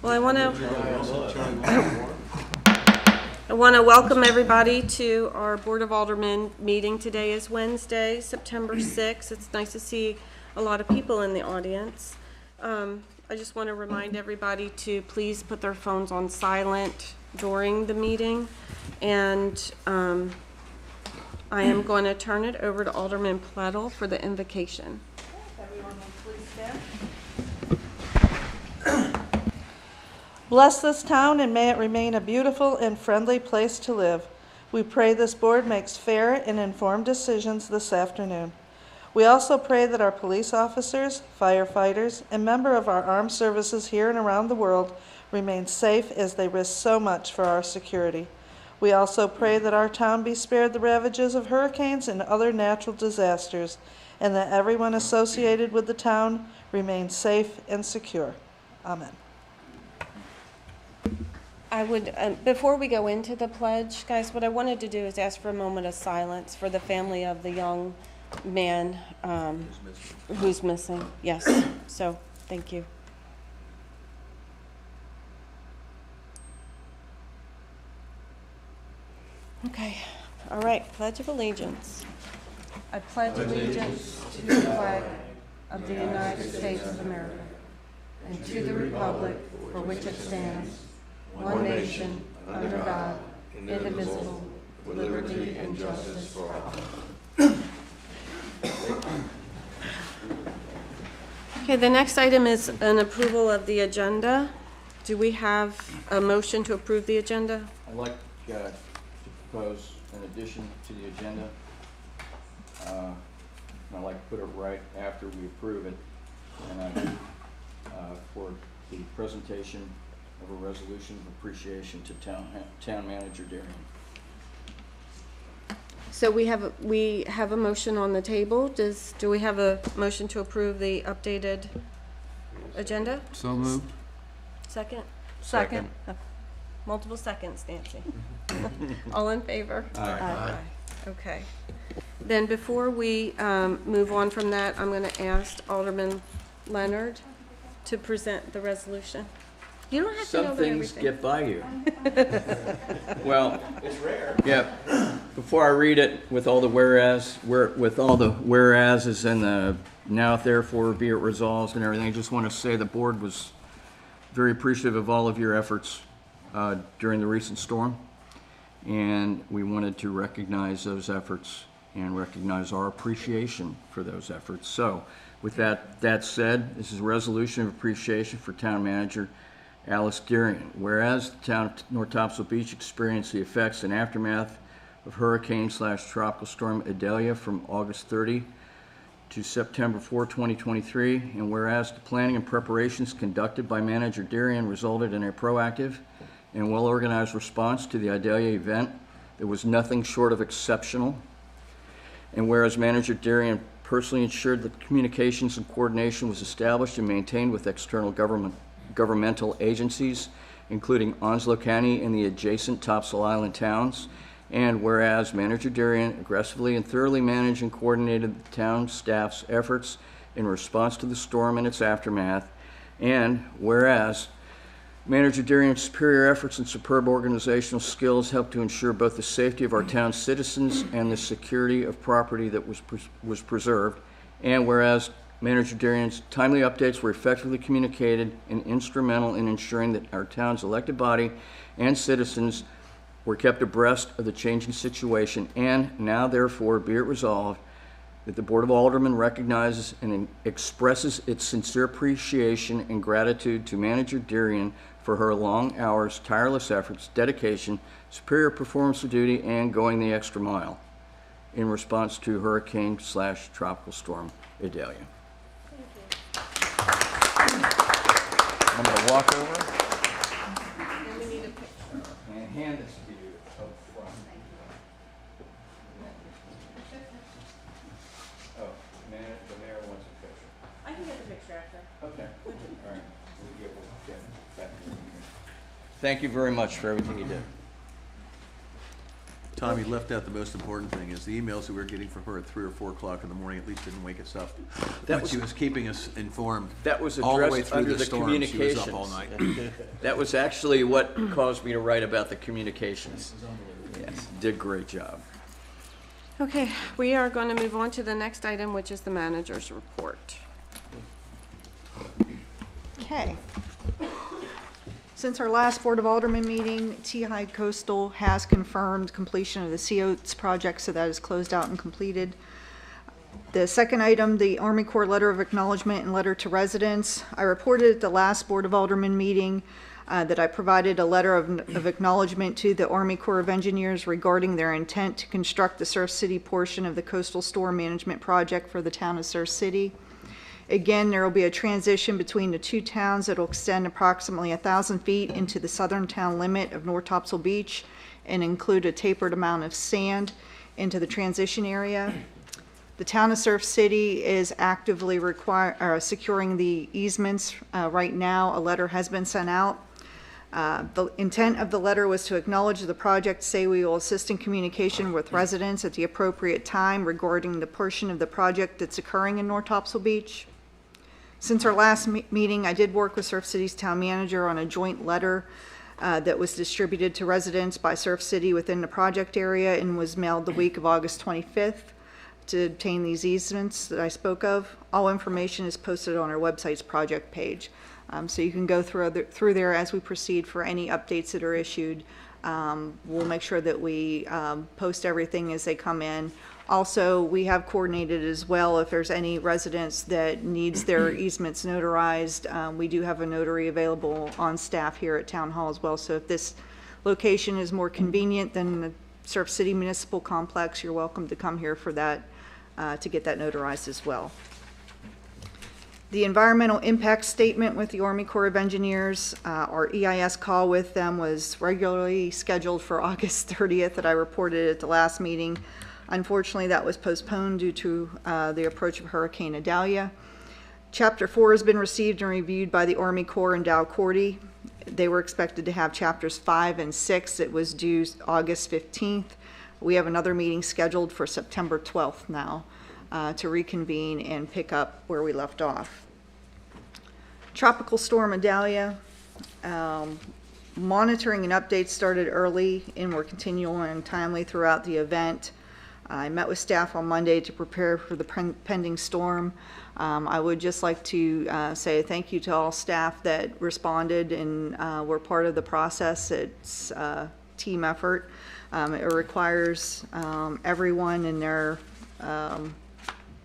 Well, I want to welcome everybody to our Board of Aldermen meeting. Today is Wednesday, September 6th. It's nice to see a lot of people in the audience. I just want to remind everybody to please put their phones on silent during the meeting. And I am going to turn it over to Alderman Plettle for the invocation. Everyone will please stand. Bless this town and may it remain a beautiful and friendly place to live. We pray this board makes fair and informed decisions this afternoon. We also pray that our police officers, firefighters, and members of our armed services here and around the world remain safe as they risk so much for our security. We also pray that our town be spared the ravages of hurricanes and other natural disasters, and that everyone associated with the town remains safe and secure. Amen. I would, before we go into the pledge, guys, what I wanted to do is ask for a moment of silence for the family of the young man who's missing. Yes, so thank you. Okay, all right, Pledge of Allegiance. I pledge allegiance to the flag of the United States of America and to the republic for which it stands, one nation, under God, indivisible, with liberty and justice for all. Okay, the next item is an approval of the agenda. Do we have a motion to approve the agenda? I'd like to propose an addition to the agenda. And I'd like to put it right after we approve it, and for the presentation of a resolution of appreciation to Town Manager Darian. So we have a motion on the table. Do we have a motion to approve the updated agenda? So moved. Second? Second. Multiple seconds, Nancy. All in favor? Aye. Okay. Then before we move on from that, I'm going to ask Alderman Leonard to present the resolution. You don't have to know Some things everything. get by you. Well, it's rare. Yeah. Before I read it, with all the whereases and the now therefore be it resolved and everything, I just want to say the board was very appreciative of all of your efforts during the recent storm, and we wanted to recognize those efforts and recognize our appreciation for those efforts. So, with that said, this is a resolution of appreciation for Town Manager Alice Darian. Whereas the town of North Topsail Beach experienced the effects and aftermath of Hurricane/Tropical Storm Idalia from August 30 to September 4, 2023, and whereas the planning and preparations conducted by Manager Darian resulted in a proactive and well-organized response to the Idalia event that was nothing short of exceptional, and whereas Manager Darian personally ensured that communications and coordination was established and maintained with external governmental agencies, including Onslow County and the adjacent Topsail Island towns, and whereas Manager Darian aggressively and thoroughly managed and coordinated the town staff's efforts in response to the storm and its aftermath, and whereas Manager Darian's superior efforts and superb organizational skills helped to ensure both the safety of our town's citizens and the security of property that was preserved, and whereas Manager Darian's timely updates were effectively communicated and instrumental in ensuring that our town's elected body and citizens were kept abreast of the changing situation, and now therefore be it resolved that the Board of Aldermen recognizes and expresses its sincere appreciation and gratitude to Manager Darian for her long hours, tireless efforts, dedication, superior performance of duty, and going the extra mile in response to Hurricane/Tropical Storm Idalia. I'm going to walk over And we need a picture. and hand this to you up front. Oh, the mayor wants a picture. I can get the picture after. Okay, all right. We'll get back to you. Thank you very much for everything you did. Tom, you left out the most important thing, is the emails that we were getting from her at 3 or 4 o'clock in the morning at least didn't wake us up. But she was keeping us informed. That was all the way addressed through under the the storm. She was communications. up all night. That was actually what caused me to write about the communications. Yes, did a great job. Okay, we are going to move on to the next item, which is the manager's report. Okay. Since our last Board of Aldermen meeting, TI Coastal has confirmed completion of the COATS project, so that is closed out and completed. The second item, the Army Corps letter of acknowledgement and letter to residents. I reported at the last Board of Aldermen meeting that I provided a letter of acknowledgement to the Army Corps of Engineers regarding their intent to construct the Surf City portion of the coastal storm management project for the town of Surf City. Again, there will be a transition between the two towns that will extend approximately 1,000 feet into the southern town limit of North Topsail Beach and include a tapered amount of sand into the transition area. The town of Surf City is actively securing the easements. Right now, a letter has been sent out. The intent of the letter was to acknowledge the project, say we will assist in communication with residents at the appropriate time regarding the portion of the project that's occurring in North Topsail Beach. Since our last meeting, I did work with Surf City's town manager on a joint letter that was distributed to residents by Surf City within the project area and was mailed the week of August 25th to obtain these easements that I spoke of. All information is posted on our website's project page. So you can go through there as we proceed for any updates that are issued. We'll make sure that we post everything as they come in. Also, we have coordinated as well if there's any residents that needs their easements notarized. We do have a notary available on staff here at Town Hall as well. So if this location is more convenient than the Surf City Municipal Complex, you're welcome to come here for that, to get that notarized as well. The environmental impact statement with the Army Corps of Engineers, our EIS call with them was regularly scheduled for August 30th that I reported at the last meeting. Unfortunately, that was postponed due to the approach of Hurricane Idalia. Chapter 4 has been received and reviewed by the Army Corps and Dow Cordy. They were expected to have chapters 5 and 6. It was due August 15th. We have another meeting scheduled for September 12th now to reconvene and pick up where we left off. Tropical Storm Idalia. Monitoring and updates started early and were continuing timely throughout the event. I met with staff on Monday to prepare for the pending storm. I would just like to say thank you to all staff that responded and were part of the process. It's a team effort. It requires everyone in their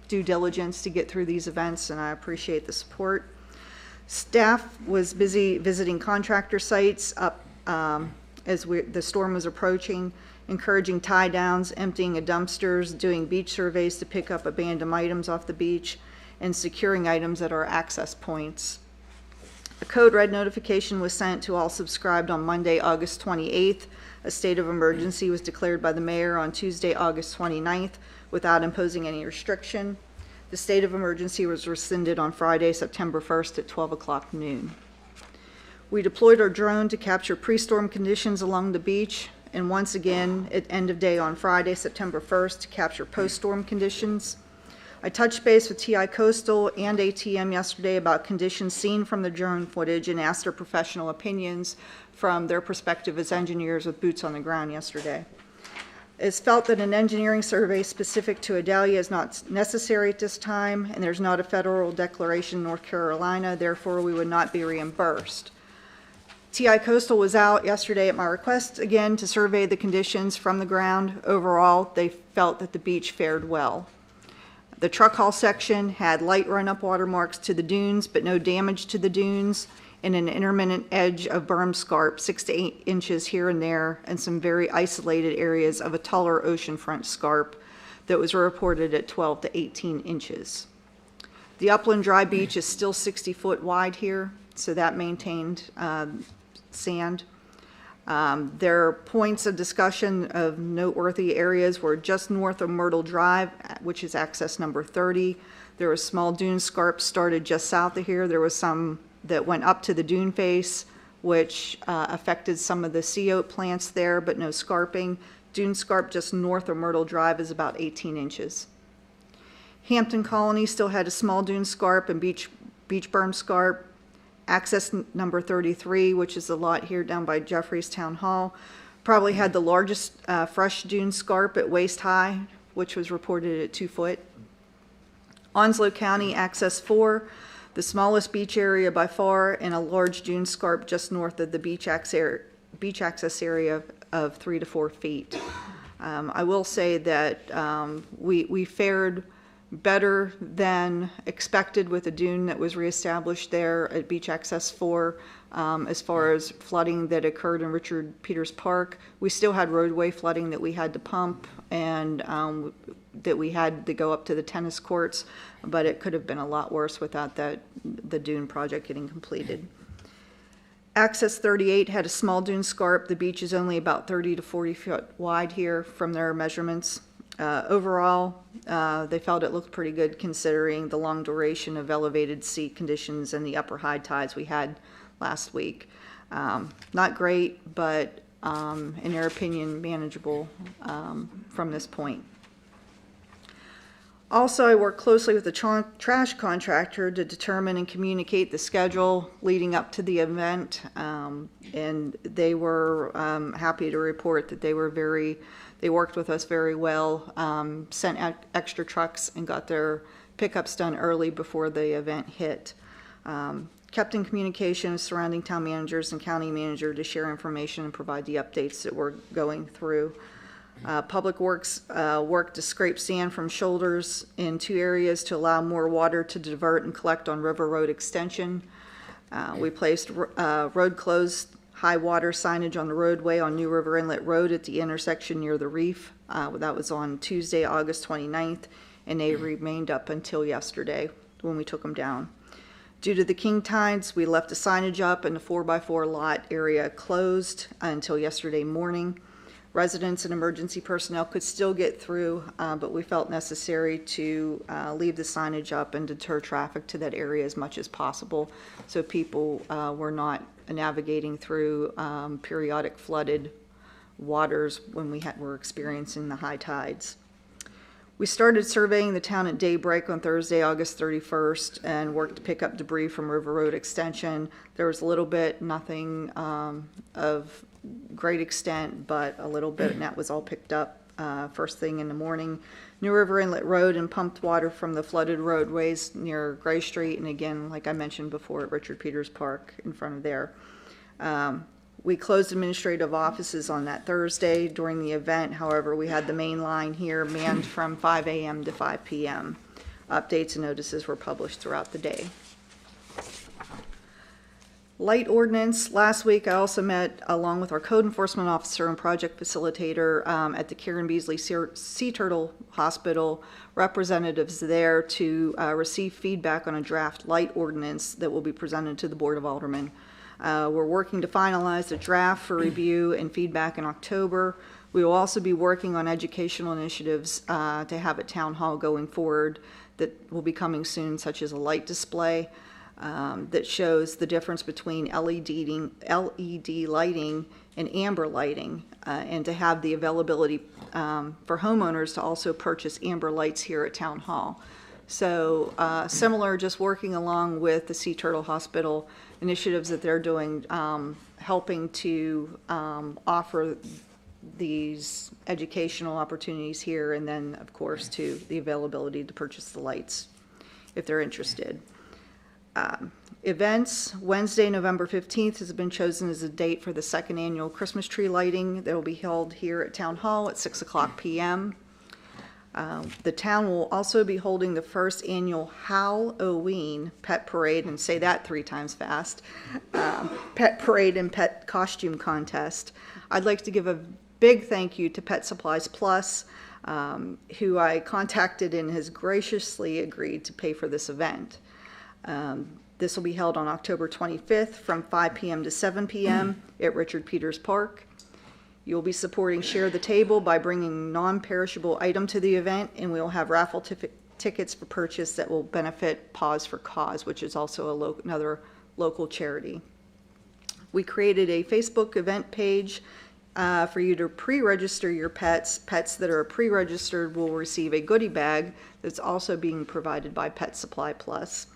due diligence to get through these events, and I appreciate the support. Staff was busy visiting contractor sites up as the storm was approaching, encouraging tie downs, emptying of dumpsters, doing beach surveys to pick up abandoned items off the beach, and securing items at our access points. A code red notification was sent to all subscribed on Monday, August 28th. A state of emergency was declared by the mayor on Tuesday, August 29th, without imposing any restriction. The state of emergency was rescinded on Friday, September 1st at 12 o'clock noon. We deployed our drone to capture pre-storm conditions along the beach, and once again at end of day on Friday, September 1st, to capture post-storm conditions. I touched base with TI Coastal and ATM yesterday about conditions seen from the drone footage and asked their professional opinions from their perspective as engineers with boots on the ground yesterday. It's felt that an engineering survey specific to Idalia is not necessary at this time, and there's not a federal declaration in North Carolina, therefore we would not be reimbursed. TI Coastal was out yesterday at my request again to survey the conditions from the ground. Overall, they felt that the beach fared well. The truck haul section had light run-up watermarks to the dunes, but no damage to the dunes, and an intermittent edge of berm scarp, 6 to 8 inches here and there, and some very isolated areas of a taller oceanfront scarp that was reported at 12 to 18 inches. The upland dry beach is still 60 foot wide here, so that maintained sand. There are points of discussion of noteworthy areas were just north of Myrtle Drive, which is access number 30. There was small dune scarp started just south of here. There was some that went up to the dune face, which affected some of the sea oat plants there, but no scarping. Dune scarp just north of Myrtle Drive is about 18 inches. Hampton Colony still had a small dune scarp and beach berm scarp. Access number 33, which is a lot here down by Jeffries Town Hall, probably had the largest fresh dune scarp at waist high, which was reported at 2 foot. Onslow County, access 4, the smallest beach area by far, and a large dune scarp just north of the beach access area of 3 to 4 feet. I will say that we fared better than expected with the dune that was reestablished there at Beach Access 4. As far as flooding that occurred in Richard Peters Park, we still had roadway flooding that we had to pump and that we had to go up to the tennis courts, but it could have been a lot worse without the dune project getting completed. Access 38 had a small dune scarp. The beach is only about 30 to 40 foot wide here from their measurements. Overall, they felt it looked pretty good considering the long duration of elevated sea conditions and the upper high tides we had last week. Not great, but in their opinion, manageable from this point. Also, I worked closely with the trash contractor to determine and communicate the schedule leading up to the event, and they were happy to report that they worked with us very well, sent extra trucks and got their pickups done early before the event hit. Kept in communication with surrounding town managers and county manager to share information and provide the updates that we're going through. Public Works worked to scrape sand from shoulders in 2 areas to allow more water to divert and collect on River Road Extension. We placed road closed high water signage on the roadway on New River Inlet Road at the intersection near the reef. That was on Tuesday, August 29th, and they remained up until yesterday when we took them down. Due to the king tides, we left the signage up and the 4x4 lot area closed until yesterday morning. Residents and emergency personnel could still get through, but we felt necessary to leave the signage up and deter traffic to that area as much as possible so people were not navigating through periodic flooded waters when we were experiencing the high tides. We started surveying the town at daybreak on Thursday, August 31st, and worked to pick up debris from River Road Extension. There was a little bit, nothing of great extent, but a little bit, and that was all picked up first thing in the morning. New River Inlet Road and pumped water from the flooded roadways near Gray Street, and again, like I mentioned before, at Richard Peters Park in front of there. We closed administrative offices on that Thursday during the event. However, we had the main line here manned from 5 a.m. to 5 p.m. Updates and notices were published throughout the day. Light ordinance. Last week I also met along with our code enforcement officer and project facilitator at the Karen Beasley Sea Turtle Hospital, representatives there to receive feedback on a draft light ordinance that will be presented to the Board of Aldermen. We're working to finalize the draft for review and feedback in October. We will also be working on educational initiatives to have at Town Hall going forward that will be coming soon, such as a light display that shows the difference between LED lighting and amber lighting, and to have the availability for homeowners to also purchase amber lights here at Town Hall. So similar, just working along with the Sea Turtle Hospital initiatives that they're doing, helping to offer these educational opportunities here, and then of course to the availability to purchase the lights if they're interested. Events, Wednesday, November 15th has been chosen as a date for the 2nd annual Christmas tree lighting that will be held here at Town Hall at 6:00 p.m. The town will also be holding the 1st annual Halloween Pet Parade, and say that 3 times fast, Pet Parade and Pet Costume Contest. I'd like to give a big thank you to Pet Supplies Plus, who I contacted and has graciously agreed to pay for this event. This will be held on October 25th from 5 p.m. to 7 p.m. at Richard Peters Park. You'll be supporting Share the Table by bringing non-perishable item to the event, and we'll have raffle tickets for purchase that will benefit Paws for Cause, which is also another local charity. We created a Facebook event page for you to pre-register your pets. Pets that are pre-registered will receive a goodie bag that's also being provided by Pet Supply Plus.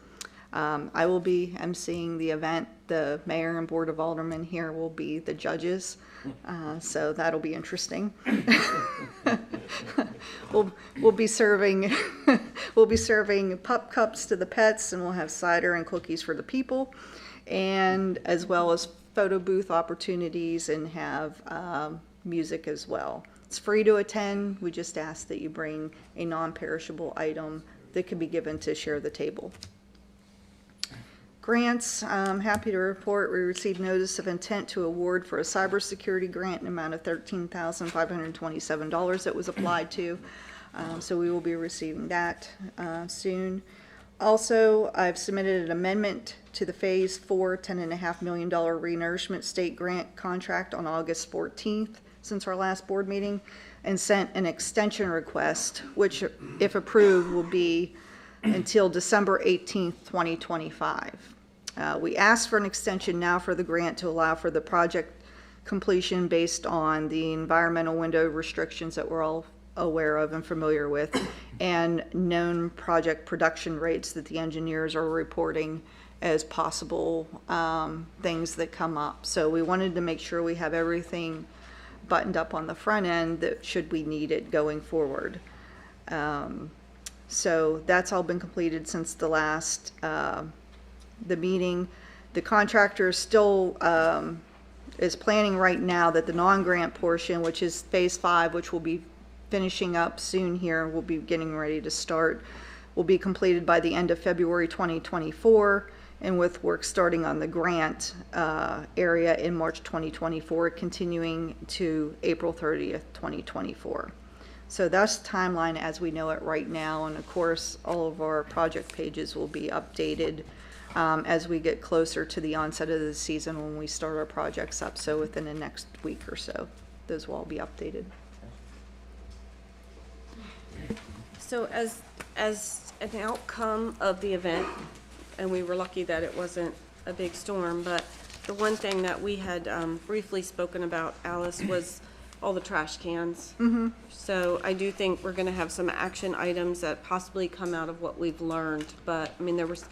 I will be emceeing the event. The mayor and board of aldermen here will be the judges, so that'll be interesting. We'll be serving pup cups to the pets, and we'll have cider and cookies for the people, and as well as photo booth opportunities, and have music as well. It's free to attend. We just ask that you bring a non-perishable item that can be given to share the table. Grants, I'm happy to report we received notice of intent to award for a cybersecurity grant in the amount of $13,527 that was applied to. So we will be receiving that soon. Also, I've submitted an amendment to the Phase 4 $10.5 million renourishment state grant contract on August 14th since our last board meeting, and sent an extension request, which, if approved, will be until December 18th, 2025. We asked for an extension now for the grant to allow for the project completion based on the environmental window restrictions that we're all aware of and familiar with, and known project production rates that the engineers are reporting as possible things that come up. So we wanted to make sure we have everything buttoned up on the front end that should we need it going forward. So that's all been completed since the last the meeting. The contractor still is planning right now that the non-grant portion, which is Phase 5, which will be finishing up soon here, we'll be getting ready to start, will be completed by the end of February 2024, and with work starting on the grant area in March 2024, continuing to April 30th, 2024. So that's the timeline as we know it right now, and of course all of our project pages will be updated as we get closer to the onset of the season when we start our projects up. So within the next week or so, those will all be updated. So as an outcome of the event, and we were lucky that it wasn't a big storm, but the one thing that we had briefly spoken about, Alice, was all the trash cans. Mm-hmm. So I do think we're gonna have some action items that possibly come out of what we've learned, but I mean, there was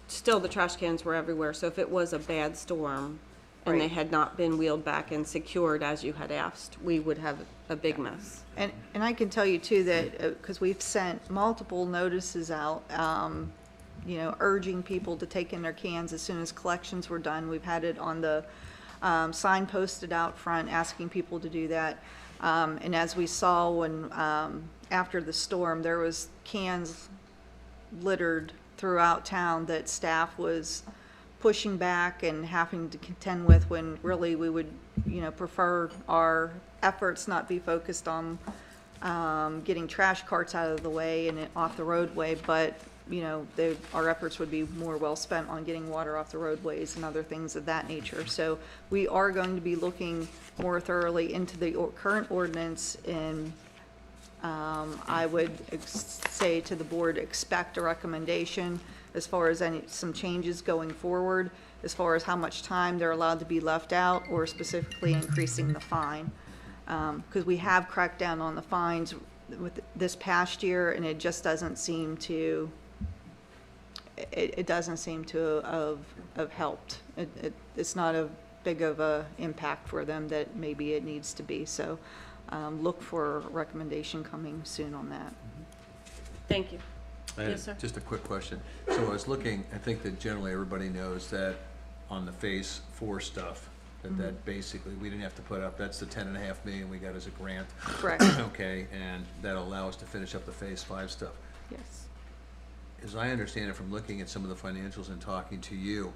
still, the trash cans were everywhere. So if it was a bad storm and Right. they had not been wheeled back and secured as you had asked, we would have a big mess. And I can tell you too that, because we've sent multiple notices out, you know, urging people to take in their cans as soon as collections were done. We've had it on the sign posted out front asking people to do that. And as we saw when, after the storm, there was cans littered throughout town that staff was pushing back and having to contend with, when really we would, you know, prefer our efforts not be focused on getting trash carts out of the way and off the roadway, but, you know, our efforts would be more well spent on getting water off the roadways and other things of that nature. So we are going to be looking more thoroughly into the current ordinance, and I would say to the board, expect a recommendation as far as some changes going forward, as far as how much time they're allowed to be left out, or specifically increasing the fine. Because we have cracked down on the fines with this past year, and it just doesn't seem to, it doesn't seem to have helped. It's not a big of a impact for them that maybe it needs to be. So look for a recommendation coming soon on that. Thank you. And Yes, sir. just a quick question. So I was looking, I think that generally everybody knows that on the Phase 4 stuff, that basically we didn't have to put up, that's the $10.5 million we got as a grant. Correct. Okay, and that'll allow us to finish up the Phase 5 stuff. Yes. As I understand it from looking at some of the financials and talking to you,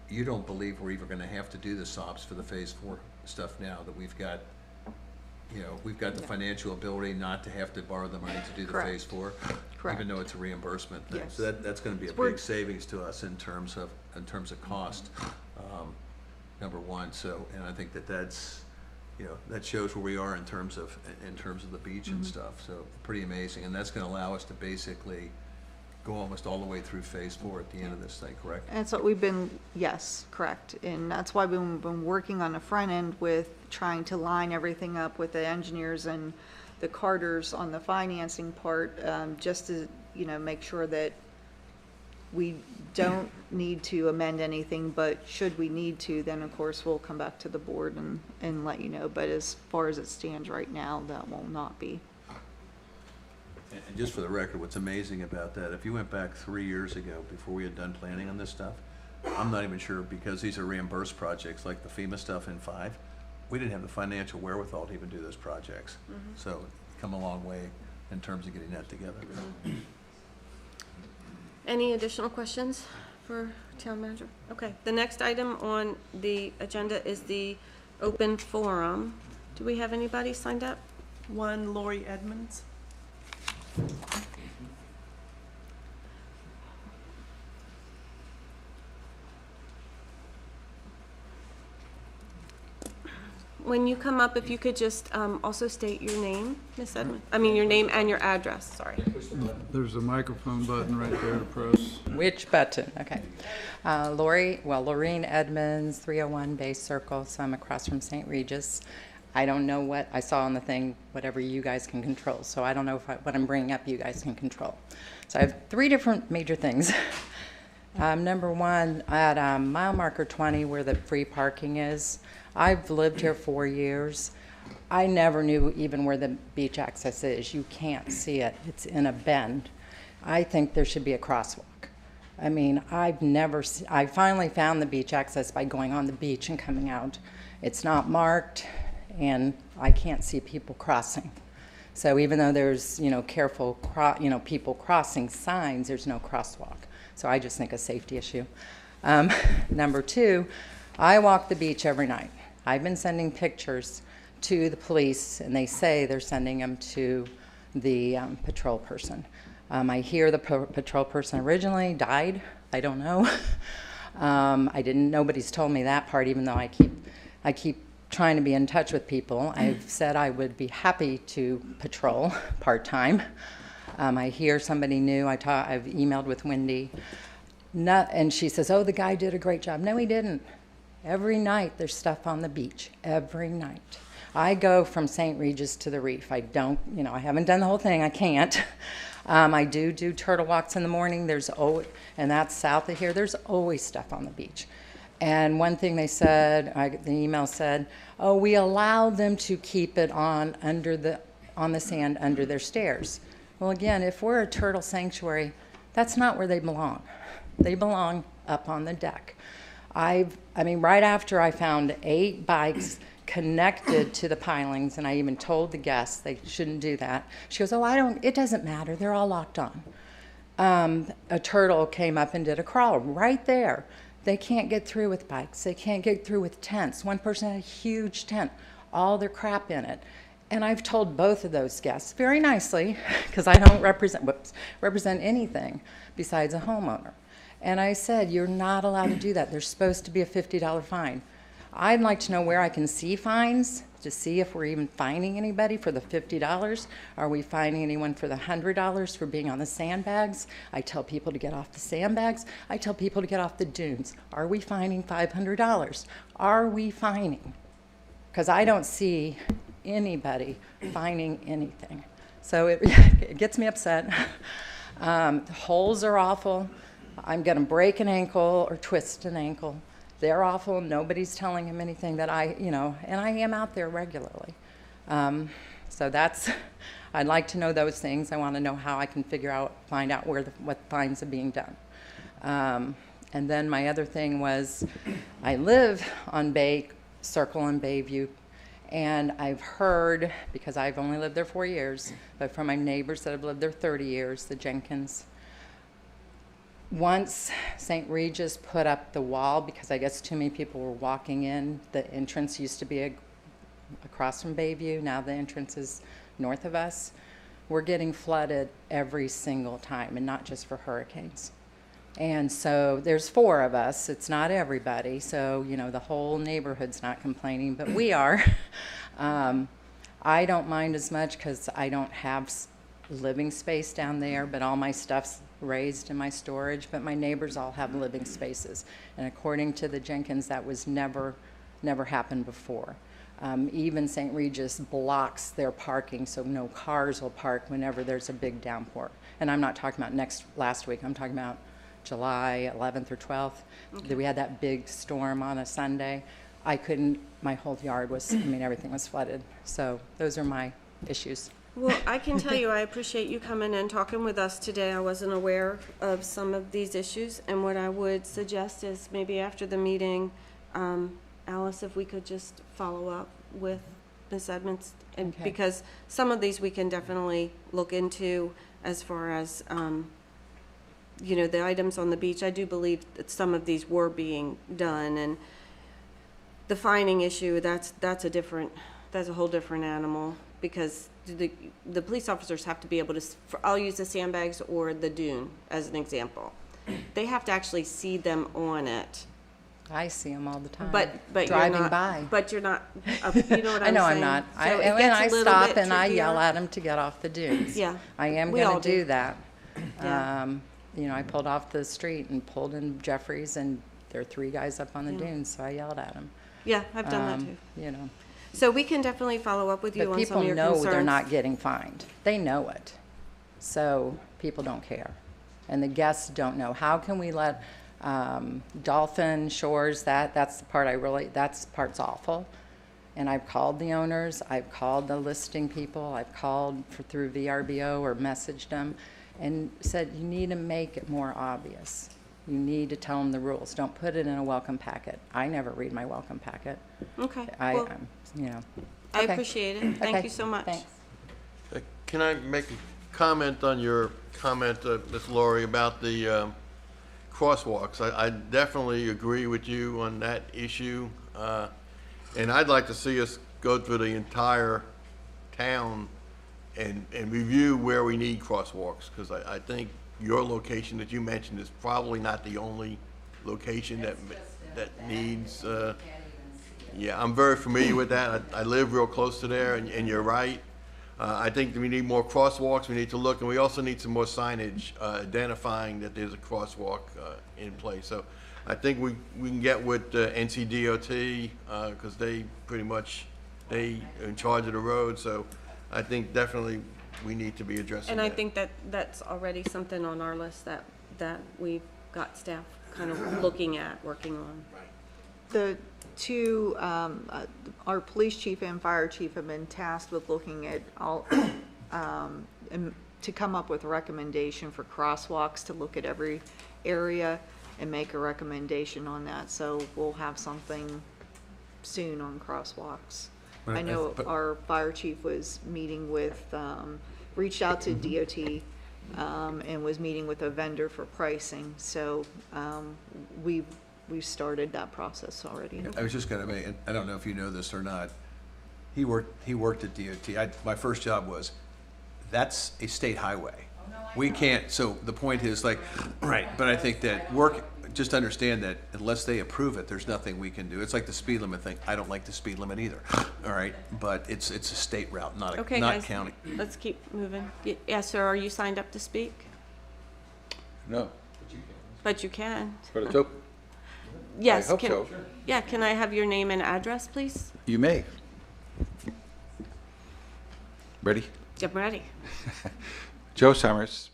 you don't believe we're even gonna have to do the SOPs for the Phase 4 stuff now, that we've got, you know, we've got the financial ability not to have to borrow the money to do the Correct. Phase 4? Correct. Even though it's a reimbursement thing. Yes. So that's gonna be a We're- big savings to us in terms of cost, number one. So, and I think that's, you know, that shows where we are in terms of the beach and stuff. So pretty amazing. And that's gonna allow us to basically go almost all the way through phase 4 at the end of this thing, correct? And that's what we've been, yes, correct. And that's why we've been working on the front end with trying to line everything up with the engineers and the Carters on the financing part, just to, make sure that we don't need to amend anything, but should we need to, then of course we'll come back to the board and let you know. But as far as it stands right now, that will not be. And just for the record, what's amazing about that, if you went back 3 years ago, before we had done planning on this stuff, I'm not even sure, because these are reimbursed projects like the FEMA stuff in 5, we didn't have the financial wherewithal to even do those projects. So come a long way in terms of getting that together. Any additional questions for town manager? Okay, the next item on the agenda is the open forum. Do we have anybody signed up? One, Lori Edmonds. When you come up, if you could just also state your name, Miss Edmund. I mean, your name and your address, sorry. There's a microphone button right there to press. Which button? Okay. Laureen Edmonds, 301 Bay Circle, so I'm across from St. Regis. I don't know what I saw on the thing, whatever you guys can control, so I don't know if what I'm bringing up you guys can control. So I have 3 different major things. Number 1, at mile marker 20, where the free parking is, I've lived here 4 years. I never knew even where the beach access is. You can't see it. It's in a bend. I think there should be a crosswalk. I mean, I finally found the beach access by going on the beach and coming out. It's not marked, and I can't see people crossing. So even though there's, careful, people crossing signs, there's no crosswalk. So I just think a safety issue. Number 2, I walk the beach every night. I've been sending pictures to the police, and they say they're sending them to the patrol person. I hear the patrol person originally died. I don't know. Nobody's told me that part, even though I keep trying to be in touch with people. I've said I would be happy to patrol part-time. I hear somebody new. I've emailed with Wendy. And she says, oh, the guy did a great job. No, he didn't. Every night there's stuff on the beach. Every night. I go from St. Regis to the Reef. I don't, I haven't done the whole thing. I can't. I do turtle walks in the morning. And that's south of here. There's always stuff on the beach. And one thing they said, the email said, oh, we allow them to keep it on the sand under their stairs. Well, again, if we're a turtle sanctuary, that's not where they belong. They belong up on the deck. Right after I found 8 bikes connected to the pilings, and I even told the guests they shouldn't do that. She goes, oh, it doesn't matter. They're all locked on. A turtle came up and did a crawl right there. They can't get through with bikes. They can't get through with tents. One person had a huge tent, all their crap in it. And I've told both of those guests very nicely, because I don't represent anything besides a homeowner. And I said, you're not allowed to do that. There's supposed to be a $50 fine. I'd like to know where I can see fines to see if we're even fining anybody for the $50. Are we fining anyone for the $100 for being on the sandbags? I tell people to get off the sandbags. I tell people to get off the dunes. Are we fining $500? Are we fining? Because I don't see anybody fining anything. So it gets me upset. The holes are awful. I'm going to break an ankle or twist an ankle. They're awful. Nobody's telling him anything that and I am out there regularly. So I'd like to know those things. I want to know how I can find out what fines are being done. And then my other thing was, I live on Bay Circle and Bayview, and I've heard, because I've only lived there 4 years, but from my neighbors that have lived there 30 years, the Jenkins, once St. Regis put up the wall, because I guess too many people were walking in, the entrance used to be across from Bayview, now the entrance is north of us. We're getting flooded every single time, and not just for hurricanes. And so there's 4 of us, it's not everybody, so the whole neighborhood's not complaining, but we are. I don't mind as much because I don't have living space down there, but all my stuff's raised in my storage, but my neighbors all have living spaces. And according to the Jenkins, that was never happened before. Even St. Regis blocks their parking so no cars will park whenever there's a big downpour. And I'm not talking about last week, I'm talking about July 11th or 12th. We had that big storm on a Sunday. My whole yard was, everything was flooded. So those are my issues. Well, I can tell you, I appreciate you coming and talking with us today. I wasn't aware of some of these issues, and what I would suggest is maybe after the meeting, Alice, if we could just follow up with Ms. Edmonds, and Okay. because some of these we can definitely look into as far as, the items on the beach. I do believe that some of these were being done, and the fining issue, that's a whole different animal, because the police officers have to be able to, I'll use the sandbags or the dune as an example. They have to actually see them on it. I see them all the time. But driving you're not, by. But you're not, you know what I'm saying? I know I'm not. So it And gets I a little stop bit and I yell trickier. at them to get off the dunes. Yeah, I am we all going to do. do that. Yeah. I pulled off the street and pulled in Jeffries, and there are 3 guys up on the Yeah. dunes, so I yelled at them. Yeah, I've done that too. So, So we can definitely follow up with you but on some people of your know concerns. they're not getting fined. They know it. So people don't care. And the guests don't know. How can we let Dolphin Shores, that's the part that's part's awful. And I've called the owners, I've called the listing people, I've called through VRBO or messaged them and said, you need to make it more obvious. You need to tell them the rules. Don't put it in a welcome packet. I never read my welcome packet. Okay, I well, I Okay. appreciate it. Thank Okay, you so much. Thanks. Can I make a comment on your comment, Ms. Laurie, about the crosswalks? I definitely agree with you on that issue. And I'd like to see us go through the entire town and review where we need crosswalks, because I think your location that you mentioned is probably not the only location that needs, yeah, I'm very familiar with that. I live real close to there, and you're right. I think that we need more crosswalks. We need to look, and we also need some more signage identifying that there's a crosswalk in place. So I think we can get with NCDOT, because they pretty much, they are in charge of the road. So I think definitely we need to be addressing And that. I think that's already something on our list that we've got staff kind of looking at, working on. The two, our police chief and fire chief have been tasked with looking at all, and to come up with a recommendation for crosswalks, to look at every area and make a recommendation on that. So we'll have something soon on crosswalks. I know our fire chief was meeting with, reached out to DOT, and was meeting with a vendor for pricing. So, we've started that process already. I was just gonna make, I don't know if you know this or not, he worked at DOT. My first job was, that's a state highway. We can't, so the point is like, right, but I think that just understand that unless they approve it, there's nothing we can do. It's like the speed limit thing. I don't like the speed limit either, all right? But it's a state route, not Okay, not guys, county. let's keep moving. Yes, sir, are you signed up to speak? No, But you can. but it's open. Yes. I hope can- so. Yeah, can I have your name and address, please? You may. Ready? I'm ready. Joe Summers.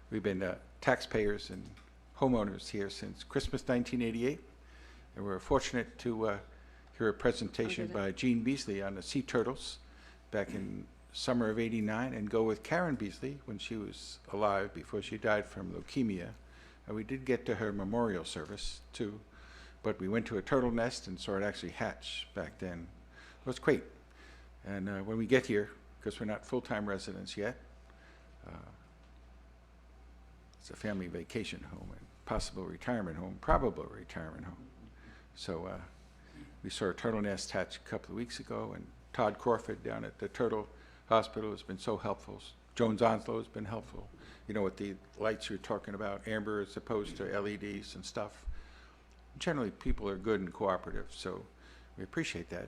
We've been taxpayers and homeowners here since Christmas 1988, and we're fortunate to hear a presentation by Gene Beasley on the sea turtles back in summer of '89, and go with Karen Beasley when she was alive before she died from leukemia. And we did get to her memorial service too, but we went to a turtle nest and saw it actually hatch back then. It was great. And when we get here, because we're not full-time residents yet, it's a family vacation home and possible retirement home, probable retirement home. So we saw a turtle nest hatch a couple of weeks ago, and Todd Crawford down at the Turtle Hospital has been so helpful. Jones Onslow has been helpful. You know, with the lights you're talking about, amber as opposed to LEDs and stuff. Generally, people are good and cooperative, so we appreciate that.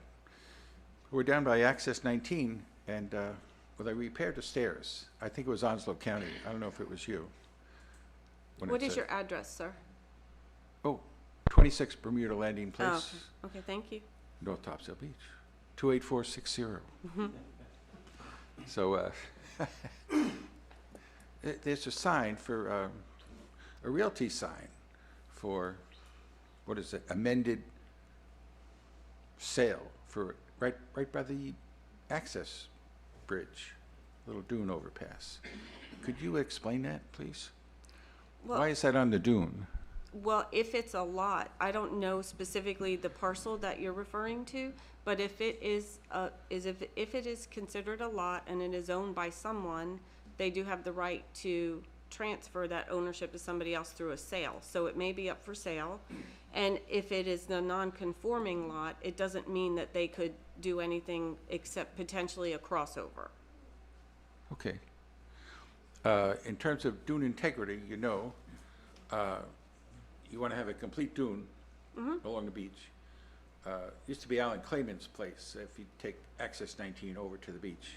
We're down by Access 19, and well, they repaired the stairs. I think it was Onslow County. I don't know if it was you. What is your address, sir? Oh, 26 Bermuda Landing Oh, Place, okay. Okay, thank you. North Topsail Beach, 28460. So there's a sign for, a realty sign for, what is it, amended sale for, right by the access bridge, little dune overpass. Could you explain that, please? Well- Why is that on the dune? Well, if it's a lot, I don't know specifically the parcel that you're referring to, but if it is, if it is considered a lot and it is owned by someone, they do have the right to transfer that ownership to somebody else through a sale. So it may be up for sale. And if it is the non-conforming lot, it doesn't mean that they could do anything except potentially a crossover. Okay. In terms of dune integrity, you know, you want to have a complete dune along the beach. Used to be Alan Clayman's place. If you take Access 19 over to the beach,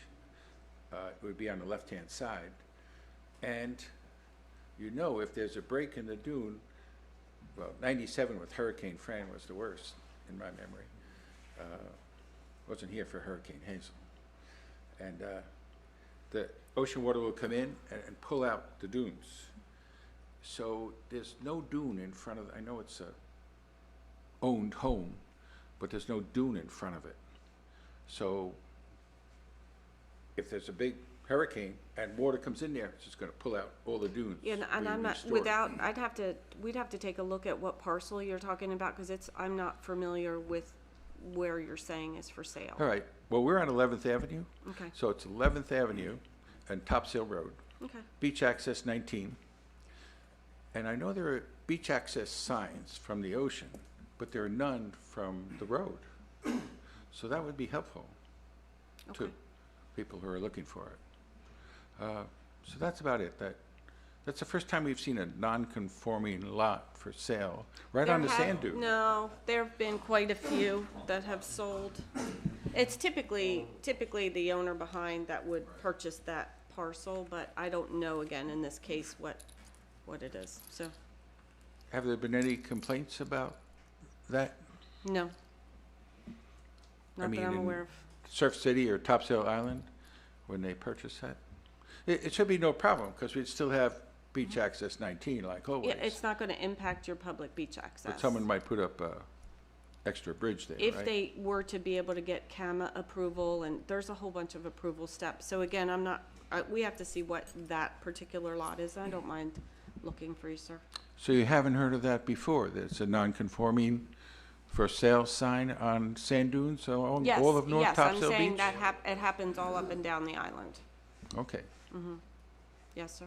it would be on the left-hand side. And you know, if there's a break in the dune, well, 97 with Hurricane Fran was the worst in my memory. Wasn't here for Hurricane Hazel. And the ocean water will come in and pull out the dunes. So there's no dune in front of, I know it's a owned home, but there's no dune in front of it. So if there's a big hurricane and water comes in there, it's just going to pull out all the dunes. Yeah, and I'm not, without, we'd have to take a look at what parcel you're talking about, because I'm not familiar with where you're saying is for sale. All right. Well, we're on 11th Avenue. Okay. So it's 11th Avenue and Topsail Road. Okay. Beach access 19. And I know there are beach access signs from the ocean, but there are none from the road. So that would be helpful to Okay. people who are looking for it. So that's about it. That's the first time we've seen a non-conforming lot for sale, right on the sand dune. No, there have been quite a few that have sold. It's typically the owner behind that would purchase that parcel, but I don't know, again, in this case, what it is, so, Have there been any complaints about that? no. Not mean, that I'm in aware of. Surf City or Topsail Island, when they purchased that? It should be no problem, because we'd still have beach access 19 like always. Yeah, it's not gonna impact your public beach access. But someone might put up a extra bridge there, right? If they were to be able to get CAMA approval, and there's a whole bunch of approval steps. So again, we have to see what that particular lot is. I don't mind looking for you, sir. So you haven't heard of that before? There's a non-conforming for sale sign on sand dunes, so on Yes, all of North yes, Topsail Beach? I'm saying that it happens all up and down the island. Okay, Yes, sir.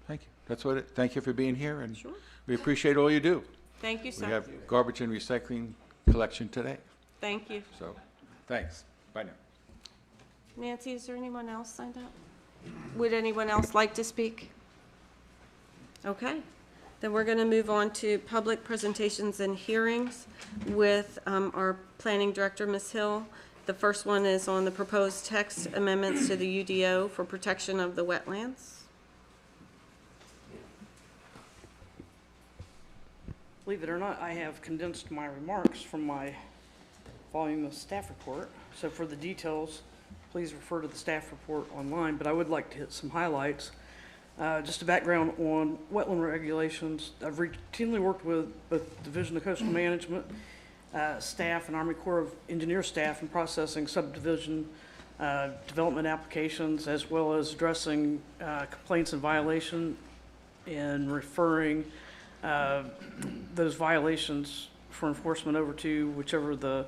thank you. That's what it, thank you for being here, and Sure. we appreciate all you do. Thank you, We sir. have garbage and recycling collection today, Thank you. so thanks. Bye now. Nancy, is there anyone else signed up? Would anyone else like to speak? Okay, then we're going to move on to public presentations and hearings with our planning director, Ms. Hill. The first one is on the proposed text amendments to the UDO for protection of the wetlands. Believe it or not, I have condensed my remarks from my volume of staff report. So for the details, please refer to the staff report online, but I would like to hit some highlights. Just a background on wetland regulations. I've routinely worked with both Division of Coastal Management staff and Army Corps of Engineers staff in processing subdivision development applications, as well as addressing complaints and violation and referring those violations for enforcement over to whichever the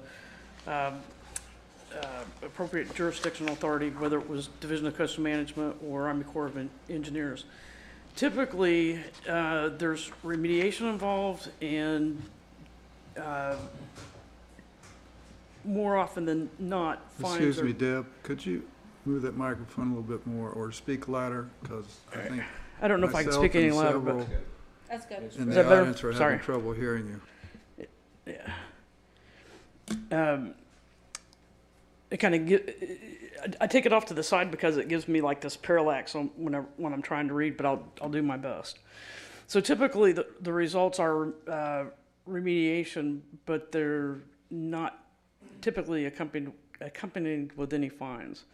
appropriate jurisdictional authority, whether it was Division of Coastal Management or Army Corps of Engineers. Typically, there's remediation involved, and more often than not, fines Excuse are... me, Deb, could you move that microphone a little bit more or speak louder? Because I think I don't know if I can myself speak any and louder, but... several That's good. in Is the that better? audience are Sorry. having trouble hearing you. Yeah. It kind of I take it off to the side because it gives me like this parallax when I'm trying to read, but I'll do my best. So typically, the results are remediation, but they're not typically accompanied with any fines.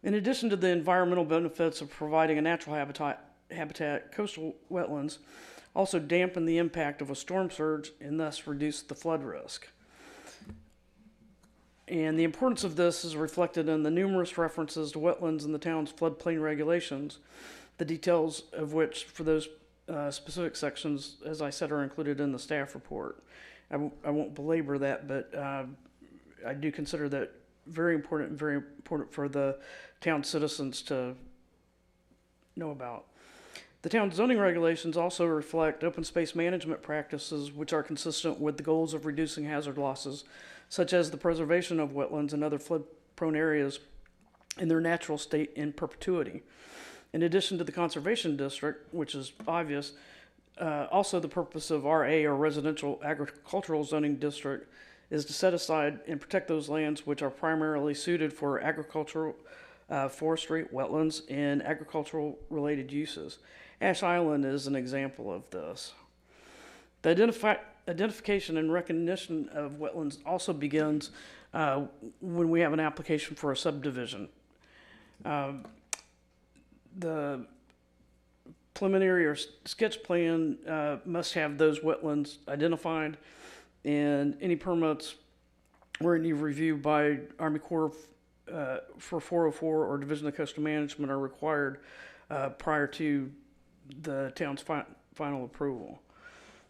In addition to the environmental benefits of providing a natural habitat, coastal wetlands also dampen the impact of a storm surge and thus reduce the flood risk. And the importance of this is reflected in the numerous references to wetlands in the town's floodplain regulations, the details of which for those specific sections, as I said, are included in the staff report. I won't belabor that, but I do consider that very important for the town citizens to know about. The town zoning regulations also reflect open space management practices which are consistent with the goals of reducing hazard losses, such as the preservation of wetlands and other flood-prone areas in their natural state in perpetuity. In addition to the conservation district, which is obvious, also the purpose of RA, or residential agricultural zoning district, is to set aside and protect those lands which are primarily suited for agricultural, forestry, wetlands, and agricultural related uses. Ash Island is an example of this. The identification and recognition of wetlands also begins when we have an application for a subdivision. The preliminary or sketch plan must have those wetlands identified, and any permits or any review by Army Corps for 404 or Division of Coastal Management are required prior to the town's final approval.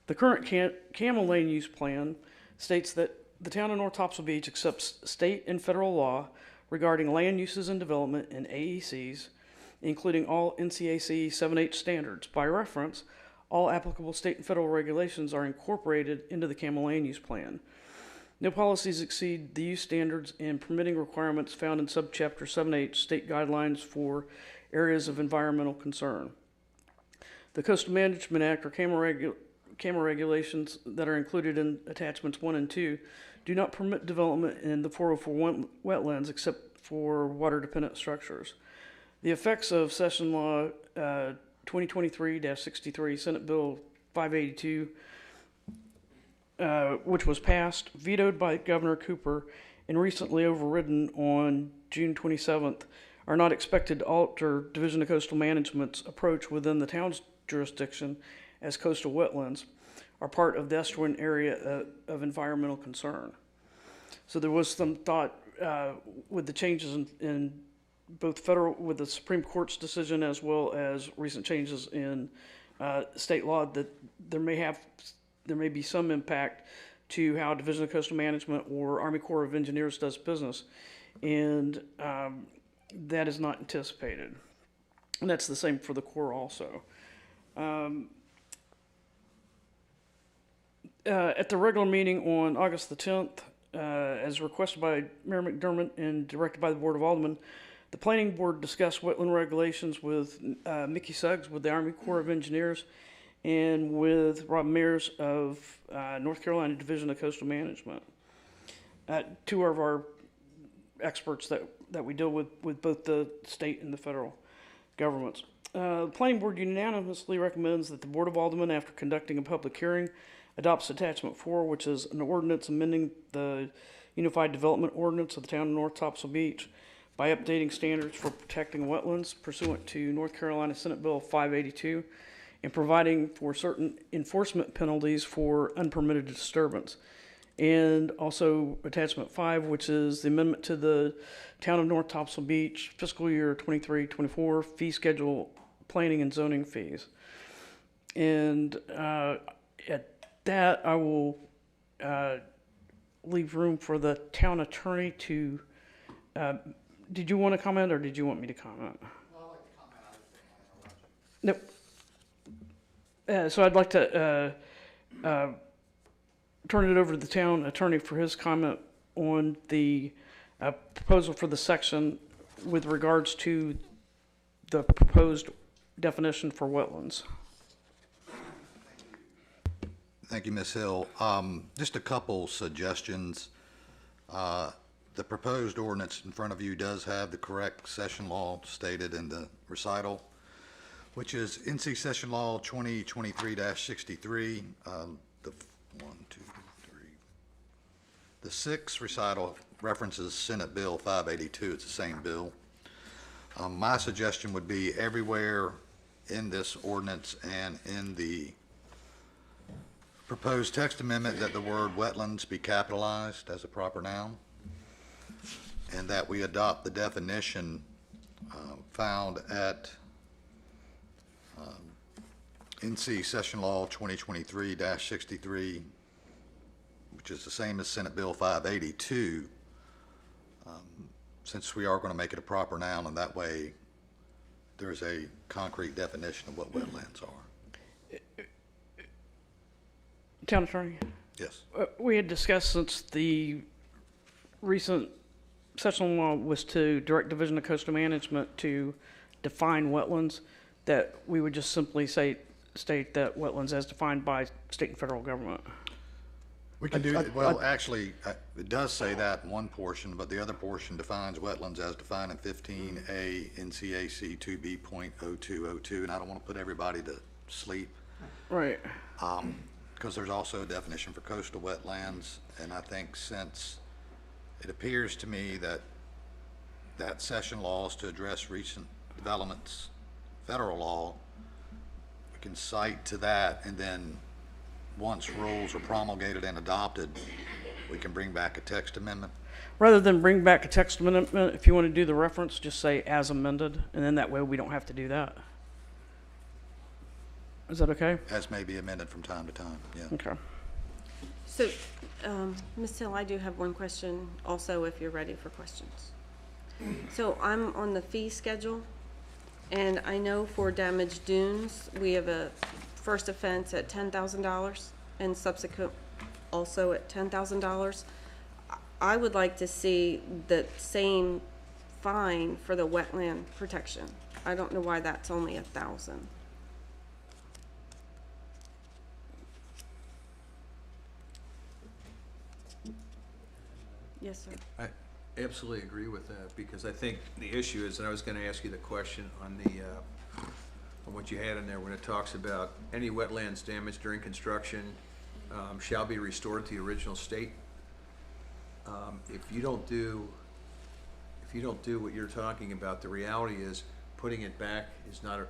The current Camel Lane Use Plan states that the town of North Topsail Beach accepts state and federal law regarding land uses and development and AECs, including all NCAC 7H standards. By reference, all applicable state and federal regulations are incorporated into the Camel Land Use Plan. No policies exceed the use standards and permitting requirements found in subchapter 7H state guidelines for areas of environmental concern. The Coastal Management Act, or CAMA regulations that are included in attachments 1 and 2, do not permit development in the 404 wetlands except for water-dependent structures. The effects of Session Law 2023-63, Senate Bill 582, which was passed, vetoed by Governor Cooper, and recently overridden on June 27th, are not expected to alter Division of Coastal Management's approach within the town's jurisdiction, as coastal wetlands are part of the estuarine area of environmental concern. So there was some thought with the changes in both federal, with the Supreme Court's decision as well as recent changes in state law, that there may be some impact to how Division of Coastal Management or Army Corps of Engineers does business, and that is not anticipated. And that's the same for the Corps also. At the regular meeting on August the 10th, as requested by Mayor McDermott and directed by the Board of Aldermen, the Planning Board discussed wetland regulations with Mickey Suggs with the Army Corps of Engineers and with Rob Mears of North Carolina Division of Coastal Management. Two of our experts that we deal with both the state and the federal governments. The Planning Board unanimously recommends that the Board of Aldermen, after conducting a public hearing, adopts Attachment 4, which is an ordinance amending the Unified Development Ordinance of the town of North Topsail Beach by updating standards for protecting wetlands pursuant to North Carolina Senate Bill 582 and providing for certain enforcement penalties for unpermitted disturbance. And also Attachment 5, which is the amendment to the town of North Topsail Beach fiscal year 23-24 fee schedule, planning and zoning fees. And at that, I will leave room for the town attorney to, did you want to comment or did you want me to comment? Well, I'd like to comment on this thing. Nope. So I'd like to turn it over to the town attorney for his comment on the proposal for the section with regards to the proposed definition for wetlands. Thank you, Ms. Hill. Just a couple suggestions. The proposed ordinance in front of you does have the correct session law stated in the recital. which is NC Session Law 2023-63. The sixth recital references Senate Bill 582. It's the same bill. My suggestion would be everywhere in this ordinance and in the proposed text amendment that the word wetlands be capitalized as a proper noun, and that we adopt the definition found at NC Session Law 2023-63, which is the same as Senate Bill 582, since we are going to make it a proper noun, and that way there's a concrete definition of what wetlands are. Town Attorney, Yes. we had discussed, since the recent session law was to direct Division of Coastal Management to define wetlands, that we would just simply state that wetlands as defined by state and federal government. We can do, well, actually, it does say that in one portion, but the other portion defines wetlands as defined in 15A NCAC 2B.0202, and I don't want to put everybody to sleep. Right. Because there's also a definition for coastal wetlands, and I think since it appears to me that session laws to address recent developments, federal law, we can cite to that, and then once rules are promulgated and adopted, we can bring back a text amendment. Rather than bring back a text amendment, if you want to do the reference, just say as amended, and then that way we don't have to do that. Is that okay? As may be amended from time to time, yeah. Okay. So, Ms. Hill, I do have one question also, if you're ready for questions. So I'm on the fee schedule, and I know for damaged dunes, we have a first offense at $10,000 and subsequent also at $10,000. I would like to see the same fine for the wetland protection. I don't know why that's only $1,000. Yes, sir. I absolutely agree with that, because I think the issue is, and I was going to ask you the question on the, on what you had in there when it talks about any wetlands damaged during construction shall be restored to the original state. If you don't do what you're talking about, the reality is putting it back is not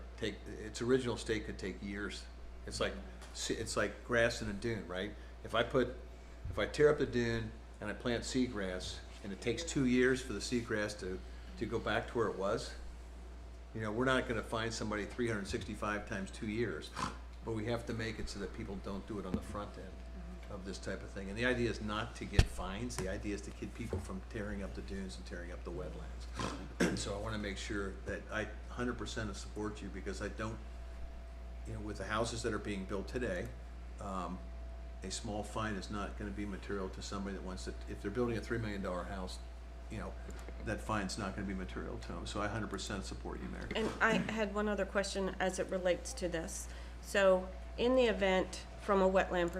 its original state could take years. It's like grass in a dune, right? If I tear up the dune and I plant seagrass, and it takes 2 years for the seagrass to go back to where it was, you know, we're not gonna find somebody 365 times 2 years, but we have to make it so that people don't do it on the front end of this type of thing. And the idea is not to get fines, the idea is to keep people from tearing up the dunes and tearing up the wetlands. So I wanna make sure that I 100% support you, because I don't, you know, with the houses that are being built today, a small fine is not going to be material to somebody that wants to, if they're building a $3 million house, you know, that fine's not going to be material to them. So I 100% support you, Mayor. And I had one other question as it relates to this. So in the event, from a wetland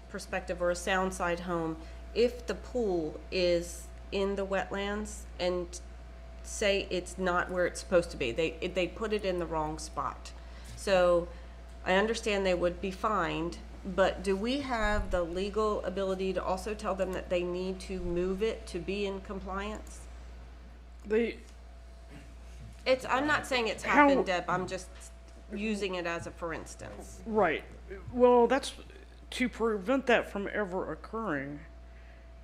perspective or a sound side home, if the pool is in the wetlands and say it's not where it's supposed to be, they put it in the wrong spot. So I understand they would be fined, but do we have the legal ability to also tell them that they need to move it to be in compliance? I'm not saying it's happened, Deb, I'm just using it as a for instance. Right. Well, that's, to prevent that from ever occurring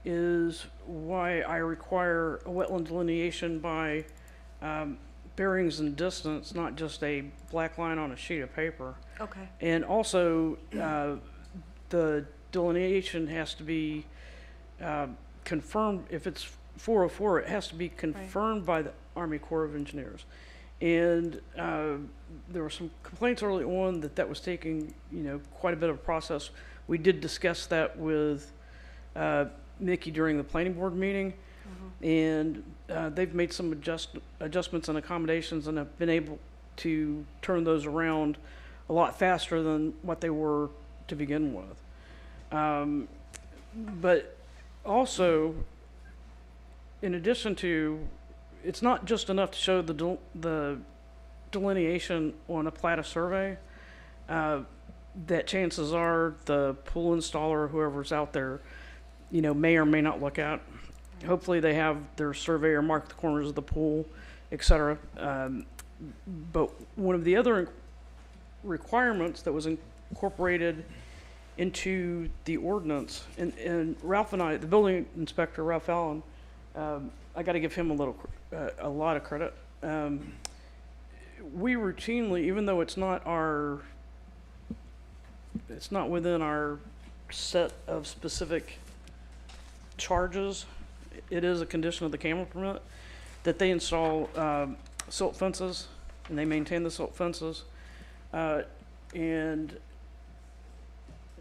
is why I require a wetland delineation by bearings and distance, not just a black line on a sheet of paper. Okay. And also, the delineation has to be confirmed. If it's 404, it has to be confirmed by the Army Corps of Engineers. And there were some complaints early on that was taking, you know, quite a bit of a process. We did discuss that with Mickey during the planning board meeting, and they've made some adjustments and accommodations, and have been able to turn those around a lot faster than what they were to begin with. But also, in addition to, it's not just enough to show the delineation on a plat of survey, that chances are the pool installer, whoever's out there, may or may not look at. Hopefully they have their surveyor mark the corners of the pool, et cetera. But one of the other requirements that was incorporated into the ordinance, and Ralph and I, the building inspector, Ralph Allen, I got to give him a lot of credit. We routinely, even though it's not within our set of specific charges, it is a condition of the camera permit that they install silt fences, and they maintain the silt fences. And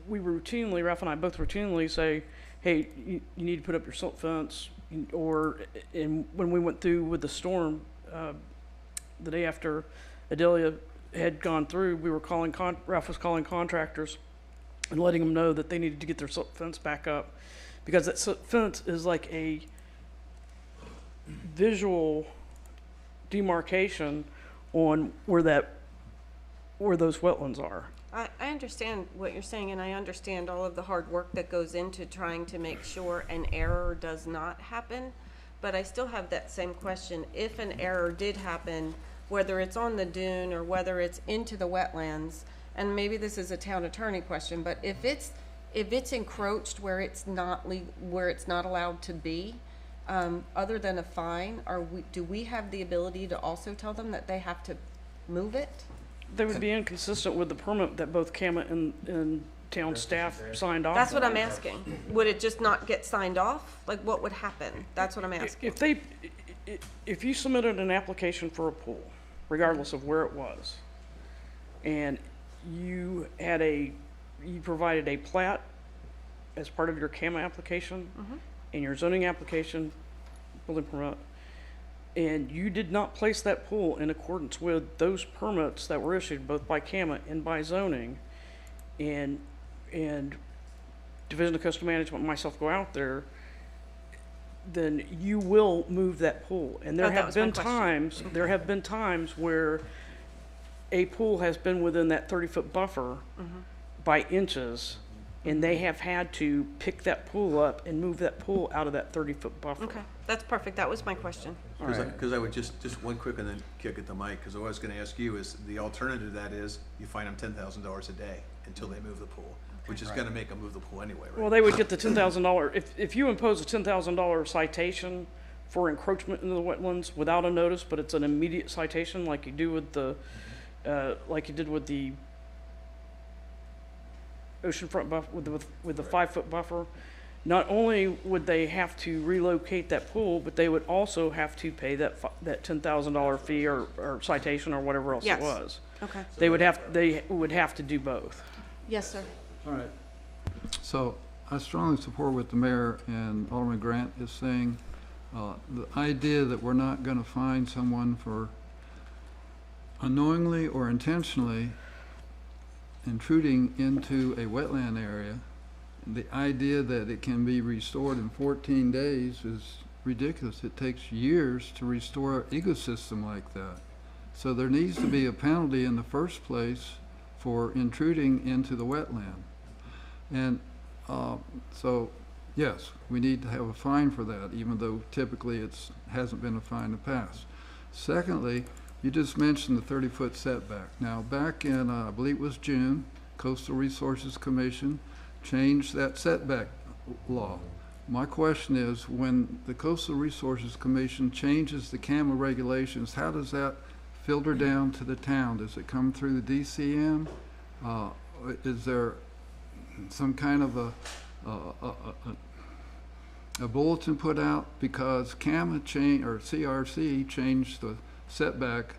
we routinely, Ralph and I both routinely say, hey, you need to put up your silt fence. And when we went through with the storm, the day after Adelia had gone through, Ralph was calling contractors and letting them know that they needed to get their silt fence back up, because that silt fence is like a visual demarcation on where those wetlands are. I understand what you're saying, and I understand all of the hard work that goes into trying to make sure an error does not happen, but I still have that same question. If an error did happen, whether it's on the dune or whether it's into the wetlands, and maybe this is a town attorney question, but if it's encroached where it's not allowed to be, other than a fine, do we have the ability to also tell them that they have to move it? They would be inconsistent with the permit that both CAMA and town staff signed off on. That's what I'm asking. Would it just not get signed off? Like, what would happen? That's what I'm asking. If you submitted an application for a pool, regardless of where it was, and you provided a plat as part of your CAMA application, and your zoning application, building permit, and you did not place that pool in accordance with those permits that were issued both by CAMA and by zoning, and Division of Coastal Management and myself go out there, then you will move that pool. And there have been times where a pool has been within that 30-foot buffer by inches, and they have had to pick that pool up and move that pool out of that 30-foot buffer. Okay, that's perfect. That was my question. Because I would just one quick and then kick it to Mike, because what I was going to ask you is, the alternative to that is you fine them $10,000 a day until they move the pool, which is going to make them move the pool anyway, right? Well, they would get the $10,000, if you impose a $10,000 citation for encroachment into the wetlands without a notice, but it's an immediate citation like you do with the, like you did with the oceanfront buffer, with the 5-foot buffer, not only would they have to relocate that pool, but they would also have to pay that $10,000 fee or citation or whatever else Yes. it was. Okay. They would have to do both. Yes, sir. All right. So I strongly support what the mayor and Alderman Grant is saying. The idea that we're not going to fine someone for unknowingly or intentionally intruding into a wetland area, the idea that it can be restored in 14 days is ridiculous. It takes years to restore an ecosystem like that. So there needs to be a penalty in the first place for intruding into the wetland. And so, yes, we need to have a fine for that, even though typically it hasn't been a fine in the past. Secondly, you just mentioned the 30-foot setback. Now, back in, I believe it was June, Coastal Resources Commission changed that setback law. My question is, when the Coastal Resources Commission changes the CAMA regulations, how does that filter down to the town? Does it come through the DCM? Is there some kind of a bulletin put out? Because CAMA or CRC changed the setback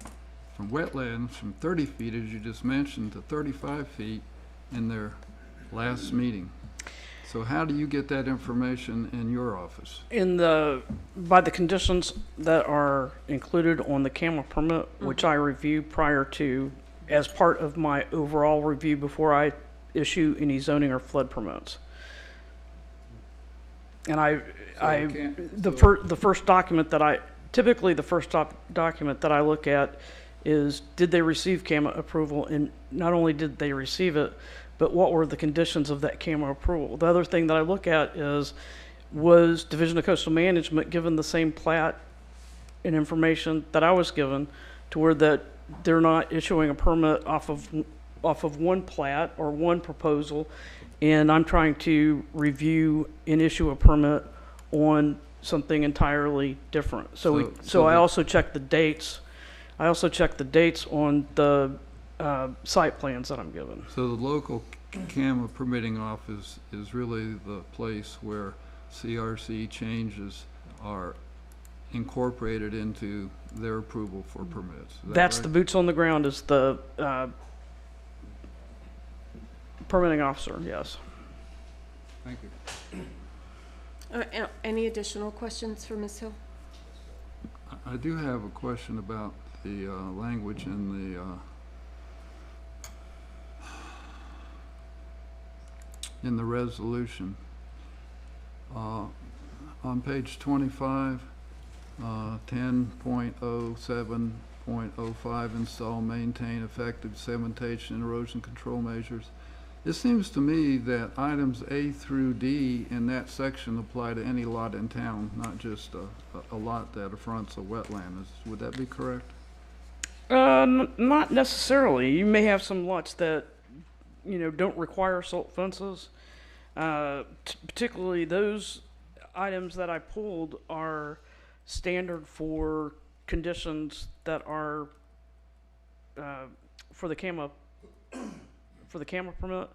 from wetlands from 30 feet, as you just mentioned, to 35 feet in their last meeting. So how do you get that information in your office? By the conditions that are included on the CAMA permit, which I review prior to, as part of my overall review before I issue any zoning or flood permits. And the first document that I look at is did they receive CAMA approval? And not only did they receive it, but what were the conditions of that CAMA approval? The other thing that I look at is, was Division of Coastal Management given the same plat and information that I was given, to where that they're not issuing a permit off of one plat or one proposal, and I'm trying to review and issue a permit on something entirely different. So I also check the dates. I also check the dates on the site plans that I'm given. So the local CAMA permitting office is really the place where CRC changes are incorporated into their approval for permits. Is that That's right? the boots on the ground, is the permitting officer, yes. Thank you. Any additional questions for Ms. Hill? I do have a question about the language in the resolution. On page 25, 10.07.05, install, maintain effective sedimentation and erosion control measures. It seems to me that items A through D in that section apply to any lot in town, not just a lot that affronts a wetland. Would that be correct? Not necessarily. You may have some lots that, don't require silt fences. Particularly those items that I pulled are standard for conditions that are for the CAMA permit.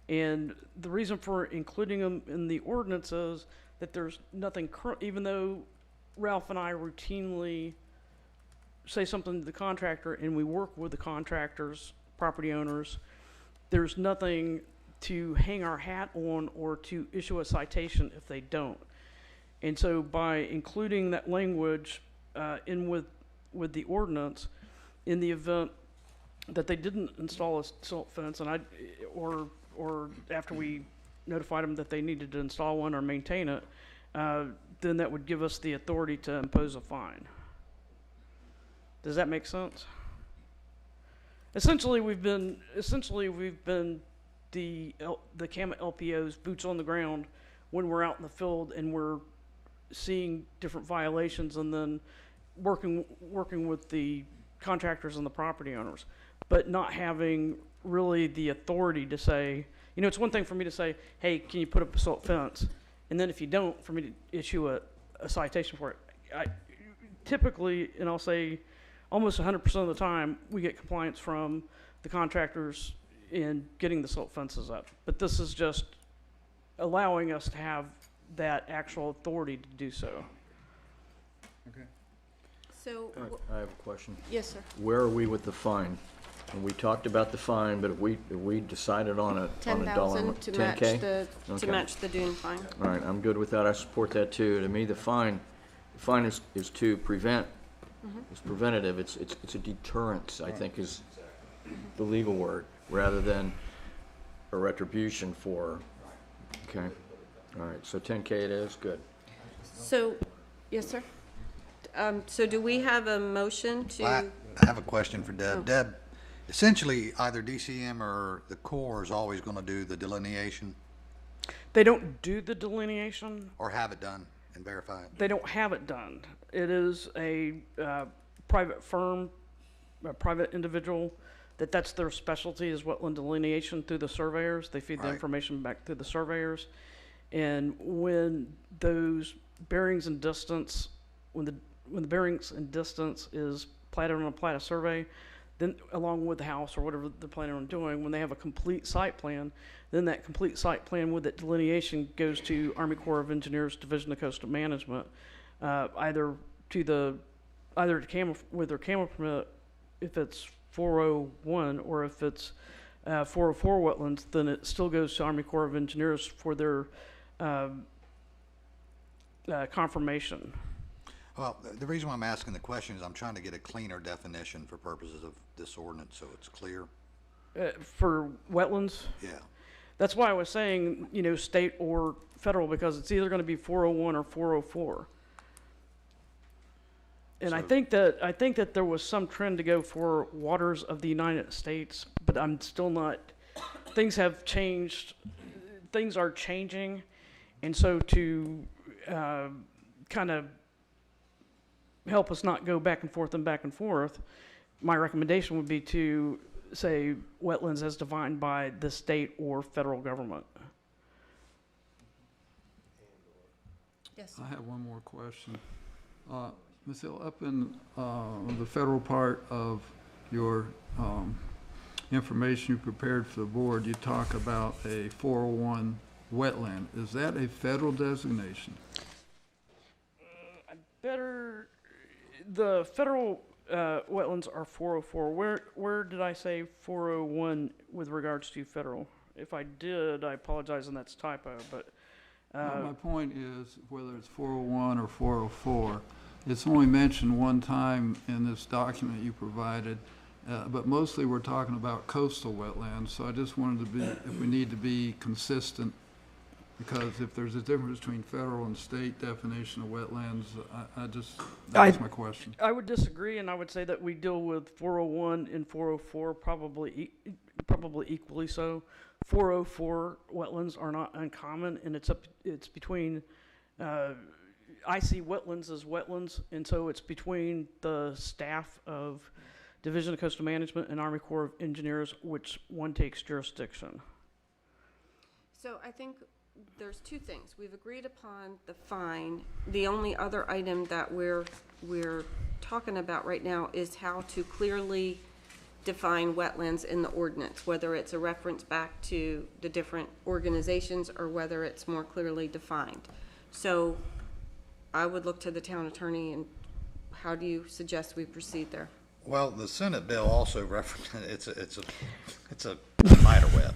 And the reason for including them in the ordinance is that there's nothing even though Ralph and I routinely say something to the contractor and we work with the contractors, property owners, there's nothing to hang our hat on or to issue a citation if they don't. And so by including that language in with the ordinance, in the event that they didn't install a silt fence, and or after we notified them that they needed to install one or maintain it, then that would give us the authority to impose a fine. Does that make sense? Essentially, we've been the CAMA LPO's boots on the ground when we're out in the field and we're seeing different violations, and then working with the contractors and the property owners, but not having really the authority to say, it's one thing for me to say, hey, can you put up a silt fence? And then if you don't, for me to issue a citation for it. Typically, and I'll say almost 100% of the time, we get compliance from the contractors in getting the silt fences up. But this is just allowing us to have that actual authority to do so. Okay. So, I have a question. yes, sir. Where are we with the fine? And we talked about the fine, but we decided on a dollar. 10,000 to match 10K? to Okay. match the dune fine. All right, I'm good with that. I support that too. To me, the fine is to prevent. It's preventative. It's a deterrence, I think, is the legal word, rather than a retribution for. Okay. All right. So 10K it is. Good. So, yes, sir. So do we have a motion to? I have a question for Deb. Oh. Deb, essentially, either DCM or the Corps is always going to do the delineation They don't do the delineation. or have it done and verify it. They don't have it done. It is a private firm, a private individual, that's their specialty, is wetland delineation through the surveyors. They feed the Right. information back to the surveyors. And when those bearings and distance, when the bearings and distance is platted on a platted survey, then along with the house or whatever they're planning on doing, when they have a complete site plan, then that complete site plan with that delineation goes to Army Corps of Engineers Division of Coastal Management, either with their CAMA permit if it's 401, or if it's 404 wetlands, then it still goes to Army Corps of Engineers for their confirmation. Well, the reason why I'm asking the question is I'm trying to get a cleaner definition for purposes of this ordinance, so it's clear. For wetlands, Yeah. that's why I was saying, state or federal, because it's either going to be 401 or 404. And I So- think that there was some trend to go for waters of the United States, but I'm still not, things have changed, things are changing, and so to kind of help us not go back and forth, my recommendation would be to say wetlands as defined by the state or federal government. Yes. I have one more question. Ms. Hill, up in the federal part of your information you prepared for the board, you talk about a 401 wetland. Is that a federal designation? The federal wetlands are 404. Where did I say 401 with regards to federal? If I did, I apologize, and that's typo, but My point is, whether it's 401 or 404, it's only mentioned one time in this document you provided, but mostly we're talking about coastal wetlands, so I just wanted to be, if we need to be consistent, because if there's a difference between federal and state definition of wetlands, that's my question. I would disagree, and I would say that we deal with 401 and 404 probably equally so. 404 wetlands are not uncommon, and it's between, I see wetlands as wetlands, and so it's between the staff of Division of Coastal Management and Army Corps of Engineers, which one takes jurisdiction. So I think there's two things. We've agreed upon the fine. The only other item that we're talking about right now is how to clearly define wetlands in the ordinance, whether it's a reference back to the different organizations or whether it's more clearly defined. So I would look to the town attorney, and how do you suggest we proceed there? Well, the Senate bill also references, it's a spider web.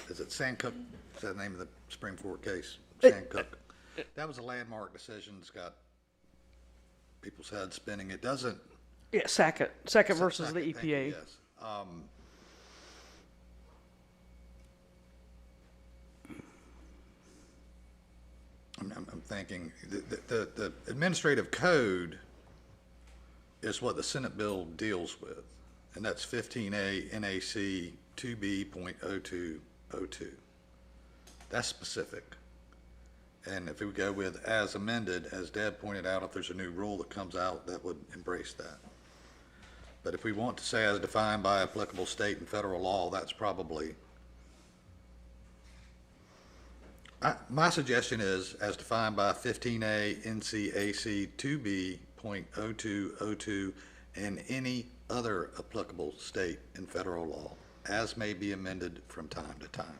Is it Sancook? Is that the name of the Supreme Court case? Sancook. That was a landmark decision. It's got people's heads spinning. It doesn't. Yeah, Sackett versus the Thank you, EPA. yes. I'm thinking, the administrative code is what the Senate bill deals with, and that's 15A NAC 2B.0202. That's specific. And if we go with as amended, as Deb pointed out, if there's a new rule that comes out, that would embrace that. But if we want to say as defined by applicable state and federal law, that's probably, my suggestion is as defined by 15A NCAC 2B.0202 and any other applicable state and federal law, as may be amended from time to time.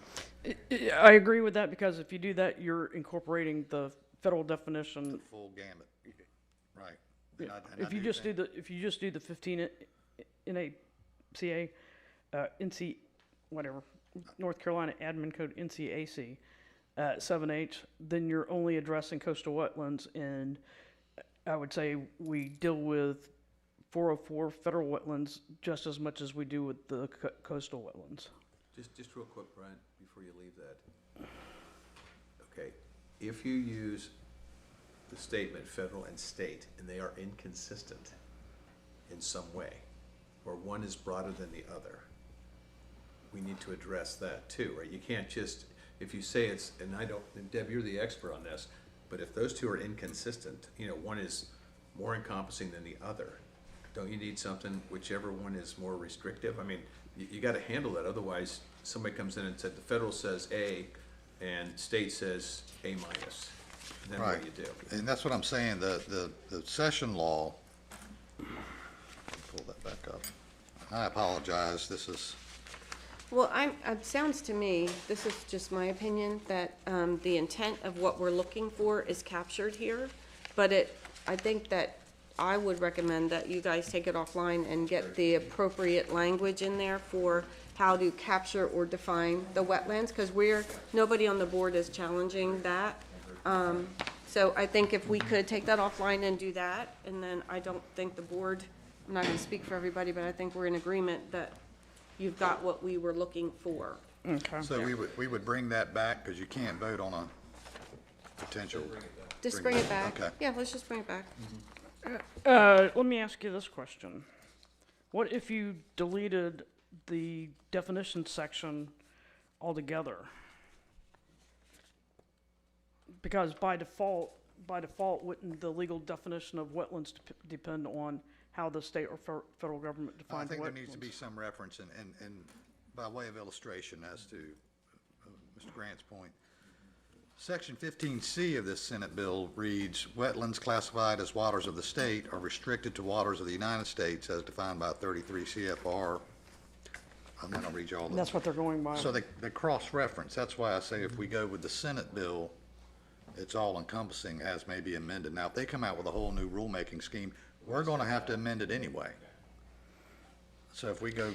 I agree with that, because if you do that, you're incorporating the federal definition. The full gamut, right. Yeah. If you just do the 15 NACA, NC, whatever, North Carolina Admin Code NCAC 7H, then you're only addressing coastal wetlands, and I would say we deal with 404 federal wetlands just as much as we do with the coastal wetlands. Just real quick, Brian, before you leave that. Okay, if you use the statement federal and state, and they are inconsistent in some way, or one is broader than the other, we need to address that too, right? You can't just, if you say it's, and Deb, you're the expert on this, but if those two are inconsistent, one is more encompassing than the other, don't you need something, whichever one is more restrictive? I mean, you got to handle that, otherwise somebody comes in and said the federal says A and state says A minus. Then what do you do? And that's what I'm saying, the session law, pull that back up. I apologize, this is, Well, it sounds to me, this is just my opinion, that the intent of what we're looking for is captured here, but I think that I would recommend that you guys take it offline and get the appropriate language in there for how to capture or define the wetlands, because nobody on the board is challenging that. So I think if we could take that offline and do that, and then I don't think the board, I'm not going to speak for everybody, but I think we're in agreement that you've got what we were looking for. Okay. so we would bring that back, because you can't vote on potential. Just bring it back. Okay. Yeah, let's just bring it back. Let me ask you this question. What if you deleted the definition section altogether? Because by default, wouldn't the legal definition of wetlands depend on how the state or federal government I defines wetlands? think there needs to be some reference, and by way of illustration as to Mr. Grant's point, Section 15C of this Senate bill reads, "Wetlands classified as waters of the state are restricted to waters of the United States as defined by 33 CFR." I'm not going to read you all the... That's what they're going by. So they cross-reference. That's why I say if we go with the Senate bill, it's all-encompassing as may be amended. Now, if they come out with a whole new rulemaking scheme, we're going to have to amend it anyway. So if we go...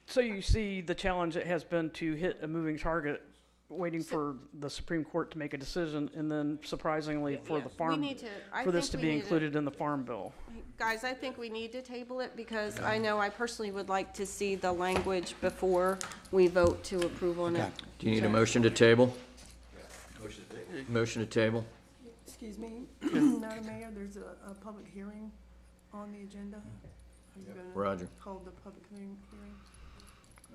So you see the challenge it has been to hit a moving target, waiting for the Supreme Court to make a decision, and then surprisingly for the farm, for this to be included in the Farm Bill. Guys, I think we need to table it because I know I personally would like to see the language before we vote to approve on it. Do you need a motion to table? Motion to table? Excuse me, Madam Mayor, there's a public hearing on the agenda. Are you gonna Roger. hold the public hearing?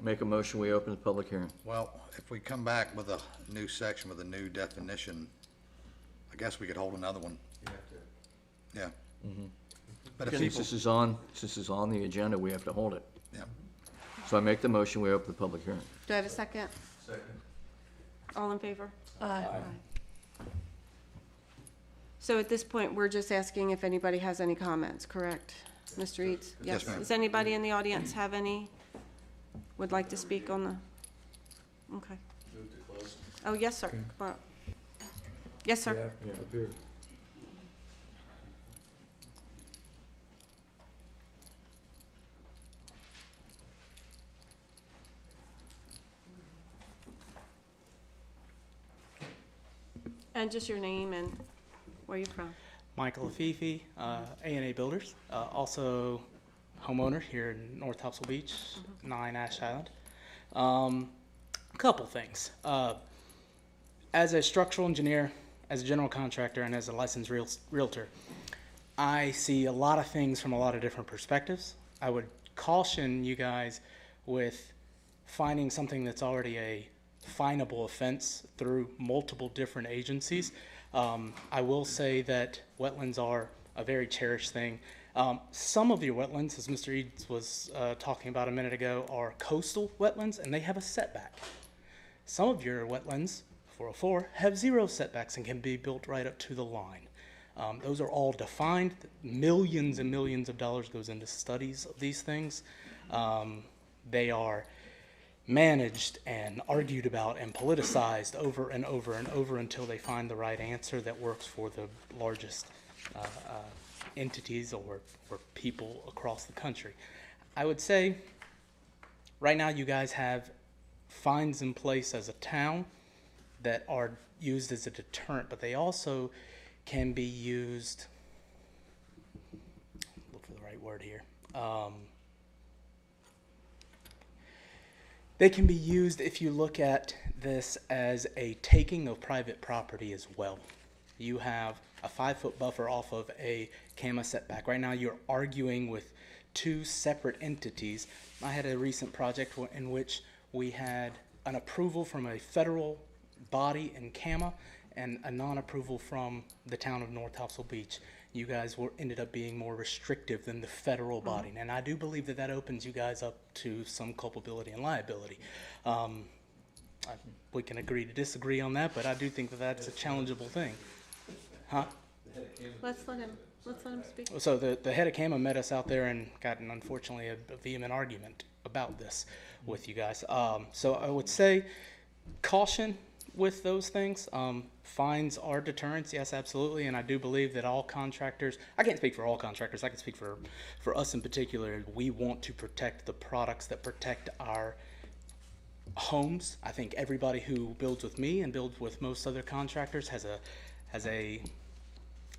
Make a motion, we open the public hearing. Well, if we come back with a new section with a new definition, I guess we could hold another one. Yeah. But if Since people... this is on the agenda, we have to hold it. Yeah. So I make the motion, we open the public hearing. Do I have a second? Second. All in favor? Aye. So at this point, we're just asking if anybody has any comments, correct? Mr. Eads? Yes, ma'am. Does anybody in the audience have any, would like to speak on the, okay. Oh, yes, sir. Come on. Yes, sir. And just your name and where you're from. Michael Afifi, A&A Builders, also homeowner here in North Topsail Beach, 9 Ash Island. A couple things. As a structural engineer, as a general contractor, and as a licensed realtor, I see a lot of things from a lot of different perspectives. I would caution you guys with finding something that's already a finable offense through multiple different agencies. I will say that wetlands are a very cherished thing. Some of your wetlands, as Mr. Eads was talking about a minute ago, are coastal wetlands, and they have a setback. Some of your wetlands, 404, have 0 setbacks and can be built right up to the line. Those are all defined. Millions and millions of dollars goes into studies of these things. They are managed and argued about and politicized over and over and over until they find the right answer that works for the largest entities or people across the country. I would say right now you guys have fines in place as a town that are used as a deterrent, but they also can be used, look for the right word here, they can be used if you look at this as a taking of private property as well. You have a 5-foot buffer off of a CAMA setback. Right now you're arguing with 2 separate entities. I had a recent project in which we had an approval from a federal body in CAMA and a non-approval from the town of North Topsail Beach. You guys ended up being more restrictive than the federal body. And I do believe that opens you guys up to some culpability and liability. We can agree to disagree on that, but I do think that that's a challengeable thing. Huh? Let's let him speak. So the head of CAMA met us out there and got, unfortunately, a vehement argument about this with you guys. So I would say caution with those things. Fines are deterrents, yes, absolutely, and I do believe that all contractors, I can't speak for all contractors, I can speak for us in particular, we want to protect the products that protect our homes. I think everybody who builds with me and builds with most other contractors has a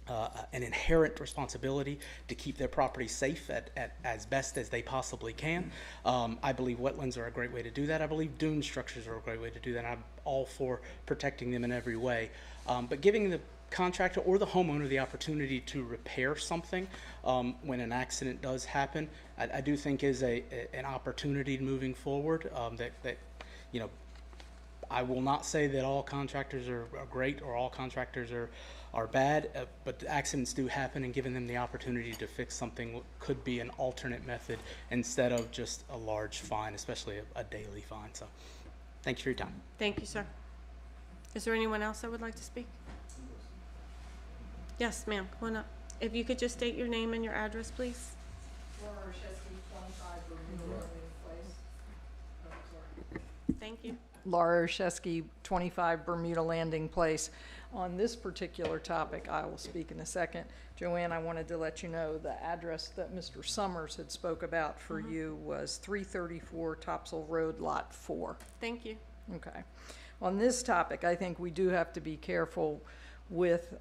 an inherent responsibility to keep their property safe at as best as they possibly can. I believe wetlands are a great way to do that. I believe dune structures are a great way to do that. I'm all for protecting them in every way. But giving the contractor or the homeowner the opportunity to repair something when an accident does happen, I do think is an opportunity moving forward that you know, I will not say that all contractors are great or all contractors are bad, but accidents do happen, and giving them the opportunity to fix something could be an alternate method instead of just a large fine, especially a daily fine. So thank you for your time. Thank you, sir. Is there anyone else that would like to speak? Yes, ma'am, come on up. If you could just state your name and your address, please. Thank you. Laura Oshesky, 25 Bermuda Landing Place. On this particular topic, I will speak in a second. Joanne, I wanted to let you know the address that Mr. Summers had spoke about for you was 334 Topsail Road, Lot 4. Thank you. Okay. On this topic, I think we do have to be careful with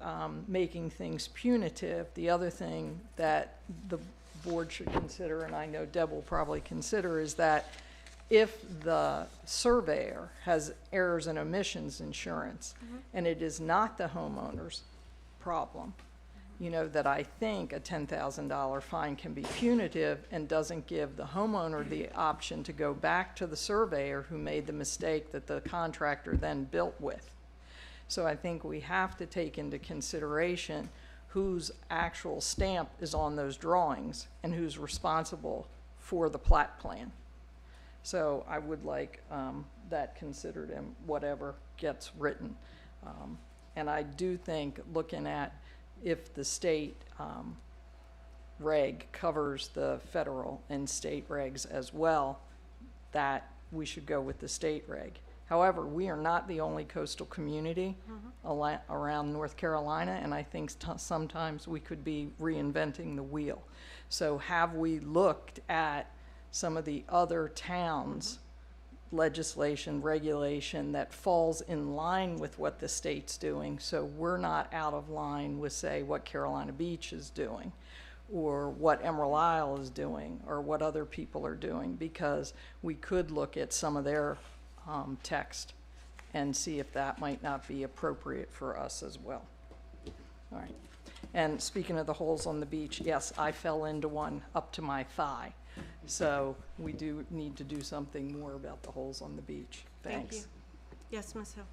making things punitive. The other thing that the board should consider, and I know Deb will probably consider, is that if the surveyor has errors and omissions insurance, and it is not the homeowner's problem, you know, that I think a $10,000 fine can be punitive and doesn't give the homeowner the option to go back to the surveyor who made the mistake that the contractor then built with. So I think we have to take into consideration whose actual stamp is on those drawings and who's responsible for the plat plan. So I would like that considered in whatever gets written. And I do think, looking at if the state reg covers the federal and state regs as well, that we should go with the state reg. However, we are not the only coastal community around North Carolina, and I think sometimes we could be reinventing the wheel. So have we looked at some of the other towns' legislation, regulation that falls in line with what the state's doing, so we're not out of line with, say, what Carolina Beach is doing, or what Emerald Isle is doing, or what other people are doing, because we could look at some of their text and see if that might not be appropriate for us as well. All right. And speaking of the holes on the beach, yes, I fell into one up to my thigh. So we do need to do something more about the holes on the beach. Thanks. Thank you. Yes, Ms. Hill.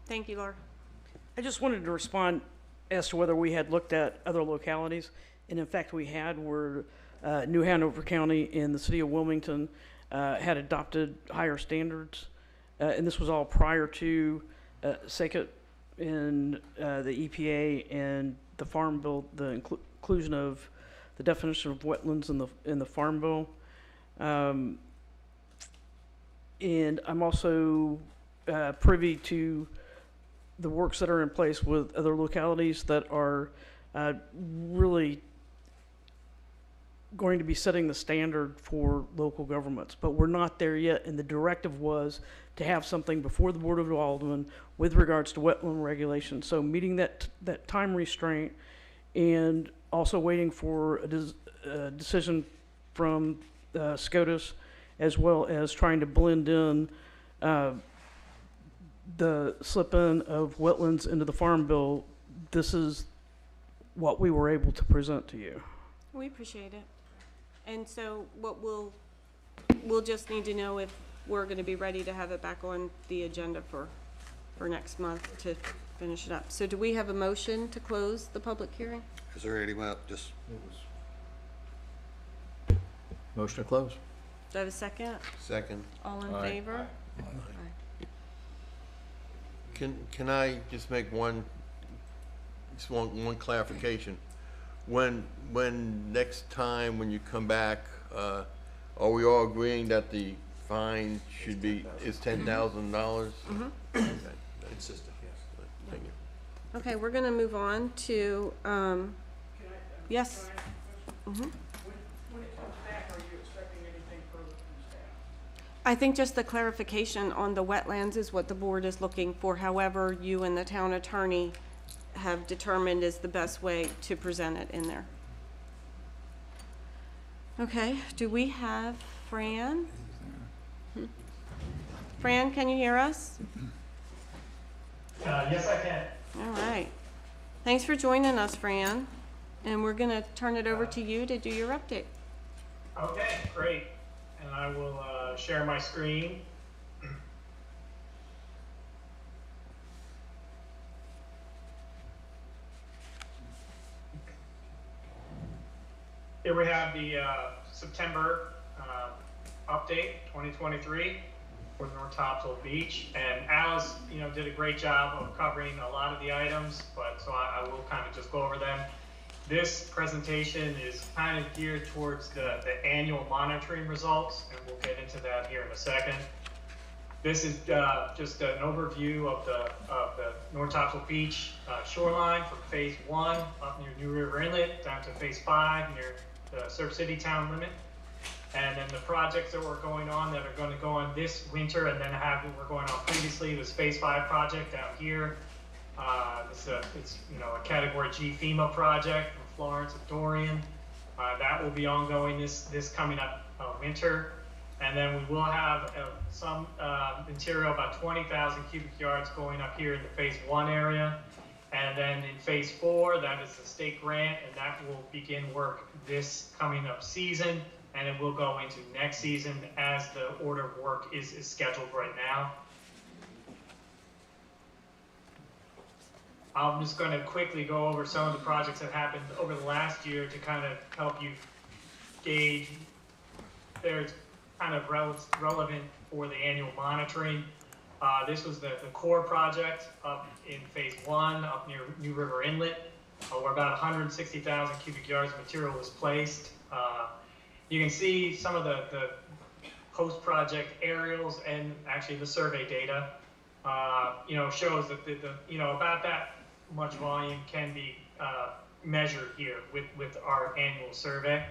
Thank you, Laura. I just wanted to respond as to whether we had looked at other localities. And in fact, we had, where New Hanover County and the city of Wilmington had adopted higher standards. And this was all prior to SACIT and the EPA and the Farm Bill, the inclusion of the definition of wetlands in the Farm Bill. And I'm also privy to the works that are in place with other localities that are really going to be setting the standard for local governments. But we're not there yet, and the directive was to have something before the Board of Aldermen with regards to wetland regulation. So meeting that time restraint, and also waiting for a decision from SCOTUS, as well as trying to blend in the slip-in of wetlands into the Farm Bill. This is what we were able to present to you. We appreciate it. And so what we'll just need to know if we're going to be ready to have it back on the agenda for next month to finish it up. So do we have a motion to close the public hearing? Is there anyone, just, Motion to close. Do I have a second? Second. All in Aye. favor? Can I just make one clarification? When next time when you come back, are we all agreeing that the fine should be, is $10,000? Mm-hmm. Okay. Consistent, yes. Thank you. Okay, we're going to move on to, yes. Mm-hmm. When it comes back, are you expecting anything further from staff? I think just the clarification on the wetlands is what the board is looking for. However, you and the town attorney have determined is the best way to present it in there. Okay, do we have Fran? Fran, can you hear us? Yes, I can. All right. Thanks for joining us, Fran. And we're going to turn it over to you to do your update. Okay, great. And I will share my screen. Here we have the September update 2023 for North Topsail Beach. And Alice, did a great job of covering a lot of the items, but so I will kind of just go over them. This presentation is kind of geared towards the annual monitoring results, and we'll get into that here in a second. This is just an overview of the North Topsail Beach shoreline from phase 1 up near New River Inlet down to phase 5 near the Surf City town limit. And then the projects that were going on that are going to go on this winter and then were going on previously was phase 5 project out here. It's a Category G FEMA project from Florence and Dorian. That will be ongoing this coming up winter. And then we will have some material, about 20,000 cubic yards going up here in the phase 1 area. And then in phase 4, that is the state grant, and that will begin work this coming up season. And it will go into next season as the order of work is scheduled right now. I'm just going to quickly go over some of the projects that happened over the last year to kind of help you gauge there's kind of relevant for the annual monitoring. This was the core project up in phase 1 up near New River Inlet, where about 160,000 cubic yards of material was placed. You can see some of the post-project aerials and actually the survey data, shows that about that much volume can be measured here with our annual survey.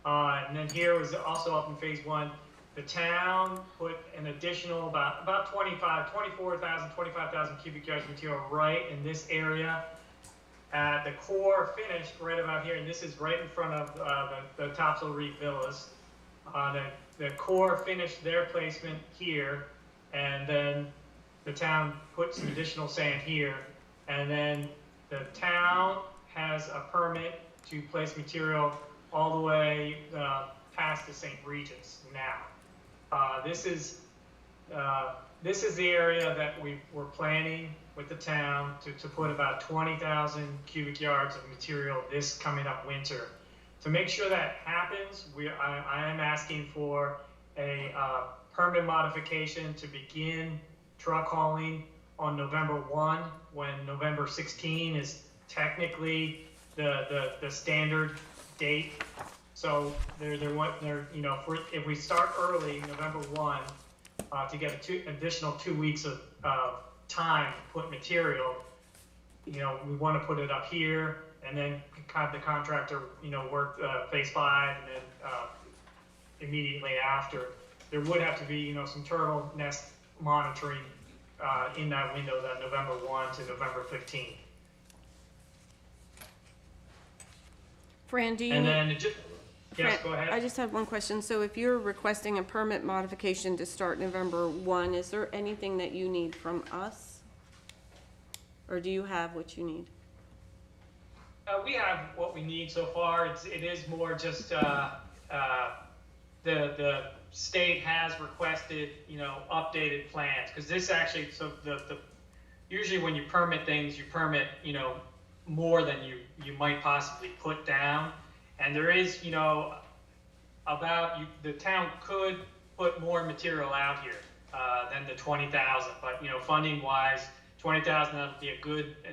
And then here was also up in phase 1, the town put an additional about 25,000 cubic yards of material right in this area. The core finished right about here, and this is right in front of the Topsail Reef Villas. The core finished their placement here, and then the town put some additional sand here, and then the town has a permit to place material all the way past the St. Regis now. This is the area that we're planning with the town to put about 20,000 cubic yards of material this coming up winter. To make sure that happens, I am asking for a permit modification to begin truck hauling on November 1, when November 16 is technically the standard date. So if we start early, November 1, to get additional 2 weeks of time to put material, we want to put it up here, and then have the contractor, work phase 5, and then immediately after. There would have to be, some turtle nest monitoring in that window, that November 1 to November 15. Fran, do you? And then yes, Fran, go ahead. I just have one question. So if you're requesting a permit modification to start November 1, is there anything that you need from us? Or do you have what you need? We have what we need so far. It is more just the state has requested, updated plans, because this actually, so usually when you permit things, you permit, more than you might possibly put down. And there is, the town could put more material out here than the 20,000, but, funding wise, 20,000, that would be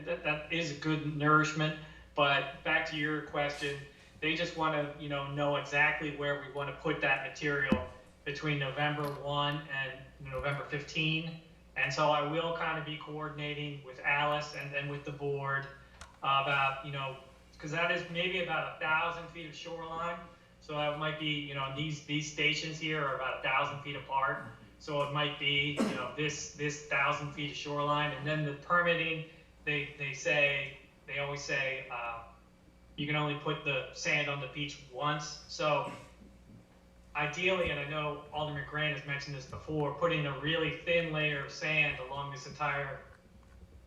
that is a good nourishment. But back to your question, they just want to, know exactly where we want to put that material between November 1 and November 15. And so I will kind of be coordinating with Alice and then with the board about, because that is maybe about 1,000 feet of shoreline. So that might be, these stations here are about 1,000 feet apart. So it might be, this 1,000 feet of shoreline, and then the permitting they always say, you can only put the sand on the beach once. So ideally, and I know Alderman Grant has mentioned this before, putting a really thin layer of sand along this entire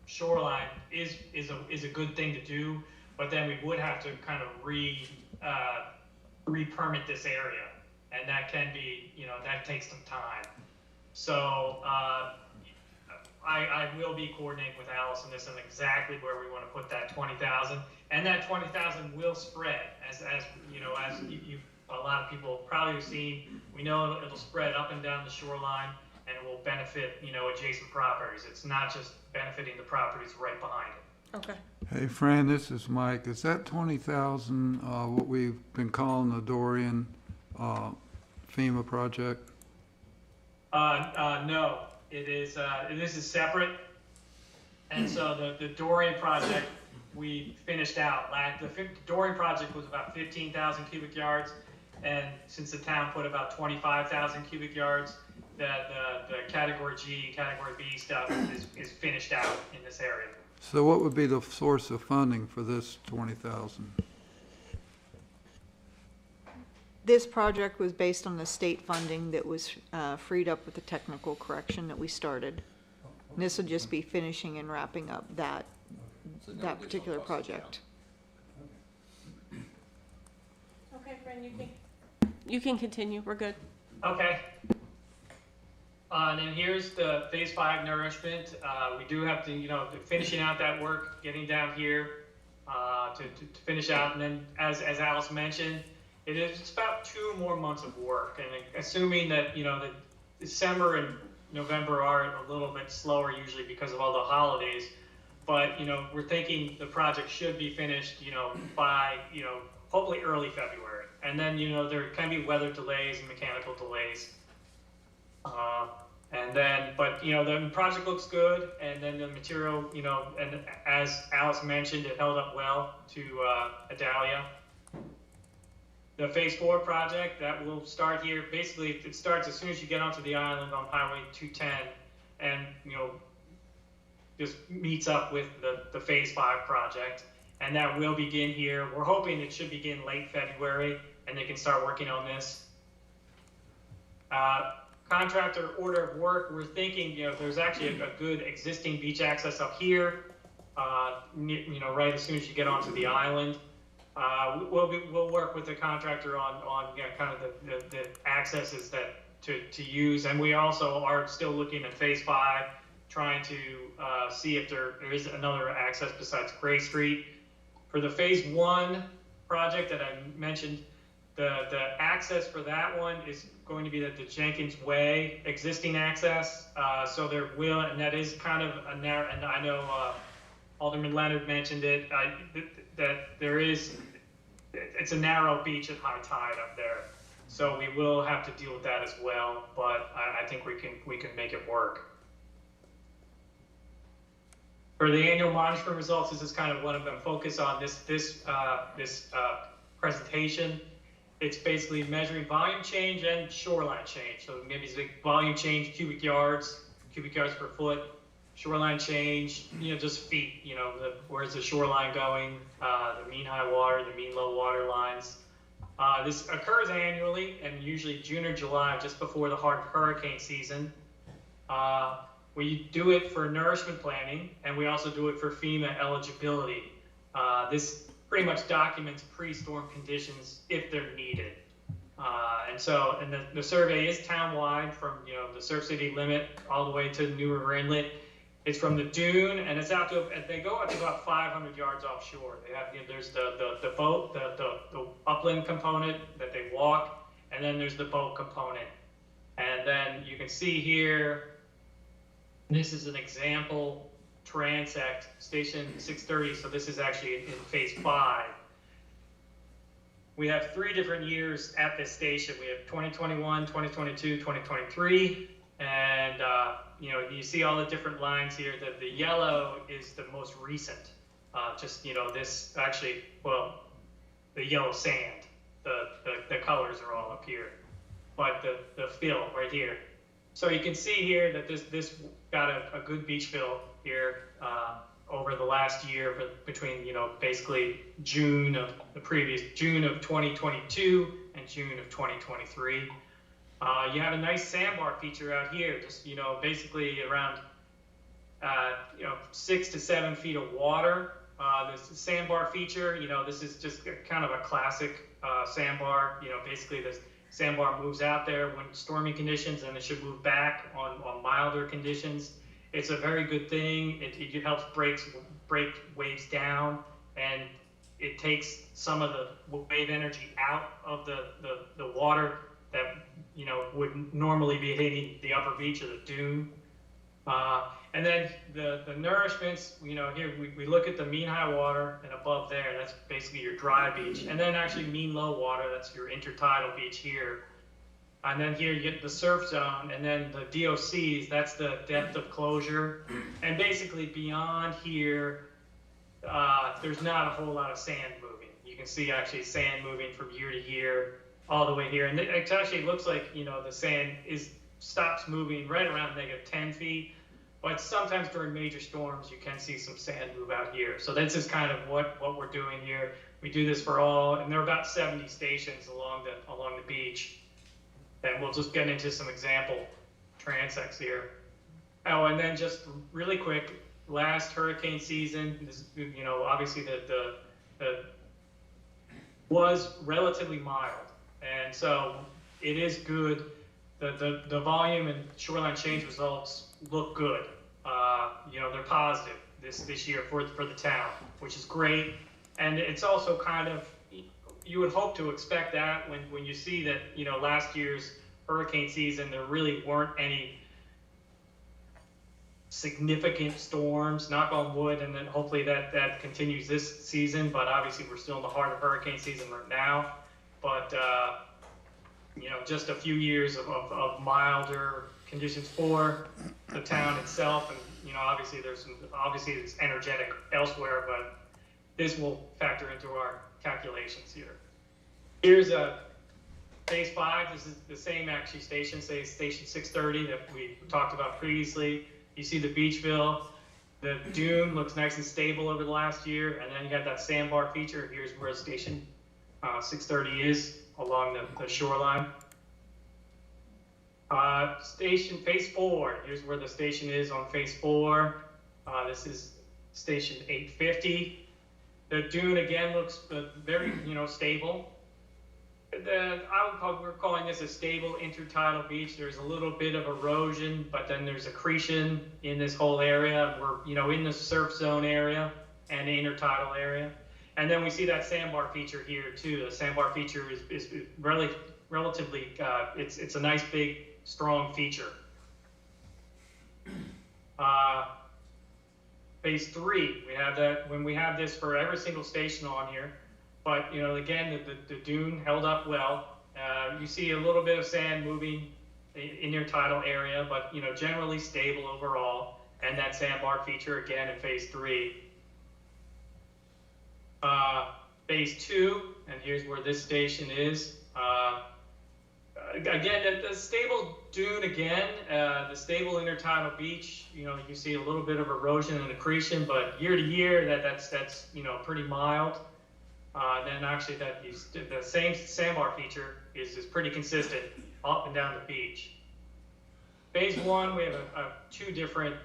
shoreline is a good thing to do, but then we would have to kind of re-permit this area, and that can be, that takes some time. So I will be coordinating with Alice on this and exactly where we want to put that 20,000, and that 20,000 will spread as you a lot of people probably have seen. We know it'll spread up and down the shoreline, and it will benefit adjacent properties. It's not just benefiting the properties right behind it. Okay. Hey, Fran, this is Mike. Is that 20,000 what we've been calling the Dorian FEMA project? No, it is. This is separate, and so the Dorian project we finished out. The Dorian project was about 15,000 cubic yards, and since the town put about 25,000 cubic yards, the category G and category B stuff is finished out in this area. So what would be the source of funding for this 20,000? This project was based on the state funding that was freed up with the technical correction that we started. And this will just be finishing and wrapping up that particular project. Okay, Fran, you can continue. We're good. Okay. And then here's the phase 5 nourishment. We do have to, finishing out that work, getting down here to finish out. And then as Alice mentioned, it's about 2 more months of work. And assuming that, that December and November are a little bit slower usually because of all the holidays. But, we're thinking the project should be finished, by, hopefully early February. And then, there can be weather delays and mechanical delays. The project looks good, and then the material, and as Alice mentioned, it held up well to Adalia. The phase 4 project, that will start here. Basically, it starts as soon as you get onto the island on Highway 210, and, just meets up with the phase 5 project, and that will begin here. We're hoping it should begin late February, and they can start working on this. Contractor order of work, we're thinking, there's actually a good existing beach access up here, right as soon as you get onto the island. We'll work with the contractor on kind of the accesses that to use, and we also are still looking at phase 5, trying to see if there is another access besides Gray Street. For the phase 1 project that I mentioned, the access for that one is going to be the Jenkins Way existing access. So there will, and that is kind of a narrow, and I know Alderman Leonard mentioned it, that there is, it's a narrow beach at high tide up there. So we will have to deal with that as well, but I think we can make it work. For the annual monitoring results, this is kind of what I'm going to focus on this presentation. It's basically measuring volume change and shoreline change. So maybe it's like volume change, cubic yards per foot, shoreline change, just feet, where's the shoreline going, the mean high water, the mean low water lines. This occurs annually, and usually June or July, just before the hard hurricane season. We do it for nourishment planning, and we also do it for FEMA eligibility. This pretty much documents pre-storm conditions if they're needed. And the survey is town-wide from, the Surf City limit all the way to New River Inlet. It's from the dune, and it's out to, they go out to about 500 yards offshore. They have, there's the boat, the upland component that they walk, and then there's the boat component. And then you can see here, this is an example transect, station 630, so this is actually in phase 5. We have 3 different years at this station. We have 2021, 2022, 2023, and you see all the different lines here. The yellow is the most recent. This actually, well, the yellow sand. The colors are all up here, but the fill right here. So you can see here that this got a good beach fill here over the last year, between, basically June of 2022 and June of 2023. You have a nice sandbar feature out here, just, basically around, 6 to 7 feet of water. This sandbar feature, this is just kind of a classic sandbar. Basically the sandbar moves out there when stormy conditions, and it should move back on milder conditions. It's a very good thing. It helps break waves down, and it takes some of the wave energy out of the water that would normally be hitting the upper beach of the dune. And then the nourishments, here we look at the mean high water, and above there, that's basically your dry beach. And then actually mean low water, that's your intertidal beach here. And then here you get the surf zone, and then the DOCs, that's the depth of closure. And basically beyond here, there's not a whole lot of sand moving. You can see actually sand moving from year to year, all the way here. And it actually looks like, the sand stops moving right around -10 feet. But sometimes during major storms, you can see some sand move out here. So this is kind of what we're doing here. We do this for all, and there are about 70 stations along the beach. And we'll just get into some example transects here. Oh, and then just really quick, last hurricane season, this, obviously the was relatively mild, and so it is good. The volume and shoreline change results look good. They're positive this year for the town, which is great. And it's also kind of, you would hope to expect that when you see that, last year's hurricane season, there really weren't any significant storms, knock on wood, and then hopefully that continues this season. But obviously we're still in the heart of hurricane season right now. But, just a few years of milder conditions for the town itself. And, obviously it's energetic elsewhere, but this will factor into our calculations here. Here's a phase 5. This is the same actually station, say station 630 that we talked about previously. You see the beach fill. The dune looks nice and stable over the last year, and then you have that sandbar feature. Here's where station 630 is along the shoreline. Station phase 4. Here's where the station is on phase 4. This is station 850. The dune again looks very, stable. We're calling this a stable intertidal beach. There's a little bit of erosion, but then there's accretion in this whole area. We're, in the surf zone area and the intertidal area. And then we see that sandbar feature here too. The sandbar feature is relatively, it's a nice big strong feature. Phase 3, we have that when we have this for every single station on here. But, again, the dune held up well. You see a little bit of sand moving in your tidal area, but, generally stable overall. And that sandbar feature again in phase 3. Phase 2, and here's where this station is. Again, the stable dune again, the stable intertidal beach, you see a little bit of erosion and accretion, but year to year, that's pretty mild. Then actually the same sandbar feature is pretty consistent up and down the beach. Phase 1, we have two different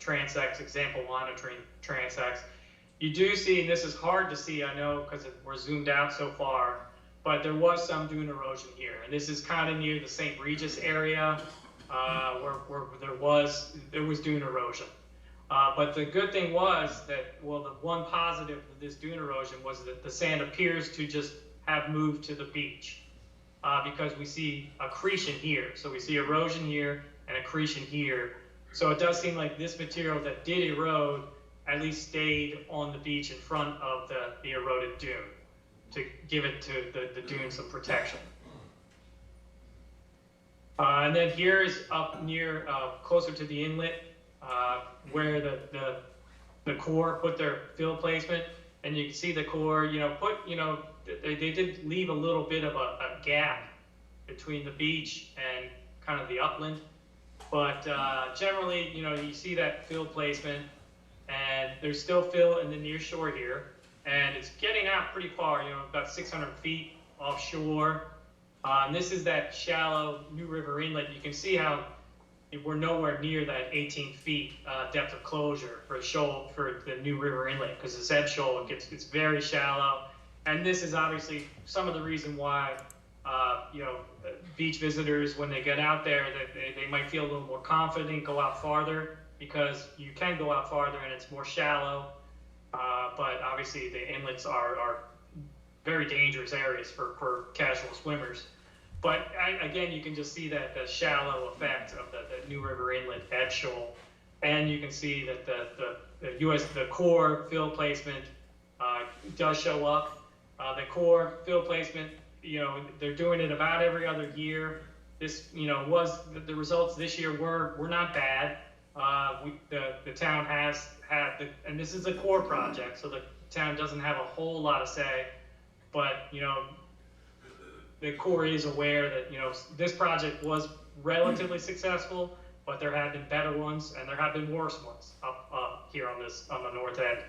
transects, example monitoring transects. You do see, and this is hard to see, I know, because we're zoomed out so far, but there was some dune erosion here. And this is kind of near the St. Regis area where there was dune erosion. But the good thing was that, the one positive of this dune erosion was that the sand appears to just have moved to the beach because we see accretion here. So we see erosion here and accretion here. So it does seem like this material that did erode at least stayed on the beach in front of the eroded dune to give it to the dune some protection. And then here is up near, closer to the inlet, where the Corps put their fill placement, and you can see the Corps, they did leave a little bit of a gap between the beach and kind of the upland, but generally, you see that fill placement, and there's still fill in the near shore here, and it's getting out pretty far, about 600 feet offshore. And this is that shallow New River Inlet. You can see how we're nowhere near that 18 feet depth of closure for a shoal for the New River Inlet, because this ebb shoal it's very shallow, and this is obviously some of the reason why beach visitors, when they get out there, they might feel a little more confident, go out farther, because you can go out farther and it's more shallow, but obviously the inlets are very dangerous areas for casual swimmers. But again, you can just see that the shallow effect of the New River Inlet ebb shoal, and you can see that the core fill placement does show up. The core fill placement, they're doing it about every other year. This, was the results this year were not bad. The town has had, and this is a core project, so the town doesn't have a whole lot to say, but the Corps is aware that, this project was relatively successful, but there have been better ones and there have been worse ones up here on the north end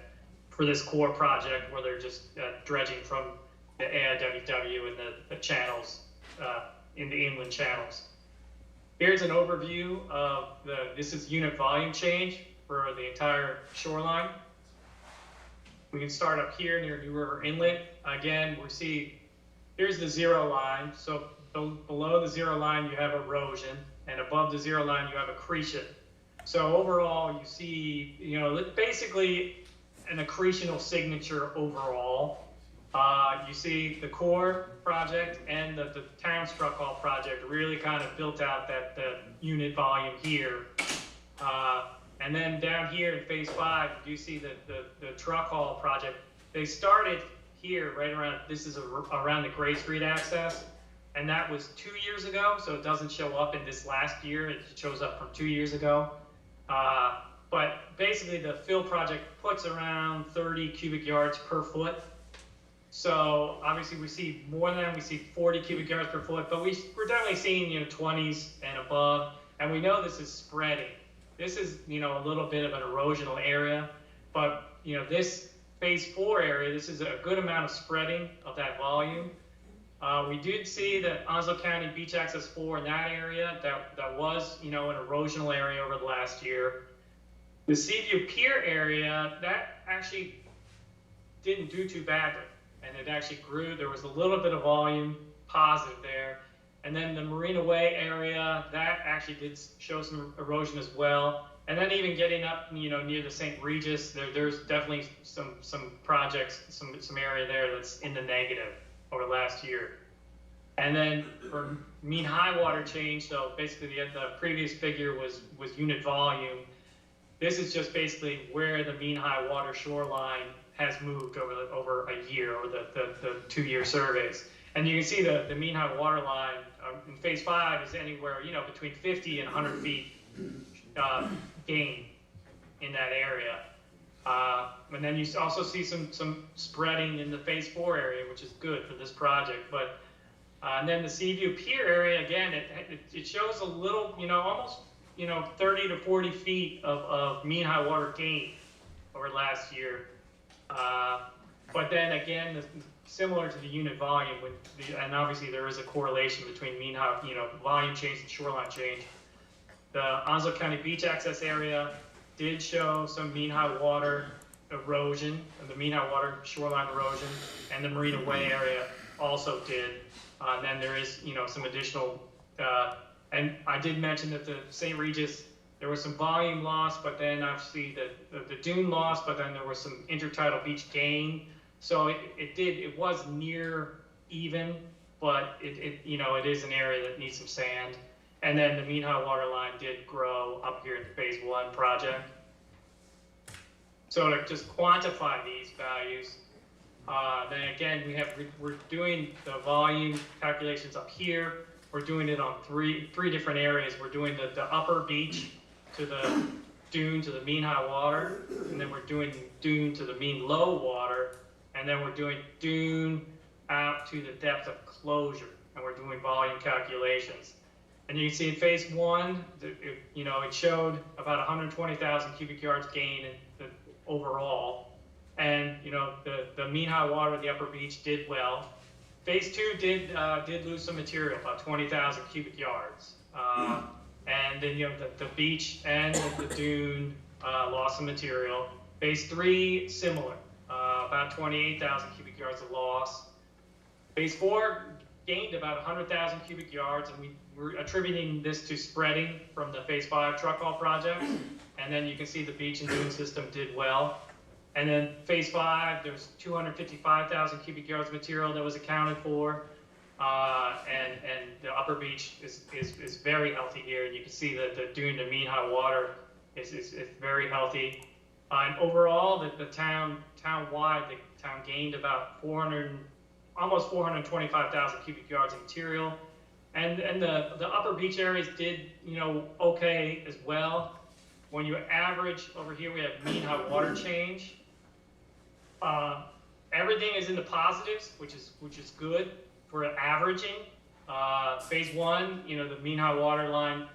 for this Corps project, where they're just dredging from the AIWW and the channels, in the inland channels. Here's an overview of this is unit volume change for the entire shoreline. We can start up here near New River Inlet. Again, we see, here's the zero line. So below the zero line, you have erosion, and above the zero line, you have accretion. So overall, you see, basically an accretional signature overall. You see the core project and the town struck hall project really kind of built out the unit volume here. And then down here in phase 5, you see the truck haul project. They started here right around, this is around the Gray Street access, and that was 2 years ago, so it doesn't show up in this last year. It shows up from 2 years ago. But basically the fill project puts around 30 cubic yards per foot. So obviously we see more than, we see 40 cubic yards per foot, but we're definitely seeing 20s and above, and we know this is spreading. This is a little bit of an erosional area, but this phase 4 area, this is a good amount of spreading of that volume. We did see that Onslow County Beach Access 4 in that area, that was an erosional area over the last year. The Seaview Pier area, that actually didn't do too badly, and it actually grew. There was a little bit of volume positive there. And then the Marina Way area, that actually did show some erosion as well. And then even getting up, near the St. Regis, there's definitely some projects, some area there that's in the negative over last year. And then for mean high water change, so basically the previous figure was unit volume. This is just basically where the mean high water shoreline has moved over a year, or the 2-year surveys. And you can see the mean high water line in phase 5 is anywhere, between 50 and 100 feet gain in that area. And then you also see some spreading in the phase 4 area, which is good for this project. But and then the Seaview Pier area, again, it shows a little, almost, 30 to 40 feet of mean high water gain over last year. But then again, similar to the unit volume, and obviously there is a correlation between mean high, volume change and shoreline change. The Onslow County Beach Access area did show some mean high water erosion, and the mean high water shoreline erosion, and the Marina Way area also did. And then there is, some additional, and I did mention that the St. Regis, there was some volume loss, but then obviously the dune loss, but then there was some intertidal beach gain. So it was near even, but it is an area that needs some sand. And then the mean high water line did grow up here in the phase 1 project. So to just quantify these values, then again, we're doing the volume calculations up here. We're doing it on three different areas. We're doing the upper beach to the dune to the mean high water, and then we're doing dune to the mean low water, and then we're doing dune out to the depth of closure, and we're doing volume calculations. And you can see in phase 1, it showed about 120,000 cubic yards gain overall. And, you know, the mean high water, the upper beach did well. Phase 2 did lose some material, about 20,000 cubic yards. And then, you know, the beach and the dune lost some material. Phase 3, similar, about 28,000 cubic yards of loss. Phase 4 gained about 100,000 cubic yards, and we're attributing this to spreading from the Phase 5 truck haul project. And then you can see the beach and dune system did well. And then Phase 5, there's 255,000 cubic yards of material that was accounted for. And the upper beach is very healthy here. And you can see that the dune to mean high water is very healthy. And overall, the town-wide, the town gained about almost 425,000 cubic yards of material. And the upper beach areas did, you know, okay as well. When you average, over here we have mean high water change. Everything is in the positives, which is good for averaging. Phase 1, you know, the mean high water line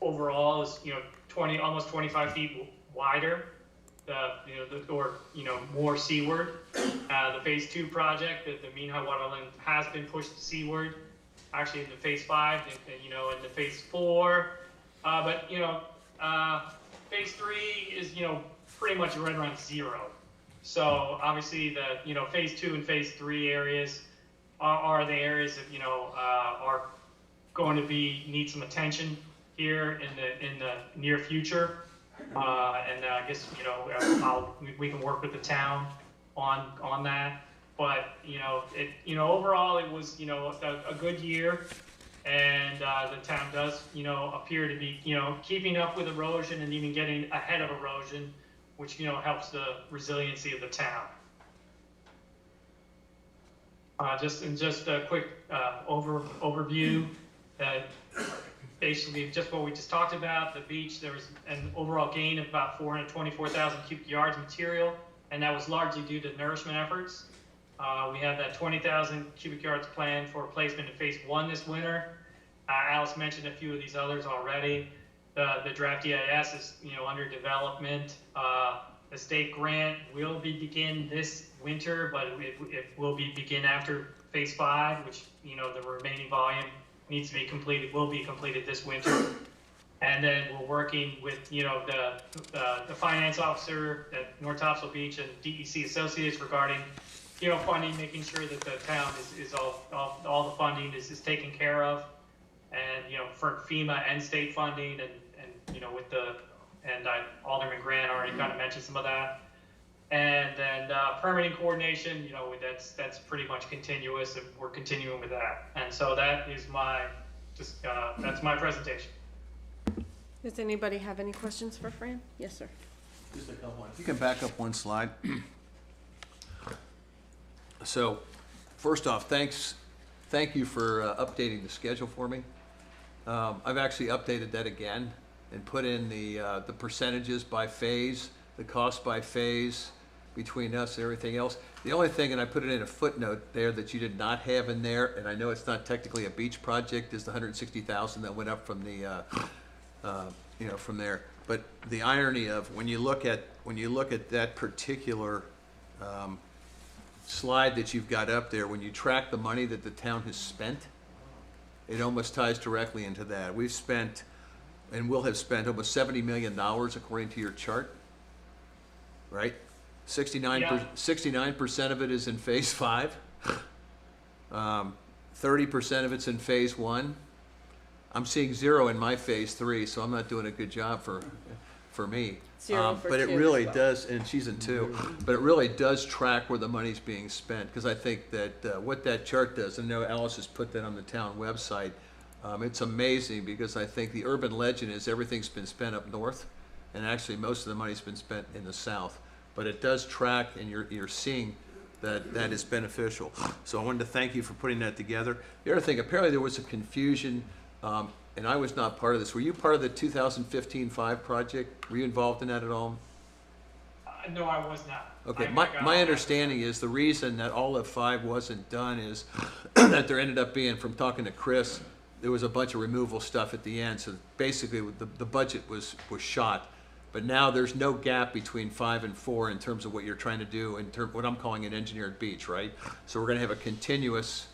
overall is, you know, almost 25 feet wider. More seaward. The Phase 2 project, the mean high water line has been pushed seaward. Actually, in the Phase 5, and you know, in the Phase 4, but you know, Phase 3 is, you know, pretty much right around 0. So obviously, Phase 2 and Phase 3 areas are the areas that, you know, are going to need some attention here in the near future. And I guess, you know, we can work with the town on that. But, you know, overall it was, you know, a good year. And the town does, you know, appear to be, you know, keeping up with erosion and even getting ahead of erosion, which, you know, helps the resiliency of the town. Just a quick overview. Basically, just what we just talked about, the beach, there was an overall gain of about 424,000 cubic yards of material, and that was largely due to nourishment efforts. We have that 20,000 cubic yards planned for replacement in Phase 1 this winter. Alice mentioned a few of these others already. The draft EIS is, you know, under development. The state grant will begin this winter, but it will begin after Phase 5, which, you know, the remaining volume needs to be completed, will be completed this winter. And then we're working with, you know, the finance officer at North Topsail Beach and DEC Associates regarding, you know, funding, making sure that the town is all the funding is taken care of. And, you know, for FEMA and state funding and you know, Alderman Grant already kind of mentioned some of that. And then permitting coordination, you know, that's pretty much continuous, and we're continuing with that. And so that is that's my presentation. Does anybody have any questions for Fran? Yes, sir. Just a couple. If you can back up one slide. So, first off, thank you for updating the schedule for me. I've actually updated that again and put in the percentages by phase, the cost by phase between us and everything else. The only thing, and I put it in a footnote there that you did not have in there, and I know it's not technically a beach project, is the 160,000 that went up from the, you know, from there. But the irony of when you look at that particular slide that you've got up there, when you track the money that the town has spent, it almost ties directly into that. We've spent, and will have spent, almost $70 million according to your chart, right? 69% of it is in Phase 5. 30% of it's in Phase 1. I'm seeing 0 in my Phase 3, so I'm not doing a good job for me. 0 for but it 2 really as well. does, and she's in 2, but it really does track where the money's being spent, because I think that what that chart does, and I know Alice has put that on the town website, it's amazing, because I think the urban legend is everything's been spent up north, and actually most of the money's been spent in the south. But it does track, and you're seeing that is beneficial. So I wanted to thank you for putting that together. The other thing, apparently there was some confusion, and I was not part of this. Were you part of the 2015-5 project? Were you involved in that at all? No, I was not. Okay, my understanding is the reason that all of 5 wasn't done is that there ended up being, from talking to Chris, there was a bunch of removal stuff at the end. So basically the budget was shot. But now there's no gap between 5 and 4 in terms of what you're trying to do, what I'm calling an engineered beach, right? So we're gonna have a continuous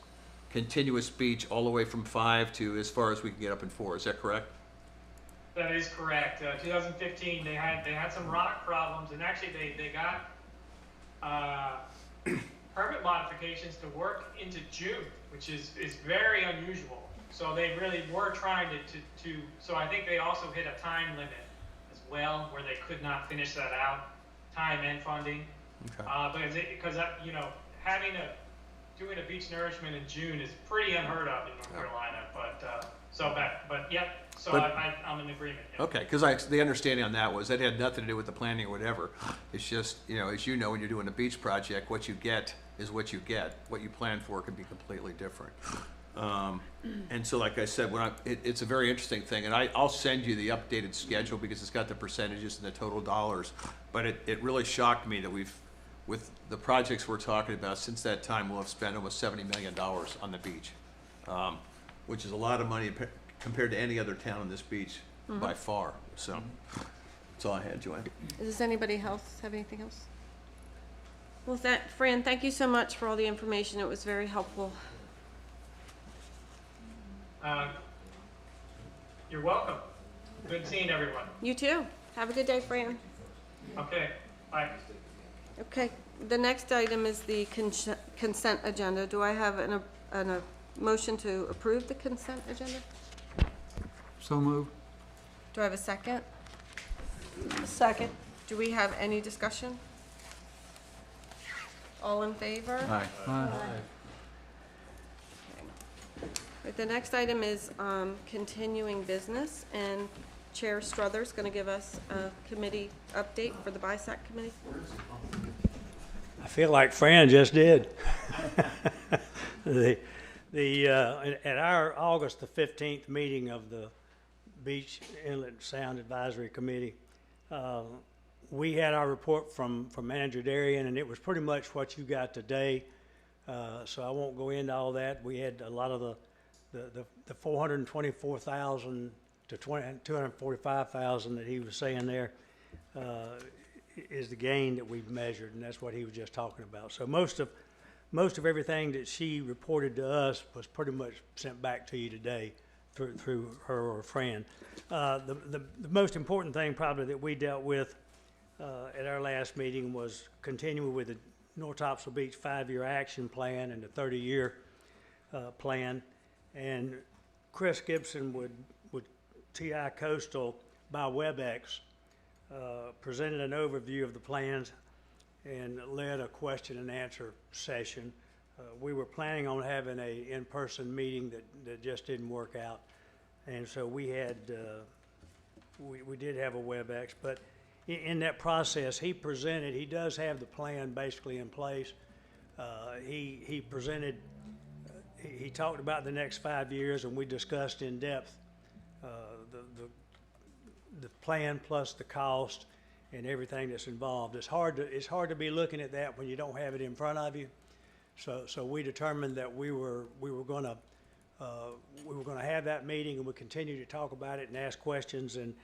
beach all the way from 5 to as far as we can get up in 4. Is that correct? That is correct. 2015, they had some rock problems, and actually they got permit modifications to work into June, which is very unusual. So they really were trying to so I think they also hit a time limit as well, where they could not finish that out, time and funding. Okay. Because you know, doing a beach nourishment in June is pretty unheard of in North Carolina. I'm in agreement. Yeah. Okay, because the understanding on that was that had nothing to do with the planning or whatever. It's just, you know, as you know, when you're doing a beach project, what you get is what you get. What you plan for can be completely different. And so, like I said, it's a very interesting thing, and I'll send you the updated schedule because it's got the percentages and the total dollars. But it really shocked me that with the projects we're talking about, since that time, we'll have spent almost $70 million on the beach, which is a lot of money compared to any other town on this beach by far. So that's all I had, Joanne. Does anybody else have anything else? Well, Fran, thank you so much for all the information. It was very helpful. You're welcome. Good seeing everyone. You too. Have a good day, Fran. Okay, bye. Okay, the next item is the consent agenda. Do I have a motion to approve the consent agenda? So move. Do I have a second? Second. Do we have any discussion? All in favor? Aye. Aye. Right, the next item is continuing business, and Chair Struther's going to give us a committee update for the BISAC committee. I feel like Fran just did. At our August the 15th meeting of the Beach Inlet Sound Advisory Committee, we had our report from Manager Darian, and it was pretty much what you got today. So I won't go into all that. We had a lot of the 424,000 to 245,000 that he was saying there is the gain that we've measured, and that's what he was just talking about. So most of everything that she reported to us was pretty much sent back to you today through her or Fran. The most important thing probably that we dealt with at our last meeting was continuing with the North Topsail Beach 5-year action plan and the 30-year plan. And Chris Gibson would TI Coastal by WebEx presented an overview of the plans and led a question and answer session. We were planning on having a in-person meeting that just didn't work out, and so we had we did have a WebEx. But in that process, he does have the plan basically in place. He presented. He talked about the next 5 years, and we discussed in depth the plan plus the cost and everything that's involved. It's hard to be looking at that when you don't have it in front of you. So we determined that we were going to have that meeting, and we continue to talk about it and ask questions and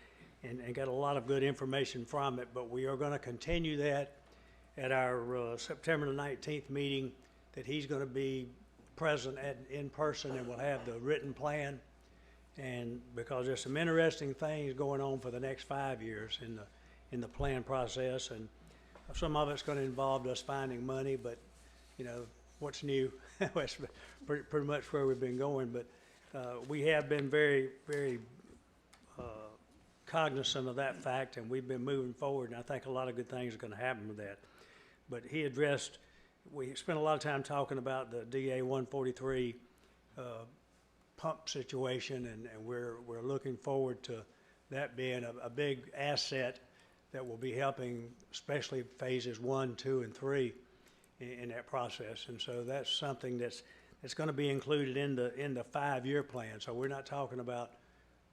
got a lot of good information from it. But we are going to continue that at our September the 19th meeting, that he's going to be present in person, and we'll have the written plan. And because there's some interesting things going on for the next 5 years in the plan process, and some of it's going to involve us finding money, but you know what's new. That's pretty much where we've been going. But we have been very, very cognizant of that fact, and we've been moving forward, and I think a lot of good things are going to happen with that. But we spent a lot of time talking about the DA 143 pump situation, and we're looking forward to that being a big asset that will be helping, especially phases 1, 2, and 3 in that process. And so that's something that's going to be included in the 5-year plan. So we're not talking about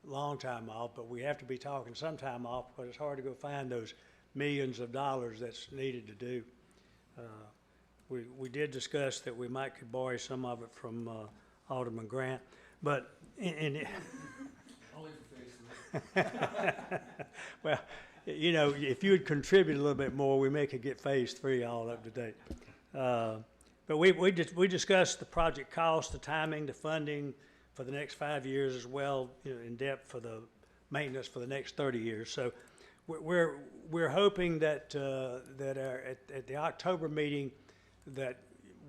long time off, but we have to be talking some time off, because it's hard to go find those millions of dollars that's needed to do. We did discuss that we could borrow some of it from Alderman Grant, but only for phase 3. Well, you know, if you would contribute a little bit more, we may could get phase 3 all up to date. But we discussed the project cost, the timing, the funding for the next 5 years as well, you know, in depth for the maintenance for the next 30 years. So we're hoping that at the October meeting that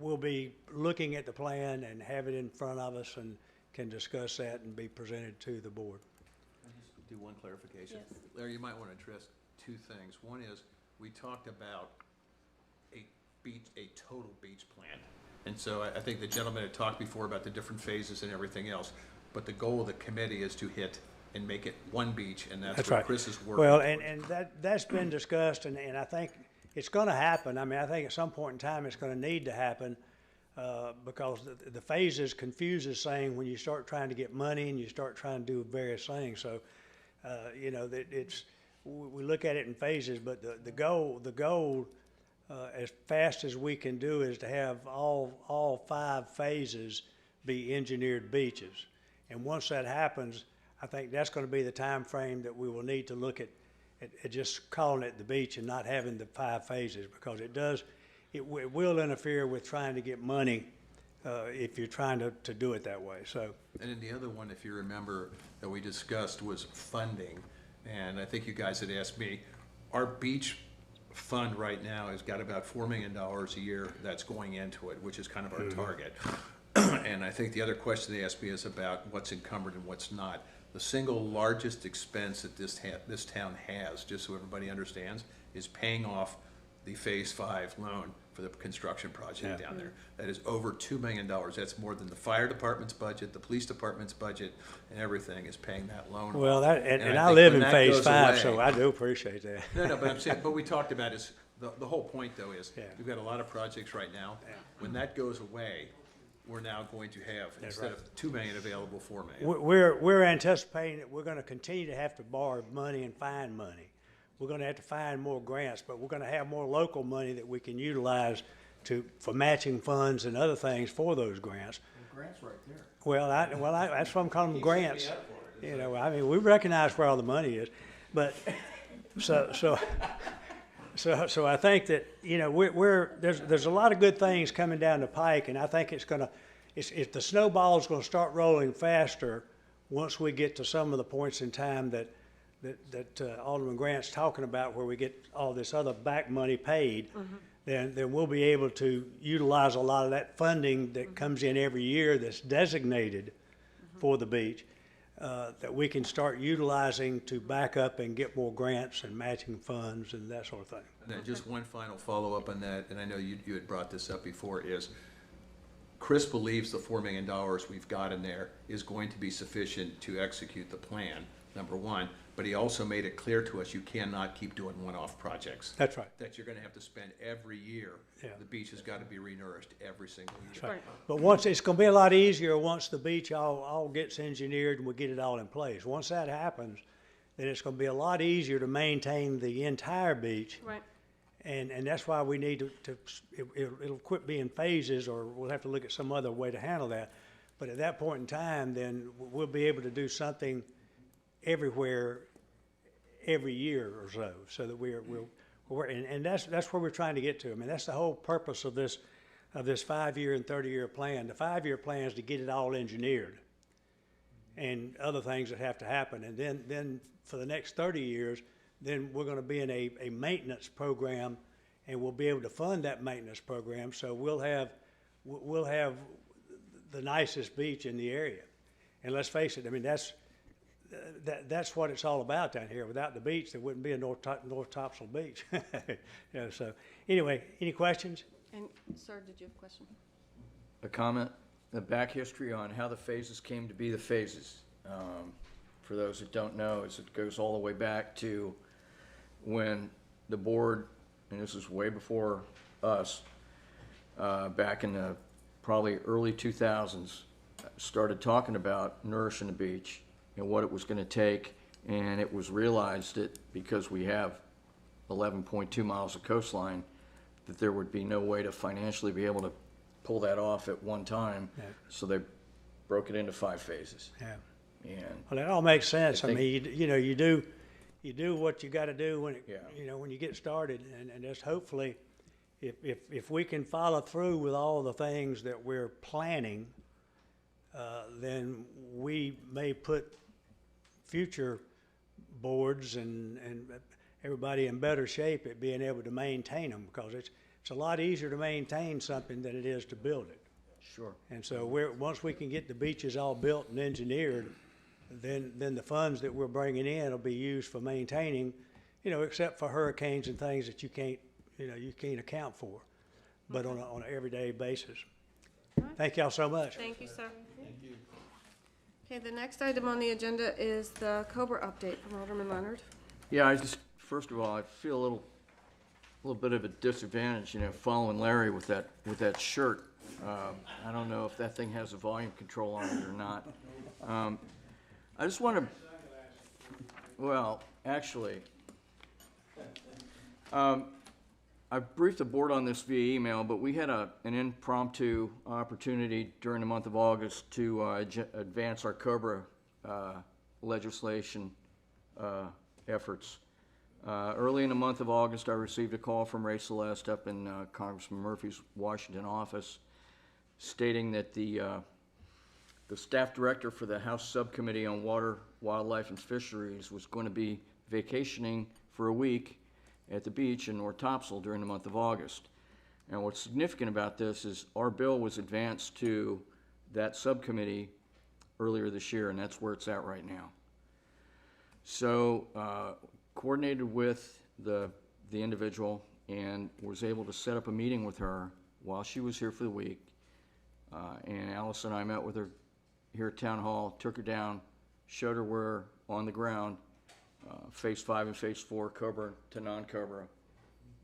we'll be looking at the plan and have it in front of us and can discuss that and be presented to the board. Can I just do one clarification? Yes. Larry, you might want to address two things. One is, we talked about a total beach plan. And so I think the gentleman had talked before about the different phases and everything else. But the goal of the committee is to hit and make it one beach, and that's what right. Chris is working Well, towards. and that's been discussed, and I think it's going to happen. I mean, I think at some point in time it's going to need to happen because the phases confuses saying when you start trying to get money and you start trying to do various things. So, you know, we look at it in phases, but the goal as fast as we can do is to have all 5 phases be engineered beaches. And once that happens, I think that's going to be the time frame that we will need to look at just calling it the beach and not having the 5 phases, because it will interfere with trying to get money if you're trying to do it that way. So. And then the other one, if you remember, that we discussed was funding. And I think you guys had asked me, our beach fund right now has got about $4 million a year that's going into it, which is kind of our target. And I think the other question they asked me is about what's encumbered and what's not. The single largest expense that this town has, just so everybody understands, is paying off the Phase 5 loan for the construction project down there. That is over $2 million. That's more than the fire department's budget, the police department's budget, and everything is paying that loan off. Well, and I think live when in that Phase goes 5, away- so I do appreciate that. No, but I'm saying, but we talked about is, the whole point though is, Yeah. we've got a lot of projects right now. When that goes away, we're now going to have, instead of $2 million available, $4 million. We're anticipating that we're going to continue to have to borrow money and find money. We're going to have to find more grants, but we're going to have more local money that we can utilize for matching funds and other things for those grants. Grant's right there. Well, that's why I'm calling them grants. You know, I mean, we recognize where all the money is, but so I think that, you know, there's a lot of good things coming down the pike, and I think if the snowball's going to start rolling faster once we get to some of the points in time that Alderman Grant's talking about, where we get all this other back money paid, then we'll be able to utilize a lot of that funding that comes in every year that's designated for the beach, that we can start utilizing to back up and get more grants and matching funds and that sort of thing. And then just one final follow-up on that, and I know you had brought this up before, is Chris believes the $4 million we've got in there is going to be sufficient to execute the plan, number one. But he also made it clear to us, you cannot keep doing one-off projects. That's right. That you're gonna have to spend every year. Yeah. The beach has gotta be renourished every single year. Right. But it's going to be a lot easier once the beach all gets engineered and we get it all in place. Once that happens, then it's going to be a lot easier to maintain the entire beach. Right. And that's why we need it'll quit being phases, or we'll have to look at some other way to handle that. But at that point in time, then we'll be able to do something everywhere every year or so that and that's where we're trying to get to. I mean, that's the whole purpose of this 5-year and 30-year plan. The 5-year plan is to get it all engineered and other things that have to happen. And then for the next 30 years, then we're going to be in a maintenance program, and we'll be able to fund that maintenance program. So we'll have the nicest beach in the area. And let's face it, I mean, that's what it's all about down here. Without the beach, there wouldn't be a North Topsail Beach. So anyway, any questions? And, sir, did you have a question? A comment, the back history on how the phases came to be the phases. For those that don't know, it goes all the way back to when the board, and this is way before us, back in the probably early 2000s, started talking about nourishing the beach and what it was going to take, and it was realized that because we have 11.2 miles of coastline, that there would be no way to financially be able to pull that off at one time. Yeah. So they broke it into 5 phases. Yeah. And Well, that all makes sense. I think- mean, you know, you you do what you gotta do when it, Yeah. you know, when you get started, and just hopefully, if we can follow through with all the things that we're planning, then we may put future boards and everybody in better shape at being able to maintain them, because it's a lot easier to maintain something than it is to build it. Sure. And so once we can get the beaches all built and engineered, then the funds that we're bringing in will be used for maintaining, you know, except for hurricanes and things that you can't account for, but on an everyday basis. Thank y'all so much. Thank you, sir. Thank you. Okay, the next item on the agenda is the Cobra update from Alderman Leonard. Yeah, first of all, I feel a little bit of a disadvantage, you know, following Larry with that shirt. I don't know if that thing has a volume control on it or not. I just want to, well, actually, I briefed the board on this via email, but we had an impromptu opportunity during the month of August to advance our COBRA legislation efforts. Early in the month of August, I received a call from Ray Celeste up in Congressman Murphy's Washington office stating that the staff director for the House Subcommittee on Water, Wildlife, and Fisheries was going to be vacationing for a week at the beach in North Topsail during the month of August. And what's significant about this is our bill was advanced to that subcommittee earlier this year, and that's where it's at right now. So coordinated with the individual and was able to set up a meeting with her while she was here for the week. And Alice and I met with her here at Town Hall, took her down, showed her where on the ground, phase 5 and phase 4, Cobra to non-Cobra.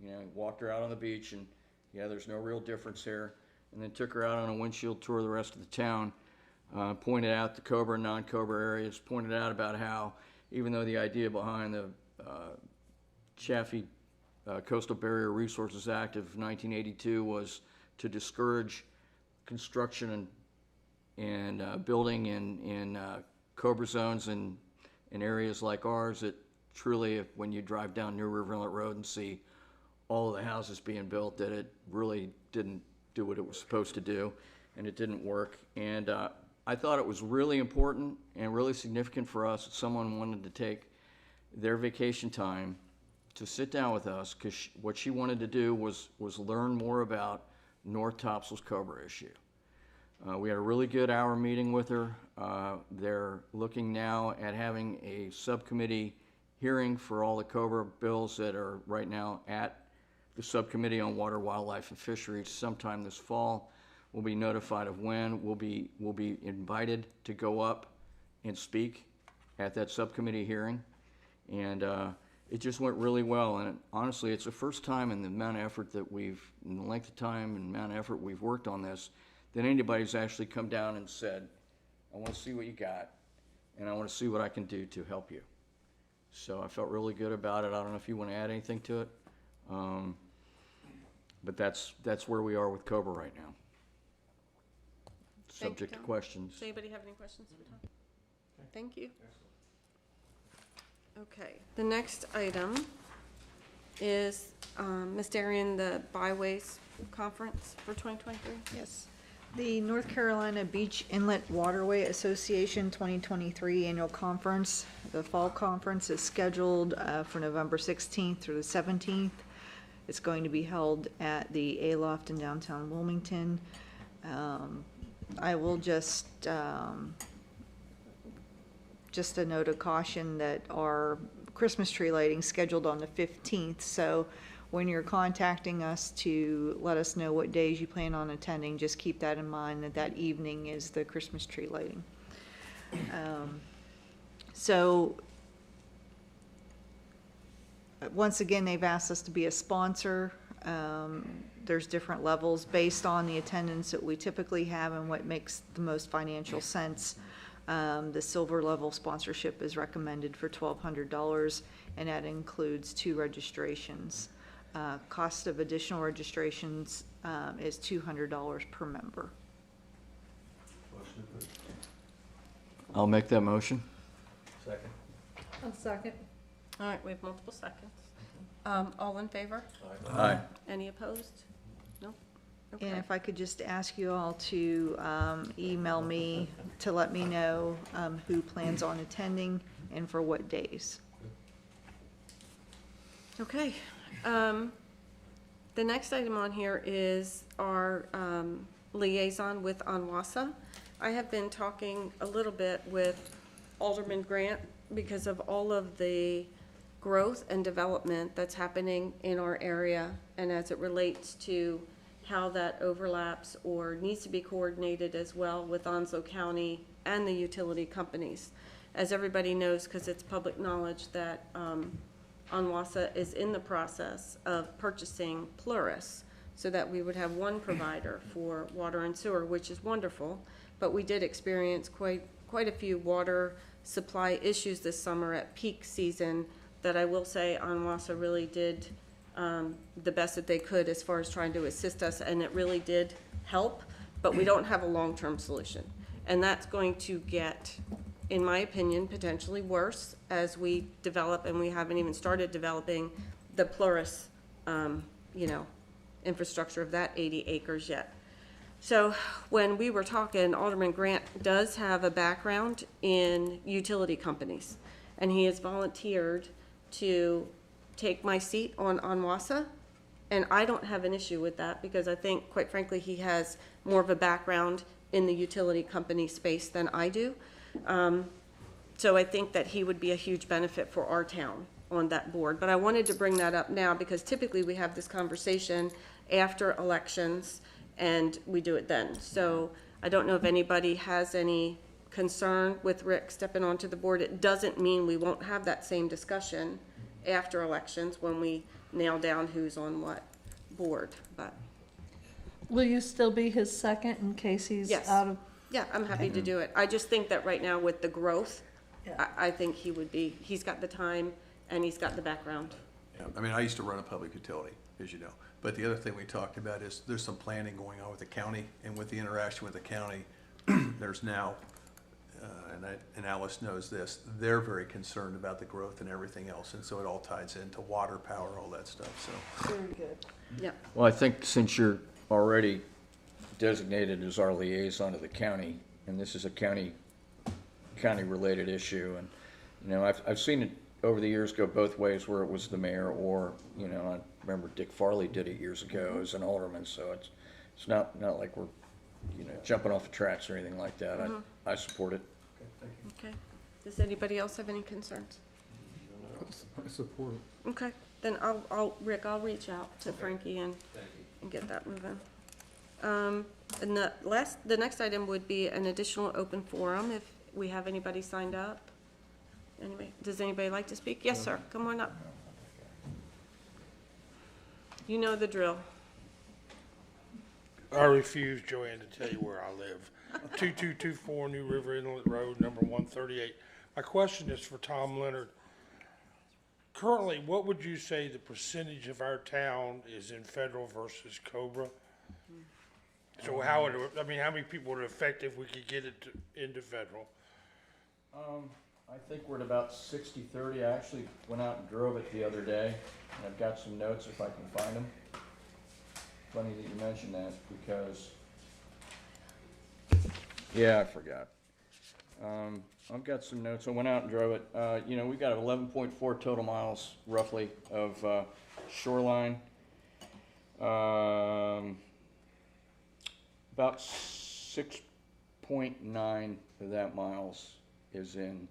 You know, walked her out on the beach and yeah, there's no real difference here. And then took her out on a windshield tour of the rest of the town, pointed out the Cobra and non-Cobra areas, pointed out about how even though the idea behind the Chaffee Coastal Barrier Resources Act of 1982 was to discourage construction and building in Cobra zones in areas like ours, that truly, when you drive down New River Inlet Road and see all of the houses being built, that it really didn't do what it was supposed to do, and it didn't work. And I thought it was really important and really significant for us that someone wanted to take their vacation time to sit down with us, because what she wanted to do was learn more about North Topsail's Cobra issue. We had a really good hour meeting with her. They're looking now at having a subcommittee hearing for all the Cobra bills that are right now at the Subcommittee on Water, Wildlife, and Fisheries sometime this fall. We'll be notified of when. We'll be invited to go up and speak at that subcommittee hearing. And it just went really well. And honestly, it's the first time in the amount of effort that in the length of time and amount of effort we've worked on this, that anybody's actually come down and said, I want to see what you got, and I want to see what I can do to help you. So I felt really good about it. I don't know if you want to add anything to it, but that's where we are with Cobra right now. Subject to questions. Does anybody have any questions for Tom? Thank you. Okay, the next item is Ms. Darian, the Byways Conference for 2023. Yes. The North Carolina Beach Inlet Waterway Association 2023 Annual Conference. The fall conference is scheduled for November 16th through the 17th. It's going to be held at the Aloft in downtown Wilmington. I will just a note of caution that our Christmas tree lighting scheduled on the 15th, so when you're contacting us to let us know what days you plan on attending, just keep that in mind, that evening is the Christmas tree lighting. So once again, they've asked us to be a sponsor. There's different levels based on the attendance that we typically have and what makes the most financial sense. The silver level sponsorship is recommended for $1,200, and that includes 2 registrations. Cost of additional registrations is $200 per member. I'll make that motion. Second. I'll second. All right, we have multiple seconds. All in favor? Aye. Any opposed? No? And Okay. if I could just ask you all to email me to let me know who plans on attending and for what days. Okay. The next item on here is our liaison with Onwasa. I have been talking a little bit with Alderman Grant because of all of the growth and development that's happening in our area and as it relates to how that overlaps or needs to be coordinated as well with Onslow County and the utility companies. As everybody knows, because it's public knowledge, that Onwasa is in the process of purchasing Plurus so that we would have one provider for water and sewer, which is wonderful. But we did experience quite a few water supply issues this summer at peak season that I will say Onwasa really did the best that they could as far as trying to assist us, and it really did help, but we don't have a long-term solution. And that's going to get, in my opinion, potentially worse as we develop, and we haven't even started developing the Plurus, infrastructure of that 80 acres yet. So when we were talking, Alderman Grant does have a background in utility companies, and he has volunteered to take my seat on Onwasa, and I don't have an issue with that because I think, quite frankly, he has more of a background in the utility company space than I do. So I think that he would be a huge benefit for our town on that board. But I wanted to bring that up now because typically we have this conversation after elections and we do it then. So I don't know if anybody has any concern with Rick stepping onto the board. It doesn't mean we won't have that same discussion after elections when we nail down who's on what board, but. Will you still be his second in case he's Yes. out of? Yeah, I'm happy to do it. I just think that right now with the growth, Yeah. I think he's got the time and he's got the background. Yeah, I mean, I used to run a public utility, as you know. But the other thing we talked about is there's some planning going on with the county, and with the interaction with the county, there's now, and Alice knows this, they're very concerned about the growth and everything else, and so it all ties into water, power, all that stuff, so. Very good. Yeah. Well, I think since you're already designated as our liaison to the county, and this is a county-related issue, and, I've seen it over the years go both ways where it was the mayor or, I remember Dick Farley did it years ago as an alderman, so it's not like we're, jumping off the tracks or anything like that. I support it. Okay. Does anybody else have any concerns? I support it. Okay, then Rick, I'll reach out to Frankie and get that moving. And the next item would be an additional open forum if we have anybody signed up. Anybody, does anybody like to speak? Yes, sir, come on up. You know the drill. I refuse, Joanne, to tell you where I live. 2224 New River Inlet Road, number 138. My question is for Tom Leonard. Currently, what would you say the percentage of our town is in federal versus Cobra? So how many people would it affect if we could get it into federal? I think we're at about 60-30. I actually went out and drove it the other day, and I've got some notes if I can find them. Funny that you mentioned that, because, yeah, I forgot. I've got some notes. I went out and drove it. We've got 11.4 total miles, roughly, of shoreline. About 6.9 of that miles is in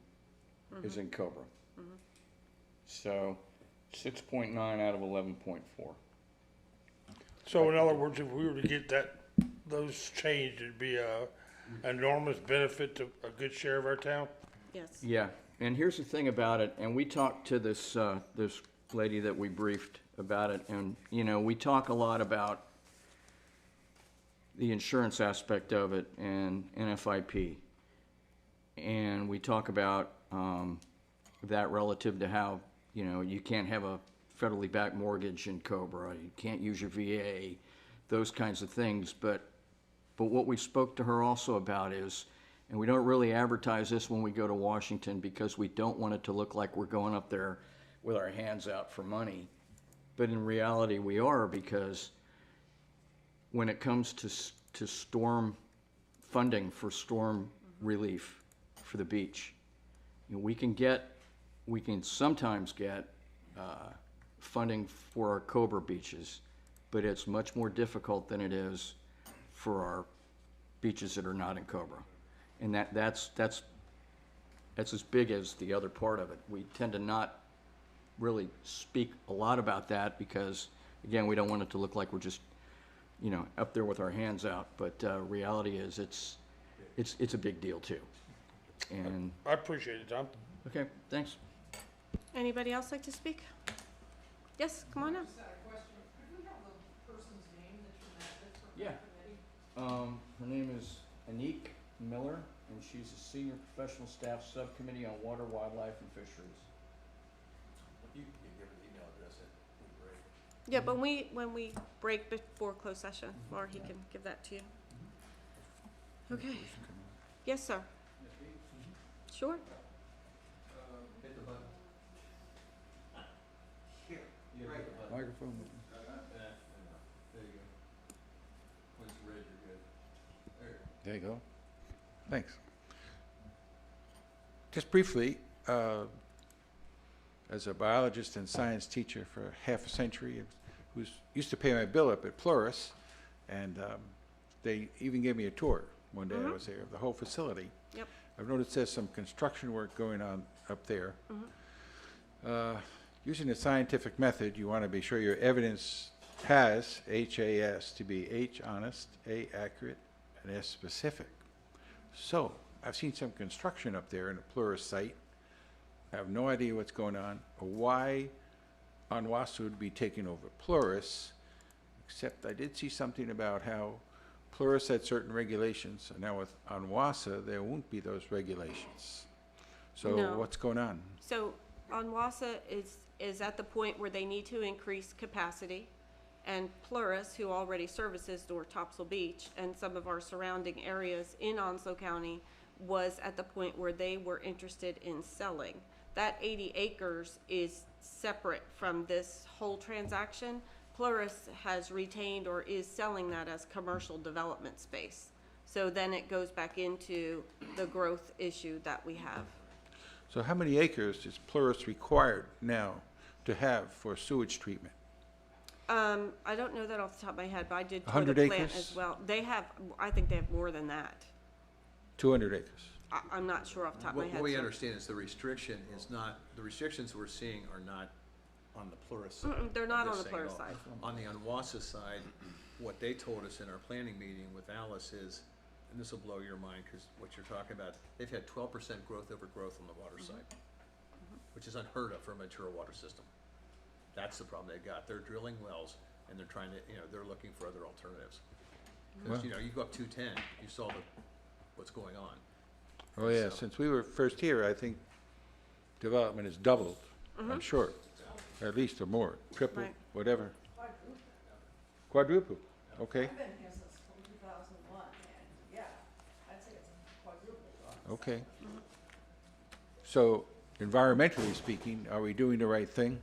Cobra. So 6.9 out of 11.4. So in other words, if we were to get those changed, it'd be an enormous benefit to a good share of our town? Yes. Yeah, and here's the thing about it, and we talked to this lady that we briefed about it, and, we talk a lot about the insurance aspect of it and NFIP. And we talk about that relative to how, you can't have a federally backed mortgage in Cobra, you can't use your VA, those kinds of things. But what we spoke to her also about is, and we don't really advertise this when we go to Washington because we don't want it to look like we're going up there with our hands out for money. But in reality, we are, because when it comes to storm funding for storm relief for the beach, you know, we can sometimes get funding for our Cobra beaches, but it's much more difficult than it is for our beaches that are not in Cobra. And that's as big as the other part of it. We tend to not really speak a lot about that because, again, we don't want it to look like we're just, you know, up there with our hands out. But reality is it's a big deal too. And I appreciate it, Tom. okay, thanks. Anybody else like to speak? Yes, come on up. Yeah. Her name is Anique Miller, and she's a senior professional staff subcommittee on water, wildlife, and fisheries. You can give her the email address, that'd be great. Yeah, but when we break before closed session, Laura, he can give that to you. Okay. Yes, sir. Sure. Hit the button. Here. Microphone. There you go. When it's red, you're good. There. There you go. Thanks. Just briefly, as a biologist and science teacher for half a century, who used to pay my bill up at Plurus, and they even gave me a tour one day I was there of the whole facility. Yep. I've noticed there's some construction work going on up there. Using the scientific method, you want to be sure your evidence has HAS to be H honest, A accurate, and S specific. So I've seen some construction up there in the Plurus site. I have no idea what's going on or why Onwassa would be taking over Plurus, except I did see something about how Plurus had certain regulations, and now with Onwassa, there won't be those regulations. So No. what's going on? So Onwassa is at the point where they need to increase capacity, and Plurus, who already services North Topsail Beach and some of our surrounding areas in Onslow County, was at the point where they were interested in selling. That 80 acres is separate from this whole transaction. Plurus has retained or is selling that as commercial development space. So then it goes back into the growth issue that we have. So how many acres is Plurus required now to have for sewage treatment? I don't know that off the top of my head, but I did tour the 100 plant acres? as well. They have, I think they have more than that. 200 acres. I'm not sure off the top of my head. What we sir. understand is the restriction is not, the restrictions we're seeing are not on the Plurus side. They're not of on this the thing at Plurus all. side. On the Onwassa side, what they told us in our planning meeting with Alice is, and this will blow your mind because what you're talking about, they've had 12% growth over growth on the water side, which is unheard of for a mature water system. That's the problem they've got. They're drilling wells and they're trying to, they're looking for other alternatives. Because, Well. you go up 210, you saw what's going on. Oh, yeah, So- since we were first here, I think development has doubled, I'm sure, at least or more, triple, Right. whatever. Quadruple, okay, I've been here since 2001, and yeah, I'd say it's quadruple. okay. So environmentally speaking, are we doing the right thing?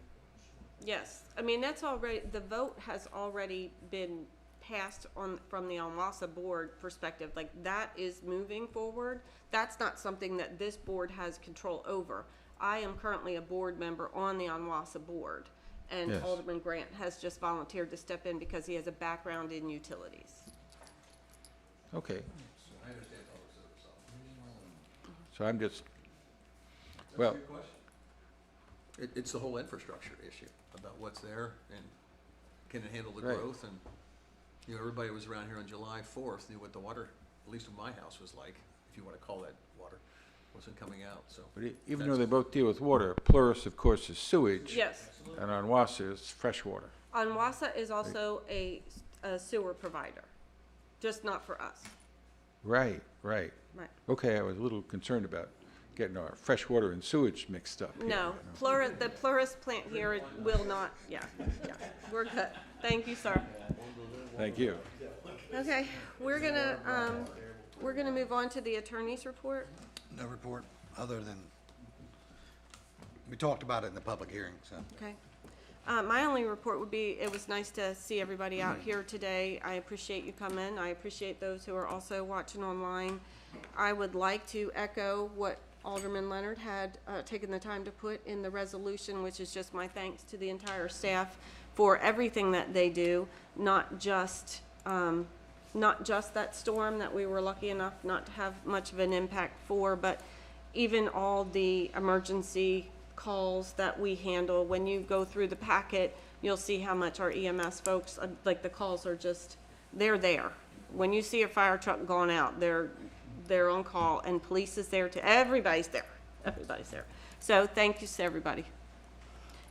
Yes, I mean, that's already, the vote has already been passed from the Onwassa board perspective, like that is moving forward. That's not something that this board has control over. I am currently a board member on the Onwassa board, and Yes. Alderman Grant has just volunteered to step in because he has a background in utilities. Okay, I understand public service. so I'm just, That's a well, good question. It's the whole infrastructure issue about what's there and can it handle the Right. growth and, everybody was around here on July 4th, knew what the water, at least in my house, was like, if you want to call that water, wasn't coming out, so. but even though they both deal with water, Plurus, of course, is sewage. Yes. And Onwassa is fresh water. Onwassa is also a sewer provider, just not for us. Right, right. Right. Okay, I was a little concerned about getting our fresh water and sewage mixed up here, No, you know. the Plurus plant here will not, yeah, we're good. Thank you, sir. Thank you. Okay, we're gonna move on to the attorney's report. No report, other than We talked about it in the public hearing, so. Okay. My only report would be, it was nice to see everybody out here today. I appreciate you coming. I appreciate those who are also watching online. I would like to echo what Alderman Leonard had taken the time to put in the resolution, which is just my thanks to the entire staff for everything that they do, not just that storm that we were lucky enough not to have much of an impact for, but even all the emergency calls that we handle. When you go through the packet, you'll see how much our EMS folks, like the calls are just, they're there. When you see a fire truck going out, they're on call, and police is there everybody's there. Everybody's there. So thank you to everybody.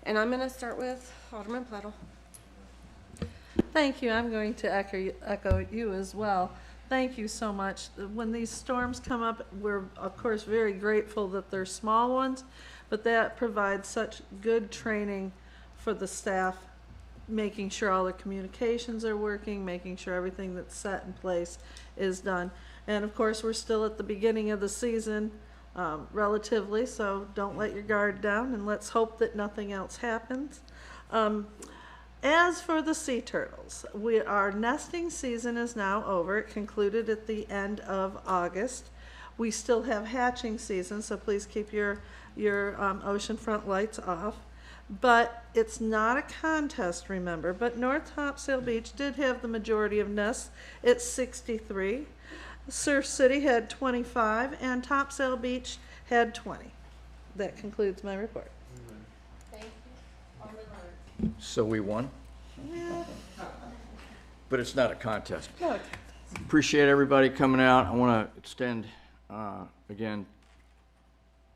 And I'm gonna start with Alderman Plettle. Thank you. I'm going to echo you as well. Thank you so much. When these storms come up, we're of course very grateful that they're small ones, but that provides such good training for the staff, making sure all the communications are working, making sure everything that's set in place is done. And of course, we're still at the beginning of the season, relatively, so don't let your guard down, and let's hope that nothing else happens. As for the sea turtles, our nesting season is now over. It concluded at the end of August. We still have hatching season, so please keep your oceanfront lights off. But it's not a contest, remember. But North Topsail Beach did have the majority of nests. It's 63. Surf City had 25, and Topsail Beach had 20. That concludes my report. Thank you. Alderman Leonard. So we won, Yeah. but it's not a contest. Okay. Appreciate everybody coming out. I want to extend, again,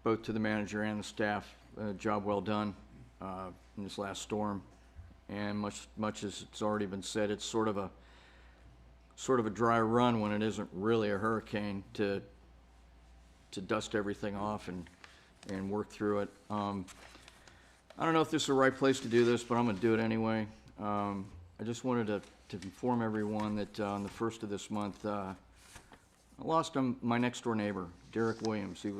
both to the manager and the staff, job well done in this last storm. And much as it's already been said, it's sort of a dry run when it isn't really a hurricane to dust everything off and work through it. I don't know if this is the right place to do this, but I'm going to do it anyway. I just wanted to inform everyone that on the 1st of this month, I lost my next door neighbor, Derek Williams. He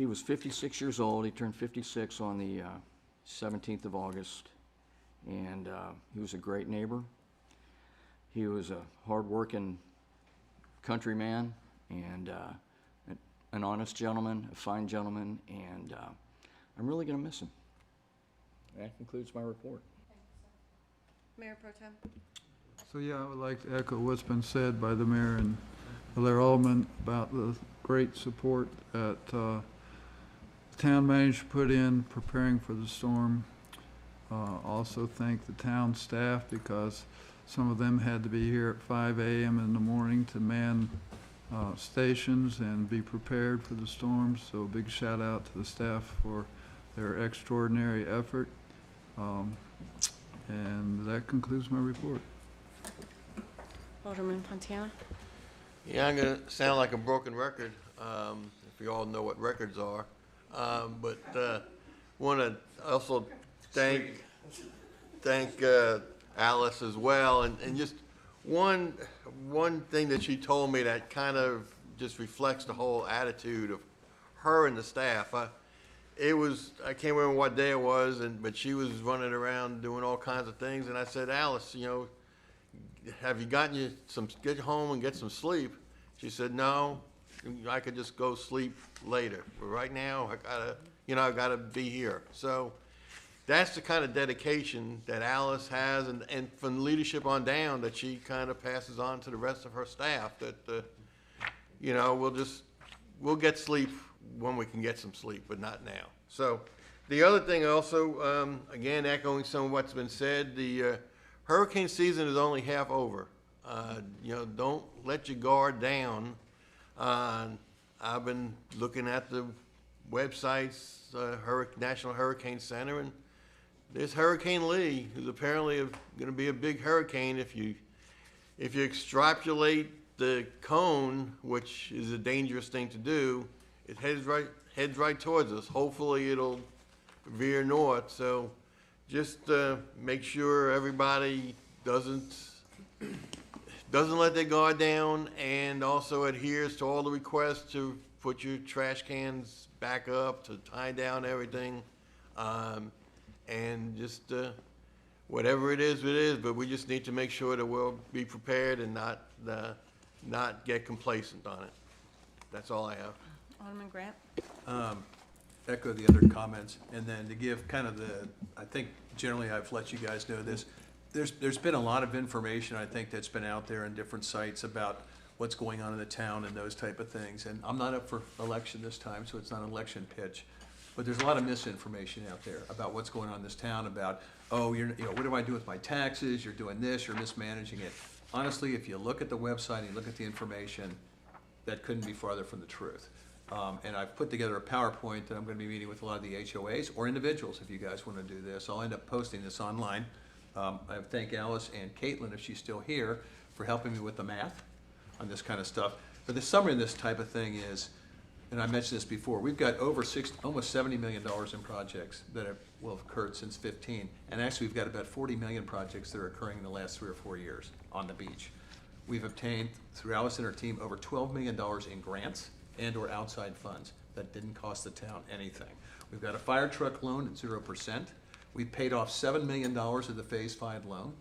was 56 years old. He turned 56 on the 17th of August, and he was a great neighbor. He was a hard-working countryman and an honest gentleman, a fine gentleman, and I'm really going to miss him. That concludes my report. Mayor Pro Tem. So yeah, I would like to echo what's been said by the mayor and other aldermen about the great support that the town managed to put in preparing for the storm. Also thank the town staff, because some of them had to be here at 5 a.m. in the morning to man stations and be prepared for the storm. So a big shout out to the staff for their extraordinary effort. And that concludes my report. Alderman Fontana. Yeah, I'm gonna sound like a broken record, if you all know what records are. But want to also thank Alice as well, and just one thing that she told me that kind of just reflects the whole attitude of her and the staff. I can't remember what day it was, but she was running around doing all kinds of things, and I said, Alice, have you get home and get some sleep? She said, no, I could just go sleep later. But right now, I gotta be here. So that's the kind of dedication that Alice has, and from leadership on down, that she kind of passes on to the rest of her staff, that, we'll get sleep when we can get some sleep, but not now. So the other thing also, again, echoing some of what's been said, the hurricane season is only half over. Don't let your guard down. I've been looking at the websites, National Hurricane Center, and there's Hurricane Lee, who's apparently going to be a big hurricane. If you extrapolate the cone, which is a dangerous thing to do, it heads right towards us. Hopefully it'll veer north. So just make sure everybody doesn't let their guard down, and also adheres to all the requests to put your trash cans back back up, to tie down everything. And just, whatever it is, but we just need to make sure that we'll be prepared and not get complacent on it. That's all I have. Alderman Grant? Echo the other comments, and then to give kind of I think generally I've let you guys know this, there's been a lot of information, I think, that's been out there in different sites about what's going on in the town and those type of things, and I'm not up for election this time, so it's not an election pitch, but there's a lot of misinformation out there about what's going on in this town, about, oh, what do I do with my taxes, you're doing this, you're mismanaging it. Honestly, if you look at the website and you look at the information, that couldn't be farther from the truth. And I've put together a PowerPoint that I'm going to be meeting with a lot of the HOAs or individuals if you guys want to do this. I'll end up posting this online. I thank Alice and Caitlin, if she's still here, for helping me with the math on this kind of stuff. But the summary of this type of thing is, and I mentioned this before, we've got almost $70 million in projects that will have occurred since 15. And actually, we've got about 40 million projects that are occurring in the last 3 or 4 years on the beach. We've obtained, through Alice and her team, over $12 million in grants and/or outside funds that didn't cost the town anything. We've got a fire truck loan at 0%. We've paid off $7 million of the Phase 5 loan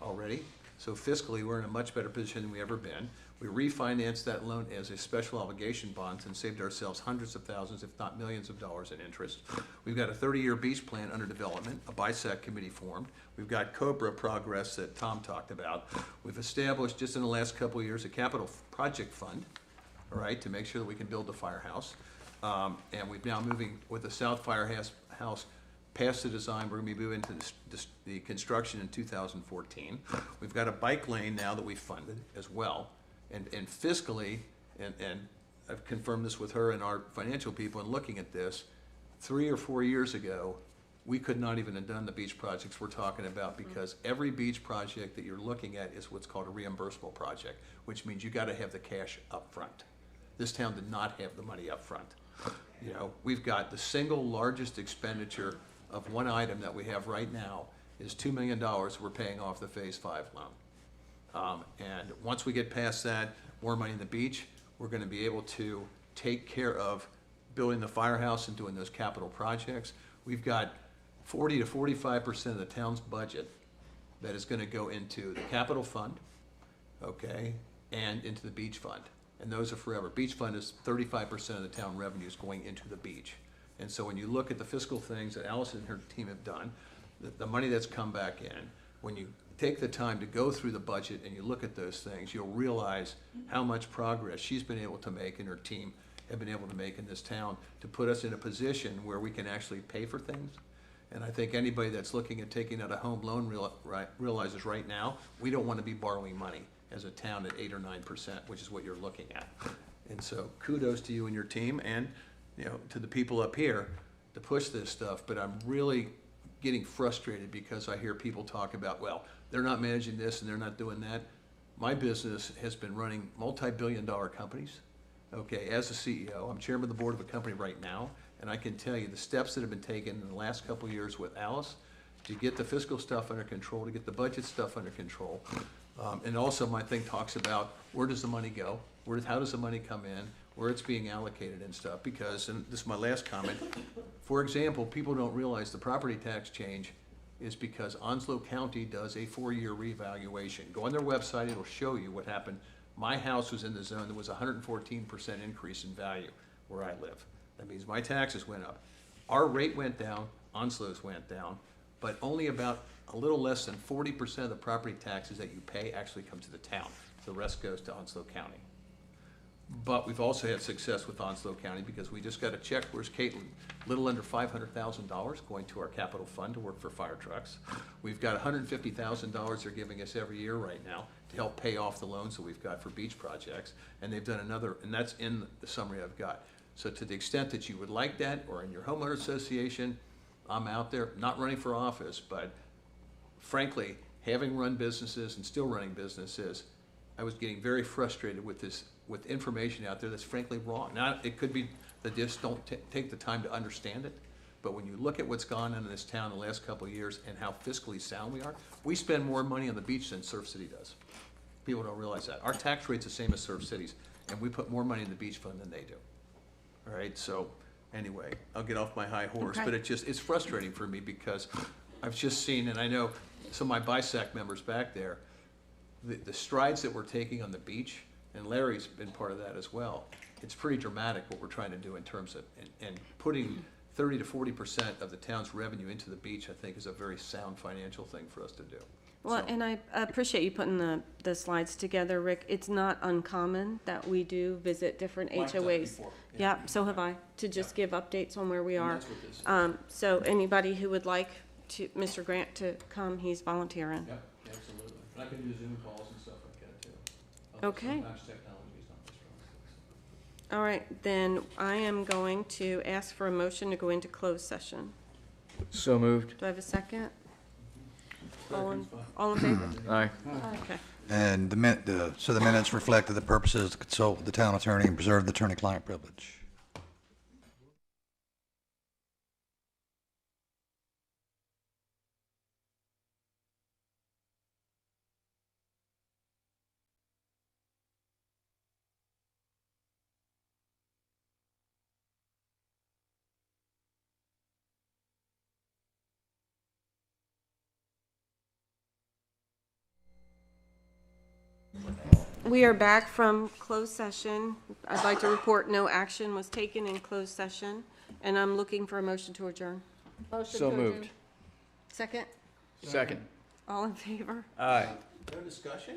already. So fiscally, we're in a much better position than we've ever been. We refinanced that loan as a special obligation bond and saved ourselves hundreds of thousands, if not millions of dollars in interest. We've got a 30-year beach plan under development, a BISAC committee formed. We've got COBRA progress that Tom talked about. We've established, just in the last couple of years, a capital project fund, all right, to make sure that we can build the firehouse. And we've now moving with the South Firehouse past the design. We're going to be moving to the construction in 2014. We've got a bike lane now that we've funded as well. And fiscally, and I've confirmed this with her and our financial people in looking at this, 3 or 4 years ago, we could not even have done the beach projects we're talking about, because every beach project that you're looking at is what's called a reimbursable project, which means you got to have the cash up front. This town did not have the money up front. You know, we've got the single largest expenditure of one item that we have right now is $2 million we're paying off the Phase 5 loan. And once we get past that, more money in the beach, we're going to be able to take care of building the firehouse and doing those capital projects. We've got 40 to 45% of the town's budget that is going to go into the capital fund, okay, and into the beach fund. And those are forever. Beach fund is 35% of the town revenues going into the beach. And so when you look at the fiscal things that Allison and her team have done, the money that's come back in, when you take the time to go through the budget and you look at those things, you'll realize how much progress she's been able to make and her team have been able to make in this town to put us in a position where we can actually pay for things. And I think anybody that's looking at taking out a home loan realizes right now, we don't want to be borrowing money as a town at 8 or 9%, which is what you're looking at. And so kudos to you and your team, and to the people up here to push this stuff. But I'm really getting frustrated because I hear people talk about, well, they're not managing this and they're not doing that. My business has been running multi-billion-dollar companies. Okay, as a CEO, I'm chairman of the board of a company right now, and I can tell you the steps that have been taken in the last couple of years with Alice to get the fiscal stuff under control, to get the budget stuff under control. And also my thing talks about where does the money go? How does the money come in? Where it's being allocated and stuff. Because, and this is my last comment, for example, people don't realize the property tax change is because Onslow County does a 4-year revaluation. Go on their website, it'll show you what happened. My house was in the zone, there was a 114% increase in value where I live. That means my taxes went up. Our rate went down, Onslow's went down, but only about a little less than 40% of the property taxes that you pay actually come to the town. The rest goes to Onslow County. But we've also had success with Onslow County because we just got a check, where's Caitlin? Little under $500,000 going to our capital fund to work for fire trucks. We've got $150,000 they're giving us every year right now to help pay off the loans that we've got for beach projects. And they've done another, and that's in the summary I've got. So to the extent that you would like that, or in your homeowner association, I'm out there, not running for office, but frankly, having run businesses and still running businesses, I was getting very frustrated with this, with information out there that's frankly wrong. Now, it could be that just don't take the time to understand it, but when you look at what's gone on in this town the last couple of years and how fiscally sound we are, we spend more money on the beach than Surf City does. People don't realize that. Our tax rate's the same as Surf City's, and we put more money in the beach fund than they do. All right, so anyway, I'll get off my high horse, Okay. but it's frustrating for me because I've just seen, and I know some of my BISAC members back there, the strides that we're taking on the beach, and Larry's been part of that as well. It's pretty dramatic what we're trying to do in terms of, and putting 30 to 40% of the town's revenue into the beach, I think is a very sound financial thing for us to do. Well, So- and I appreciate you putting the slides together, Rick. It's not uncommon that we do visit different Well, I've done it HOAs. before, Yeah, so have I, to just give updates on where we And are. that's what this is. So anybody who would like to, Mr. Grant to come, he's volunteering. Yep, absolutely. And I can do Zoom calls and stuff like that too. Okay. Sometimes technology is not my strong suit. All right, then I am going to ask for a motion to go into closed session. So moved. Do I have a second? All in favor? Aye. Okay. And so the minutes reflected the purposes to consult with the town attorney and preserve the attorney-client privilege. We are back from closed session. I'd like to report no action was taken in closed session, and I'm looking for a motion to adjourn. So moved. Second? Second. All in favor? Aye. No discussion?